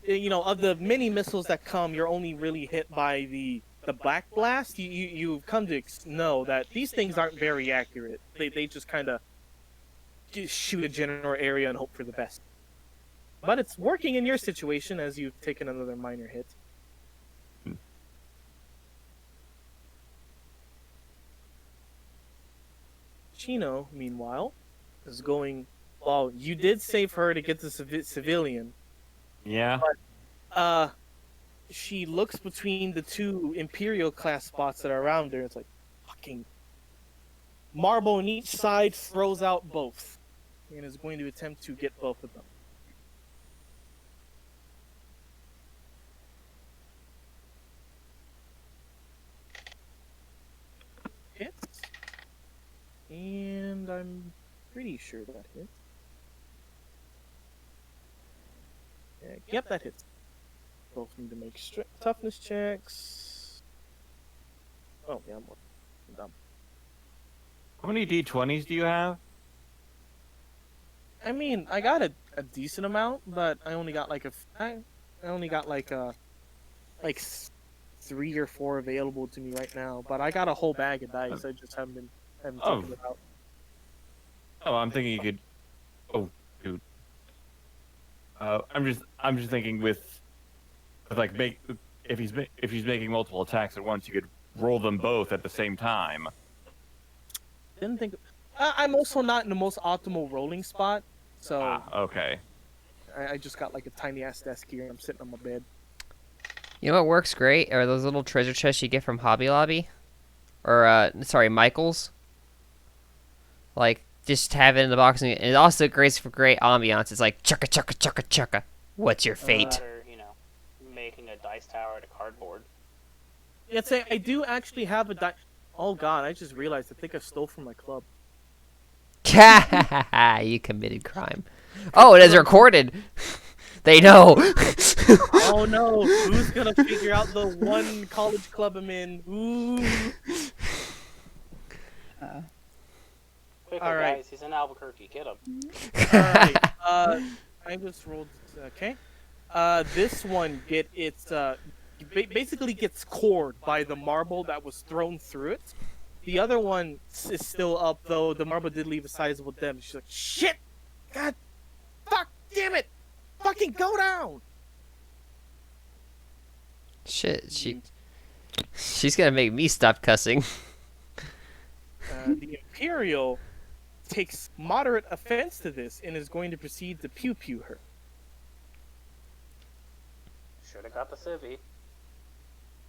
of the many missiles that come, you're only really hit by the black blast. You've come to know that these things aren't very accurate. They just kind of just shoot a general area and hope for the best. But it's working in your situation as you've taken another minor hit. Chino, meanwhile, is going. Well, you did save her to get the civilian. Yeah. She looks between the two Imperial class spots that are around her. It's like, fucking marble on each side, throws out both, and is going to attempt to get both of them. Hits, and I'm pretty sure that hits. Yep, that hits. Both need to make toughness checks. Oh, yeah, I'm dumb. How many D20s do you have? I mean, I got a decent amount, but I only got like I only got like 3 or 4 available to me right now. But I got a whole bag of dice. I just haven't taken it out. Oh, I'm thinking you could. Oh, dude. I'm just thinking with like if he's making multiple attacks at once, you could roll them both at the same time. Didn't think. I'm also not in the most optimal rolling spot, so Okay. I just got like a tiny ass desk here. And I'm sitting on my bed. You know what works great are those little treasure chests you get from Hobby Lobby, or Michaels. Like just have it in the box, and it also great for great ambiance. It's like chugga chugga chugga chugga. What's your fate? Or, making a dice tower out of cardboard. Yeah, say I do actually have a die. Oh god, I just realized. I think I stole from my club. You committed crime. Oh, it is recorded. They know. Oh no, who's gonna figure out the one college club I'm in? Ooh. Quicker, All right. guys, he's in Albuquerque. Get him. Alright, I just rolled. Okay. This one basically gets cored by the marble that was thrown through it. The other one is still up, though the marble did leave a sizable dent. She's like, shit! God! Fuck! Damn it! Fucking go down! Shit, she's gonna make me stop cussing. The Imperial takes moderate offense to this and is going to proceed to pew her. Should have got the civvy.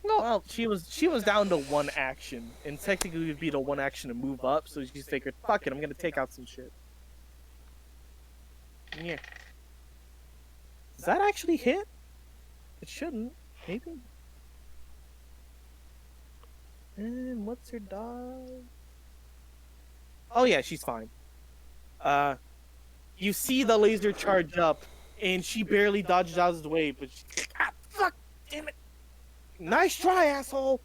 Well, she was down to one action, and technically it would be the one action to move up, so she figured, fuck it, I'm gonna take out some shit. Yeah. Does that actually hit? It shouldn't. Maybe. And what's her dodge? Oh yeah, she's fine. You see the laser charge up, and she barely dodges out of the way, but fuck, damn it. Nice try, asshole!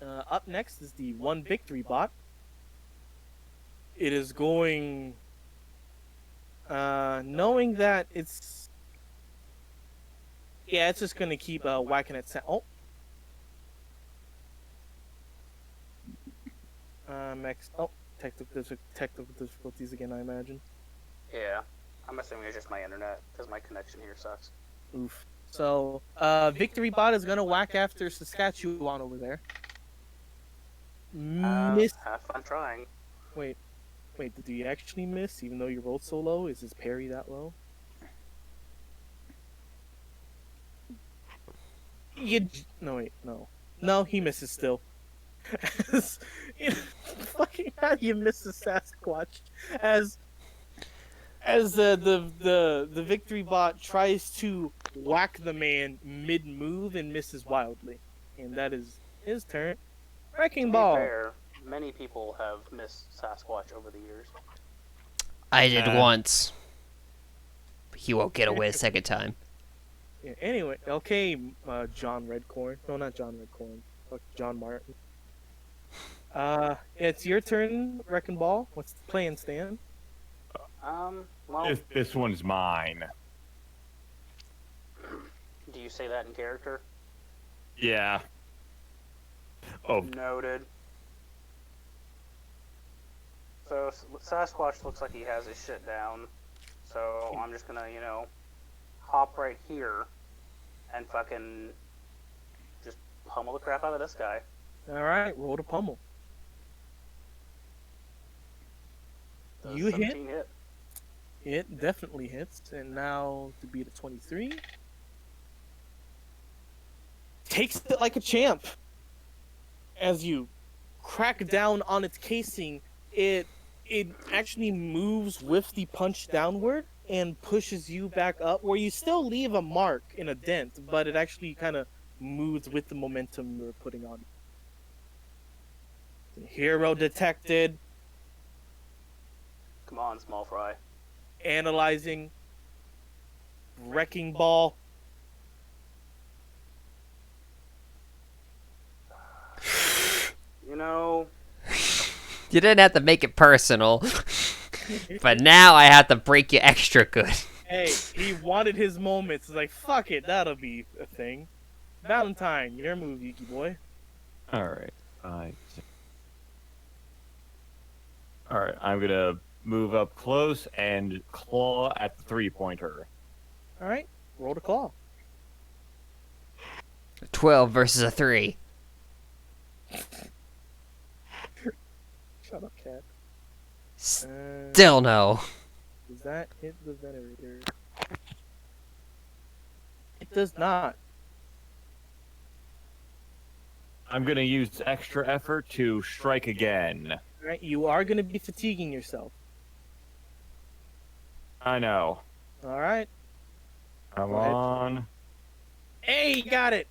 Up next is the one victory bot. It is going... knowing that it's... Yeah, it's just gonna keep whacking at... Oh! Max. Oh, technical difficulties again, I imagine. Yeah. I'm assuming it's just my internet, because my connection here sucks. Oof. So, Victory Bot is gonna whack after Saskatchewan over there. Miss. Have fun trying. Wait, did he actually miss? Even though you rolled so low, is his parry that low? No, wait, no, he misses still. Fucking how do you miss the Sasquatch as the Victory Bot tries to whack the man mid move and misses wildly, and that is his turn. Wrecking To be Ball. fair, many people have missed Sasquatch over the years. I did Uh. once. He won't get away a second time. Yeah, anyway, okay, John Redcorn. No, not John Redcorn. Fuck, John Martin. It's your turn, Wrecking Ball. What's the plan, Stan? Well, This one's mine. do you say that in character? Yeah. Oh, Noted. So, Sasquatch looks like he has his shit down. So, I'm just gonna, hop right here and fucking just pummel the crap out of this guy. Alright, roll to pummel. Does You hit? 17 hit. It definitely hits. And now to beat a 23. Takes it like a champ. As you crack down on its casing, it actually moves with the punch downward and pushes you back up, where you still leave a mark in a dent, but it actually kind of moves with the momentum you're putting on. Hero detected. Come on, small fry. Analyzing. Wrecking Ball. You know, You didn't have to make it personal, but now I have to break you extra good. Hey, he wanted his moments. It's like, fuck it, that'll be a thing. Valentine, your move, Yuki boy. alright. Alright, I'm gonna move up close and claw at the 3-pointer. Alright, roll to claw. 12 versus a 3. Shut up, cat. Still no. Does that hit the venerator? It does not. I'm gonna use extra effort to strike again. Alright, you are going to be fatiguing yourself. I know. Alright. Come Go ahead. on. Hey, you got it!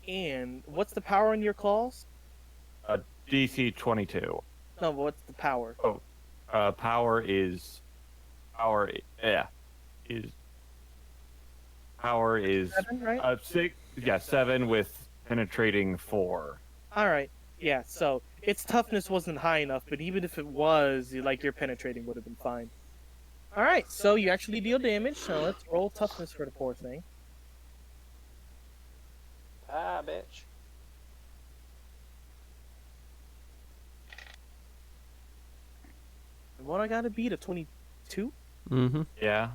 And what's the power on your claws? DC 22. No, but what's the power? Power is. Power is 7, right? 6. Yeah, 7 with penetrating 4. Alright. Yeah, so its toughness wasn't high enough, but even if it was, like, your penetrating would have been fine. Alright, so you actually deal damage, so let's roll toughness for the poor thing. ah, bitch. What I gotta beat, a 22? Mm-hmm. Yeah.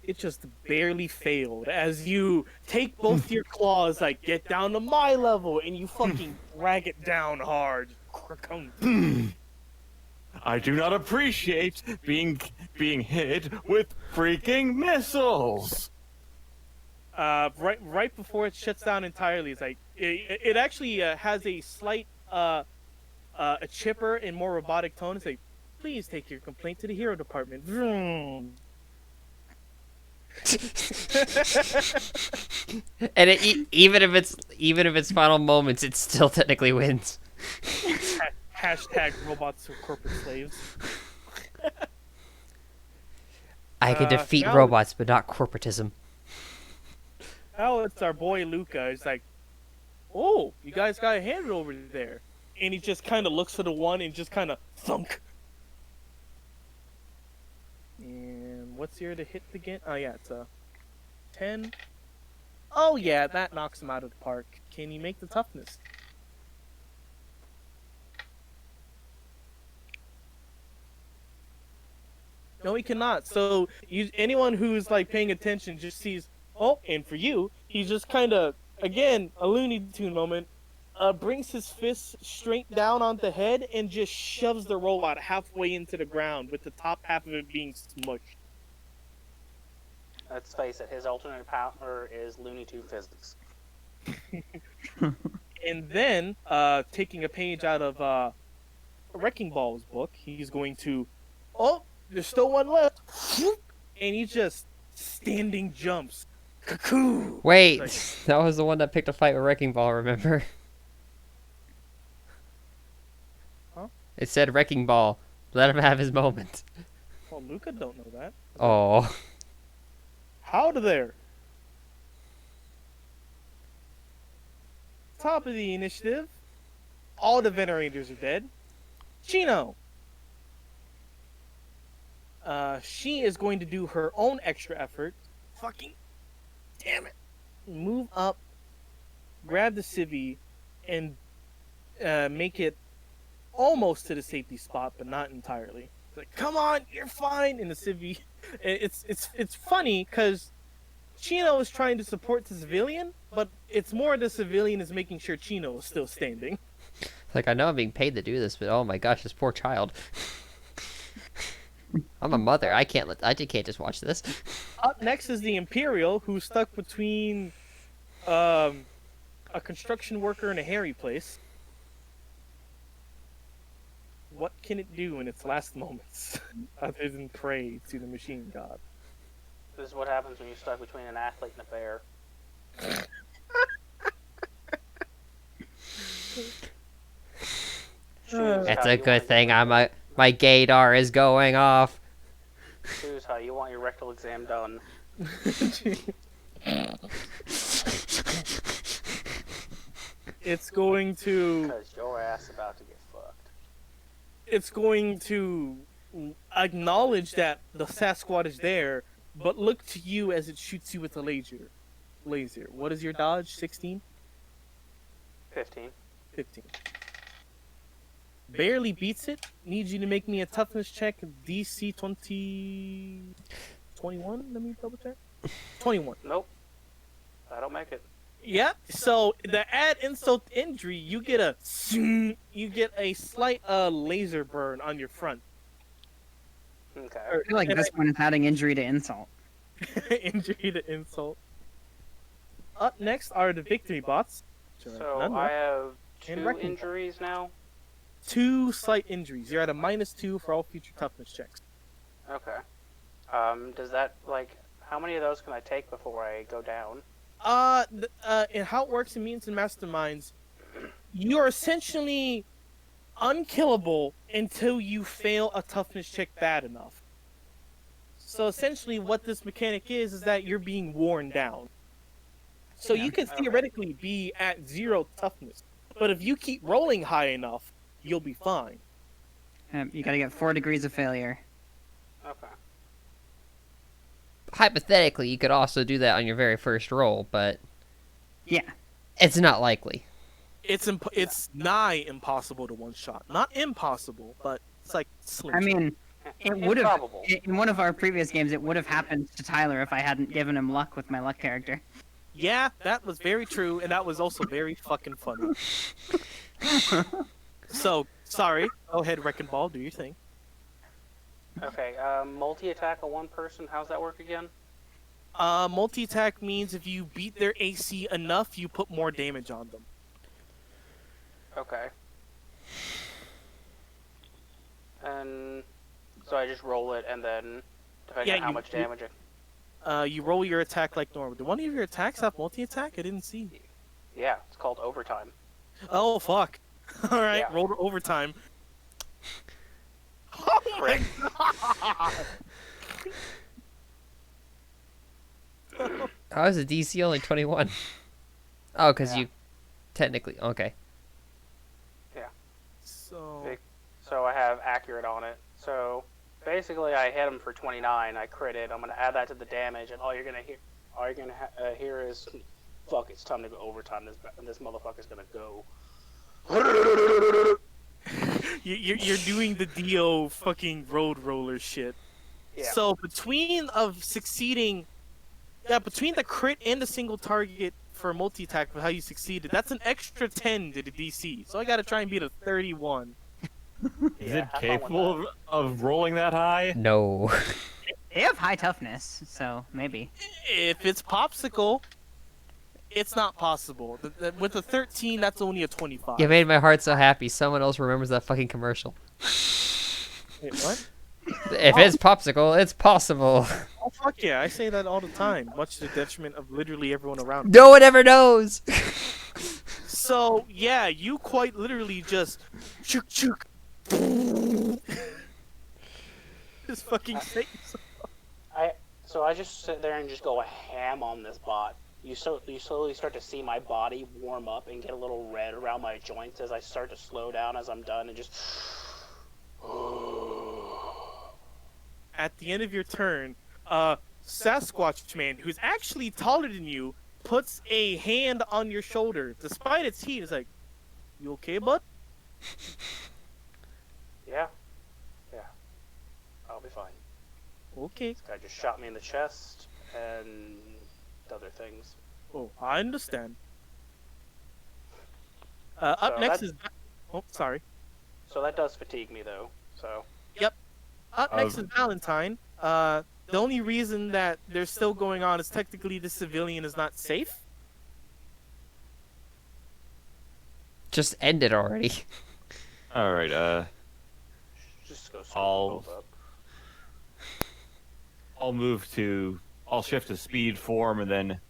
It just barely failed as you take both your claws, like, get down to my level, and you fucking drag it down hard. I do not appreciate being hit with freaking missiles. Right before it shuts down entirely, it's like it actually has a slight a chipper and more robotic tone. It's like, please take your complaint to the hero department. Vroom. And even if it's final moments, it still technically wins. Hashtag robots are corporate slaves. I can defeat now- robots, but not corporatism. Now it's our boy Luca. It's like, oh, you guys got a hand over there, and he just kind of looks for the one and just kind of thunk. And what's here to hit again? Oh yeah, it's a 10. Oh yeah, that knocks him out of the park. Can you make the toughness? No, he cannot. So anyone who's like paying attention just sees. Oh, and for you, he's just kind of again a Looney Tune moment. Brings his fist straight down on the head and just shoves the robot halfway into the ground, with the top half of it being smushed. Let's face it, his alternate power is Looney Tune physics. And then, taking a page out of Wrecking Ball's book, he's going to. Oh, there's still one left. And he just standing jumps. Cuckoo! Wait, Like, that was the one that picked a fight with Wrecking Ball, remember? Huh? It said Wrecking Ball. Let him have his moment. well, Luca don't know that. Oh. Howdy there. Top of the initiative. All the Venerators are dead. Chino. She is going to do her own extra effort. Fucking damn it. Move up, grab the civvy, and make it almost to the safety spot, but not entirely. It's like, come on, you're fine. And the civvy, it's funny because Chino is trying to support the civilian, but it's more the civilian is making sure Chino is still standing. Like, I know I'm being paid to do this, but oh my gosh, this poor child. I'm a mother. I can't just watch this. Up next is the Imperial, who's stuck between a construction worker and a hairy place. What can it do in its last moments other than pray to the machine god? This is what happens when you're stuck between an athlete and a bear. Choose It's how a you good want thing your my gaydar is going off. Choose how you want your rectal exam done. It's going to. Because your ass about to get fucked. It's going to acknowledge that the Sasquatch is there, but look to you as it shoots you with a laser. What is your dodge? 16? 15. 15. Barely beats it. Need you to make me a toughness check. DC 21? Let me double check. 21. Nope. I don't make it. Yep. So the add insult to injury, you get a slight laser burn on your front. Okay. I feel like this one is adding injury to insult. Injury to insult. Up next are the victory bots. So None I left. have And 2 wrecking injuries now. 2 slight injuries. You're at a -2 for all future toughness checks. Okay. Does that, like, how many of those can I take before I go down? And how it works in Mutants and Masterminds, you are essentially unkillable until you fail a toughness check bad enough. So essentially, what this mechanic is that you're being worn down. So you could theoretically be at 0 toughness, but if you keep rolling high enough, you'll be fine. You gotta get 4 degrees of failure. Okay. Hypothetically, you could also do that on your very first roll, but Yeah. it's not likely. It's nigh impossible to one-shot. Not impossible, but it's like slim. I mean, it would have Improbable. in one of our previous games. It would have happened to Tyler if I hadn't given him luck with my luck character. Yeah, that was very true, and that was also very fucking funny. So, sorry. Go ahead, Wrecking Ball, do your thing. Okay, multi-attack on one person, how's that work again? Multi-attack means if you beat their AC enough, you put more damage on them. Okay. And so I just roll it, and then depending Yeah, on how you- much you- damage You roll your attack like normal. Do one of your attacks have multi-attack? I didn't see. Yeah, it's called overtime. Oh, fuck. Alright, Yeah. roll to overtime. Oh my god! How is the DC only 21? Oh, because Yeah. you technically okay. So... So I have accurate on it. So basically, I hit him for 29. I critted. I'm gonna add that to the damage, and all you're gonna hear is fuck, it's time to go overtime. This motherfucker's gonna go. You're doing the Dio fucking road roller shit. Yeah. So between the crit and the single target for multi-attack for how you succeeded, that's an extra 10 to the DC. So I gotta try and beat a 31. Is Yeah, it have fun with capable of rolling that high? No. They have high toughness, so maybe. If it's popsicle, it's not possible. With a 13, that's only a 25. You made my heart so happy. Someone else remembers that fucking commercial. Wait, what? If it's popsicle, it's possible. Oh, fuck yeah, I say that all the time, much to the detriment of literally everyone around me. No one ever knows. So, yeah, you quite literally just chook chook. Just fucking say So I just sit there and just go ham on this bot. You slowly start to see my body warm up and get a little red around my joints as I start to slow down as I'm done and just. at the end of your turn, Sasquatch Man, who's actually taller than you, puts a hand on your shoulder. Despite its heat, it's like, you okay, bud? Yeah. I'll be fine. Okay. This guy just shot me in the chest and other things. Oh, I understand. Up So next that- is... Oh, sorry. So that does fatigue me though. So Up next is Valentine. The only reason that they're still going on is technically the civilian is not safe. Just end it already. All right. just go I'll- both up. I'll shift to speed form and then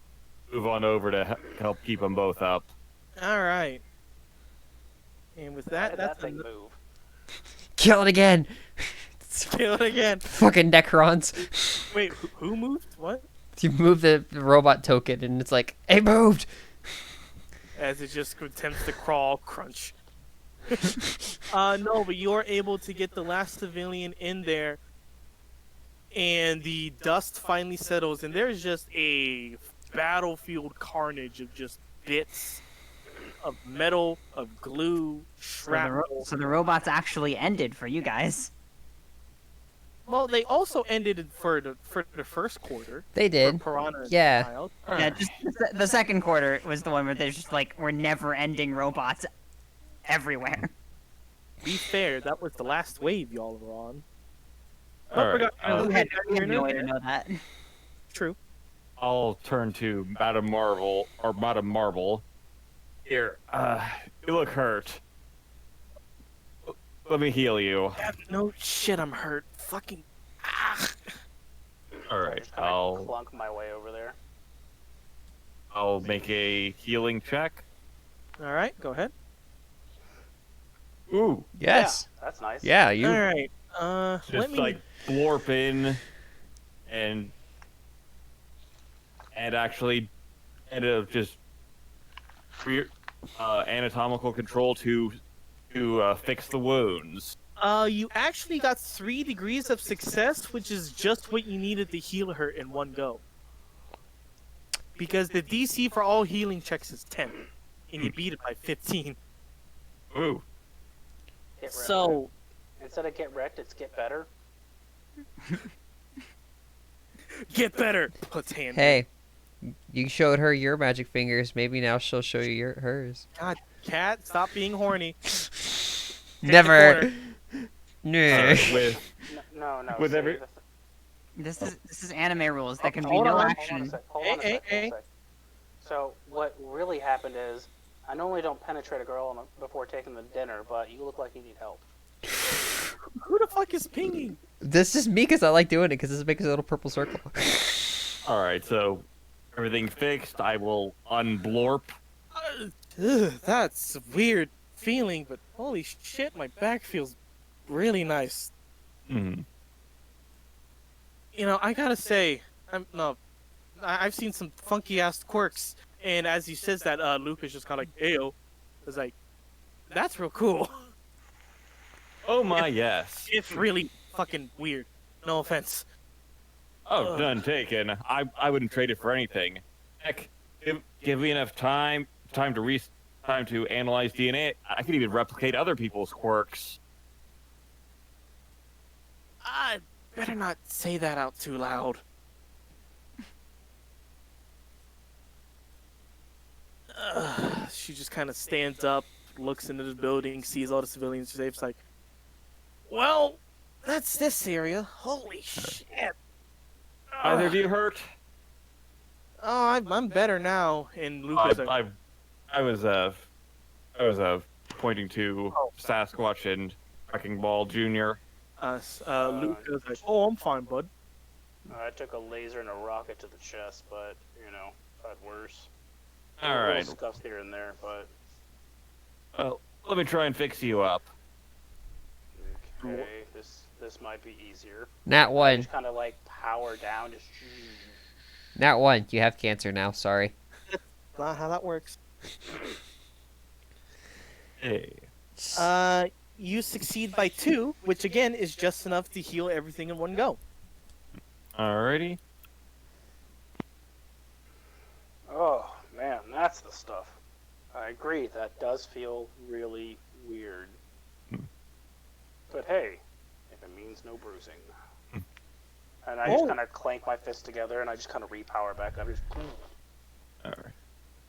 move on over to help keep them both up. All right. And with How that, did that's that thing move? Kill it again. kill it again. Fucking Necrons. Wait, who moved? What? You move the robot token and it's like, it moved. As it just attempts to crawl, crunch. No, but you're able to get the last civilian in there, and the dust finally settles, and there's just a battlefield carnage of just bits of metal, of glue, shrapnel. So the robots actually ended for you guys. Well, they also ended it for the first quarter. They did. For Piranha and Yeah. Child. Yeah, just the second quarter was the one where there's just like we're never-ending robots everywhere. Be fair, that was the last wave y'all were on. All right. forgot- We had no way to know that. True. I'll turn to Madam Marvel. Here, you look hurt. Let me heal you. No shit, I'm hurt. Fucking. Ah. All I right, just kinda I'll clunk my way over there. make a healing check. All right, go ahead. Ooh, Yes. Yeah, that's nice. Yeah, you. All right. just Let me. like blorp in, and actually ended up just anatomical control to fix the wounds. You actually got 3 degrees of success, which is just what you needed to heal her in one go. Because the DC for all healing checks is 10, and you beat it by 15. Ooh, Get wrecked. So, Instead of get wrecked, it's get better. get better. Puts hand. Hey, you showed her your magic fingers. Maybe now she'll show you hers. God, cat, stop being horny. Take the Never. corner. No. with No. With see, every- the th- This is anime rules. There can be Hold no on, action. Hold on a Hey, sec, hey, hold on a sec. So what really happened is, I normally don't penetrate a girl before taking them to dinner, but you look like you need help. Who the fuck is pinging? This is me because I like doing it because this makes a little purple circle. all right, so everything fixed. I will unblorp. That's a weird feeling, but holy shit, my back feels really nice. Hmm. You know, I gotta say, I've seen some funky ass quirks, and as he says that, Luke is just kind of like, "Ayo," it's like, that's real cool. Oh my yes. It's really fucking weird. No offense. Oh, none taken. I wouldn't trade it for anything. Heck, Give me enough time to analyze DNA. I could even replicate other people's quirks. I better not say that out too loud. She just kind of stands up, looks into the building, sees all the civilians. She's like, "Well, that's this area. Holy shit! Either of you hurt? Oh, I'm better now." And Luca's like, I was pointing to Sasquatch and Wrecking Ball Jr. Luca's like, "Oh, I'm fine, bud." I took a laser and a rocket to the chest, but you know, I've had worse. All Little right. scuffs here and there, but Well, let me try and fix you up. okay, this might be easier. Nat I 1. just kind of like power down, just. Nat 1. You have cancer now. Sorry. Not how that works. Hey. You succeed by 2, which again is just enough to heal everything in one go. Alrighty. Oh man, that's the stuff. I agree, that does feel really weird. But hey, if it means no bruising. And I just kind of clank my fists together and I just kind of repower back up. Just... Alright.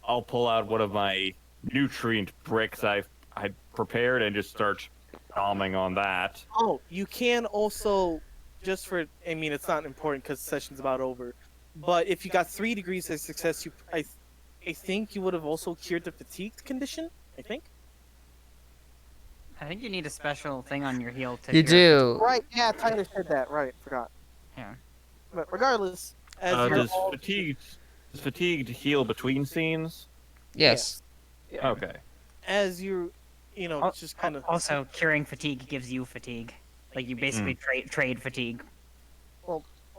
I'll pull out one of my nutrient bricks I prepared and just start bombing on that. Oh, you can also, just for, I mean, it's not important because the session's about over, but if you got 3 degrees of success, I think you would have also cured the fatigue condition, I think. I think you need a special thing on your heel to. You cure- do. Right, yeah, Tyler said that, right, forgot. Yeah. But regardless, as you're Does all... fatigued heal between scenes? Yes. Okay. As you know, just kind of... Also, curing fatigue gives you fatigue. Like, you basically trade fatigue.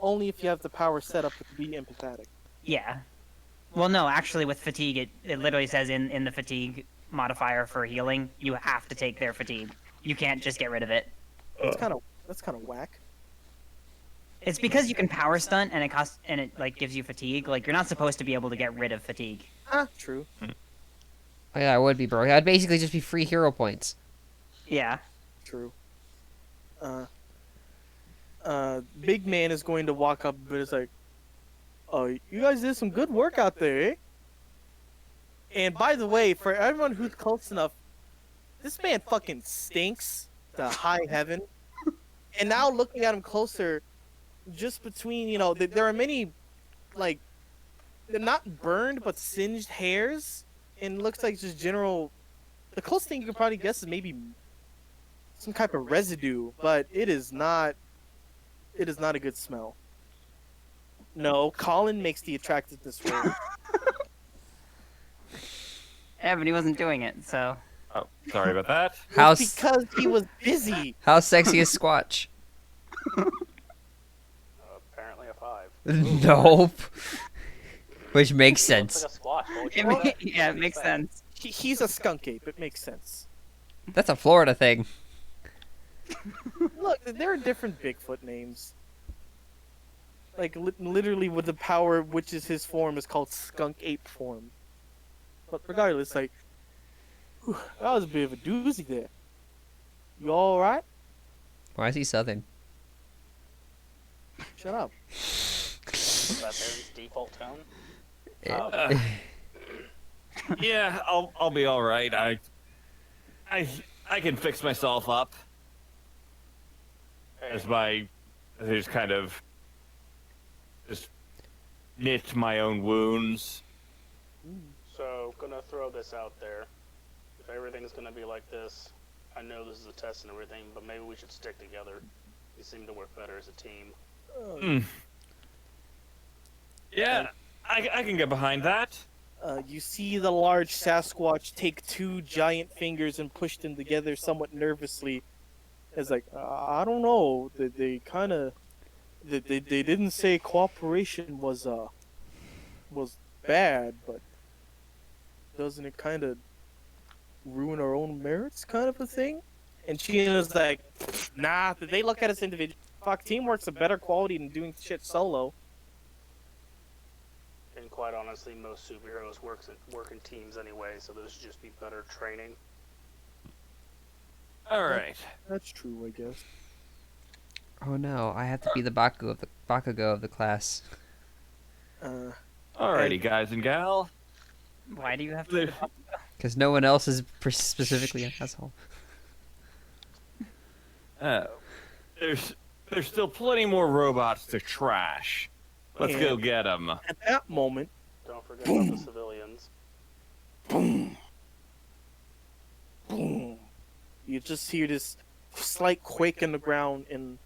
Only if you have the power set up to be empathetic. Yeah. Well, no, actually, with fatigue, it literally says in the fatigue modifier for healing, you have to take their fatigue. You can't just get rid of it. That's kind of whack. It's because you can power stunt and it like gives you fatigue. Like, you're not supposed to be able to get rid of fatigue. True. Oh, yeah, I would be broke. That'd basically just be free hero points. Yeah. True. Big man is going to walk up, but it's like, "Oh, you guys did some good work out there, eh?" And by the way, for everyone who's close enough, this man fucking stinks to high heaven. And now looking at him closer, just between, there are many, like, they're not burned, but singed hairs. And it looks like just general, the closest thing you could probably guess is maybe some type of residue, but it is not a good smell. No, Colin makes the attractiveness roll. Yeah, but he wasn't doing it, so. Oh, sorry about that. How It's because he was busy. how sexy is Squatch? Apparently a 5. Nope. Which makes He looks sense. like a squash. What would It you call that? yeah, it makes sense. He's a skunk ape. It makes sense. That's a Florida thing. Look, there are different Bigfoot names. Like, literally with the power, which is his form, is called skunk ape form. But regardless, like, whew, that was a bit of a doozy there. You alright? Why is he southern? Shut up. Is that their default tone? Yeah, I'll be all right. I can fix myself up. Hey, I just kind of just knit my own wounds. so gonna throw this out there. If everything's gonna be like this, I know this is a test and everything, but maybe we should stick together. We seem to work better as a team. Yeah, I can get behind that. You see the large Sasquatch take 2 giant fingers and push them together somewhat nervously. It's like, I don't know. They kind of... They didn't say cooperation was bad, but doesn't it kind of ruin our own merits, kind of a thing? And Sheena's like, nah, they look at us individually. Fuck, teamwork's a better quality than doing shit solo. In quite honestly, most superheroes work in teams anyway, so this should just be better training. All right. That's true, I guess. Oh no, I have to be the Bakugo of the class. Uh, Alrighty, guys and gal. Why do you have to be the Because no one else is specifically an asshole. Uh, there's still plenty more robots to trash. Let's go And- get them. at that moment, Don't forget about the civilians. boom, boom. You just hear this slight quake in the ground and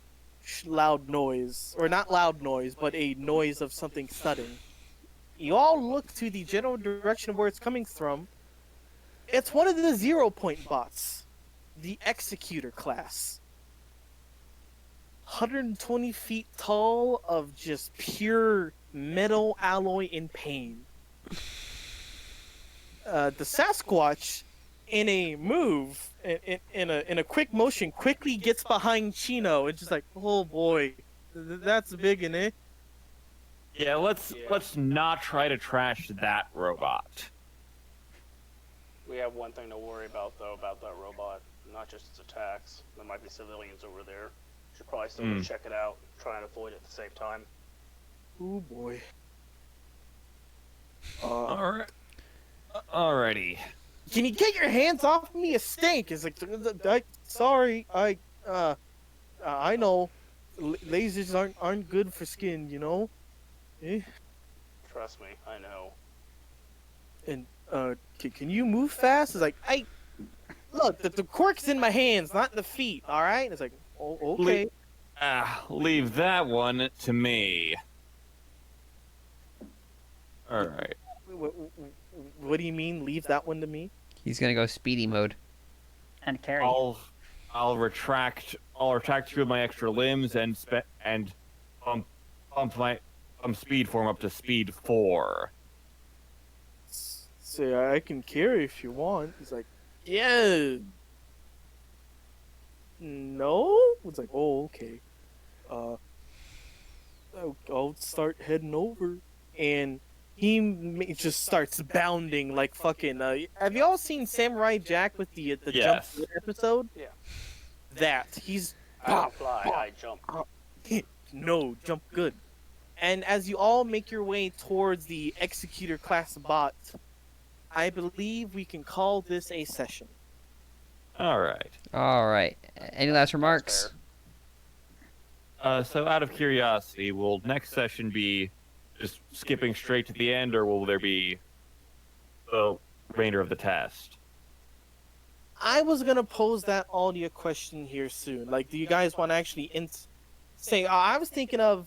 loud noise, or not loud noise, but a noise of something thudding. You all look to the general direction of where it's coming from. It's one of the 0-point bots, the Executor class. 120 feet tall, of just pure metal alloy in pain. The Sasquatch, in a move, in a quick motion, quickly gets behind Chino and just like, oh boy, that's big in it. Yeah, let's not try to trash that robot. We have one thing to worry about though about that robot, not just its attacks. There might be civilians over there. Should probably still go check it out, try and avoid it at the same time. Oh boy. Alrighty. Can you get your hands off me? A stink. It's like, sorry, I know, lasers aren't good for skin, you know. Trust me, I know. And can you move fast? It's like, look, the cork's in my hands, not the feet. All right. It's like, oh, okay. Leave that one to me. Alright. What do you mean? Leave that one to me? He's gonna go speedy mode. and carry? I'll retract two of my extra limbs and bump speed form up to speed 4. Say, I can carry if you want. He's like, yeah. No? It's like, oh, okay. I'll start heading over. And he just starts bounding like fucking. Have you all seen Samurai Jack with the jump Yes. episode? Yeah. That. He's. I don't fly, I jump. No, jump good. And as you all make your way towards the Executor class bot, I believe we can call this a session. Alright. All right. Any last remarks? So out of curiosity, will next session be just skipping straight to the end, or will there be the remainder of the test? I was gonna pose that audio question here soon. Like, do you guys want to actually say? I was thinking of,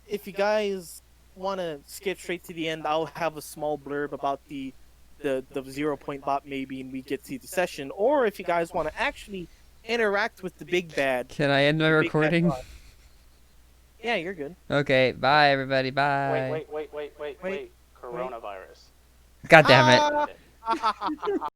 if you guys want to skip straight to the end, I'll have a small blurb about the 0-point bot maybe, and we get to the session. Or if you guys want to actually interact with the big bad. Can I end my big bad recording? bot. Yeah, you're good. Okay. Bye, everybody. Bye. Wait. Coronavirus. God damn it. Ended.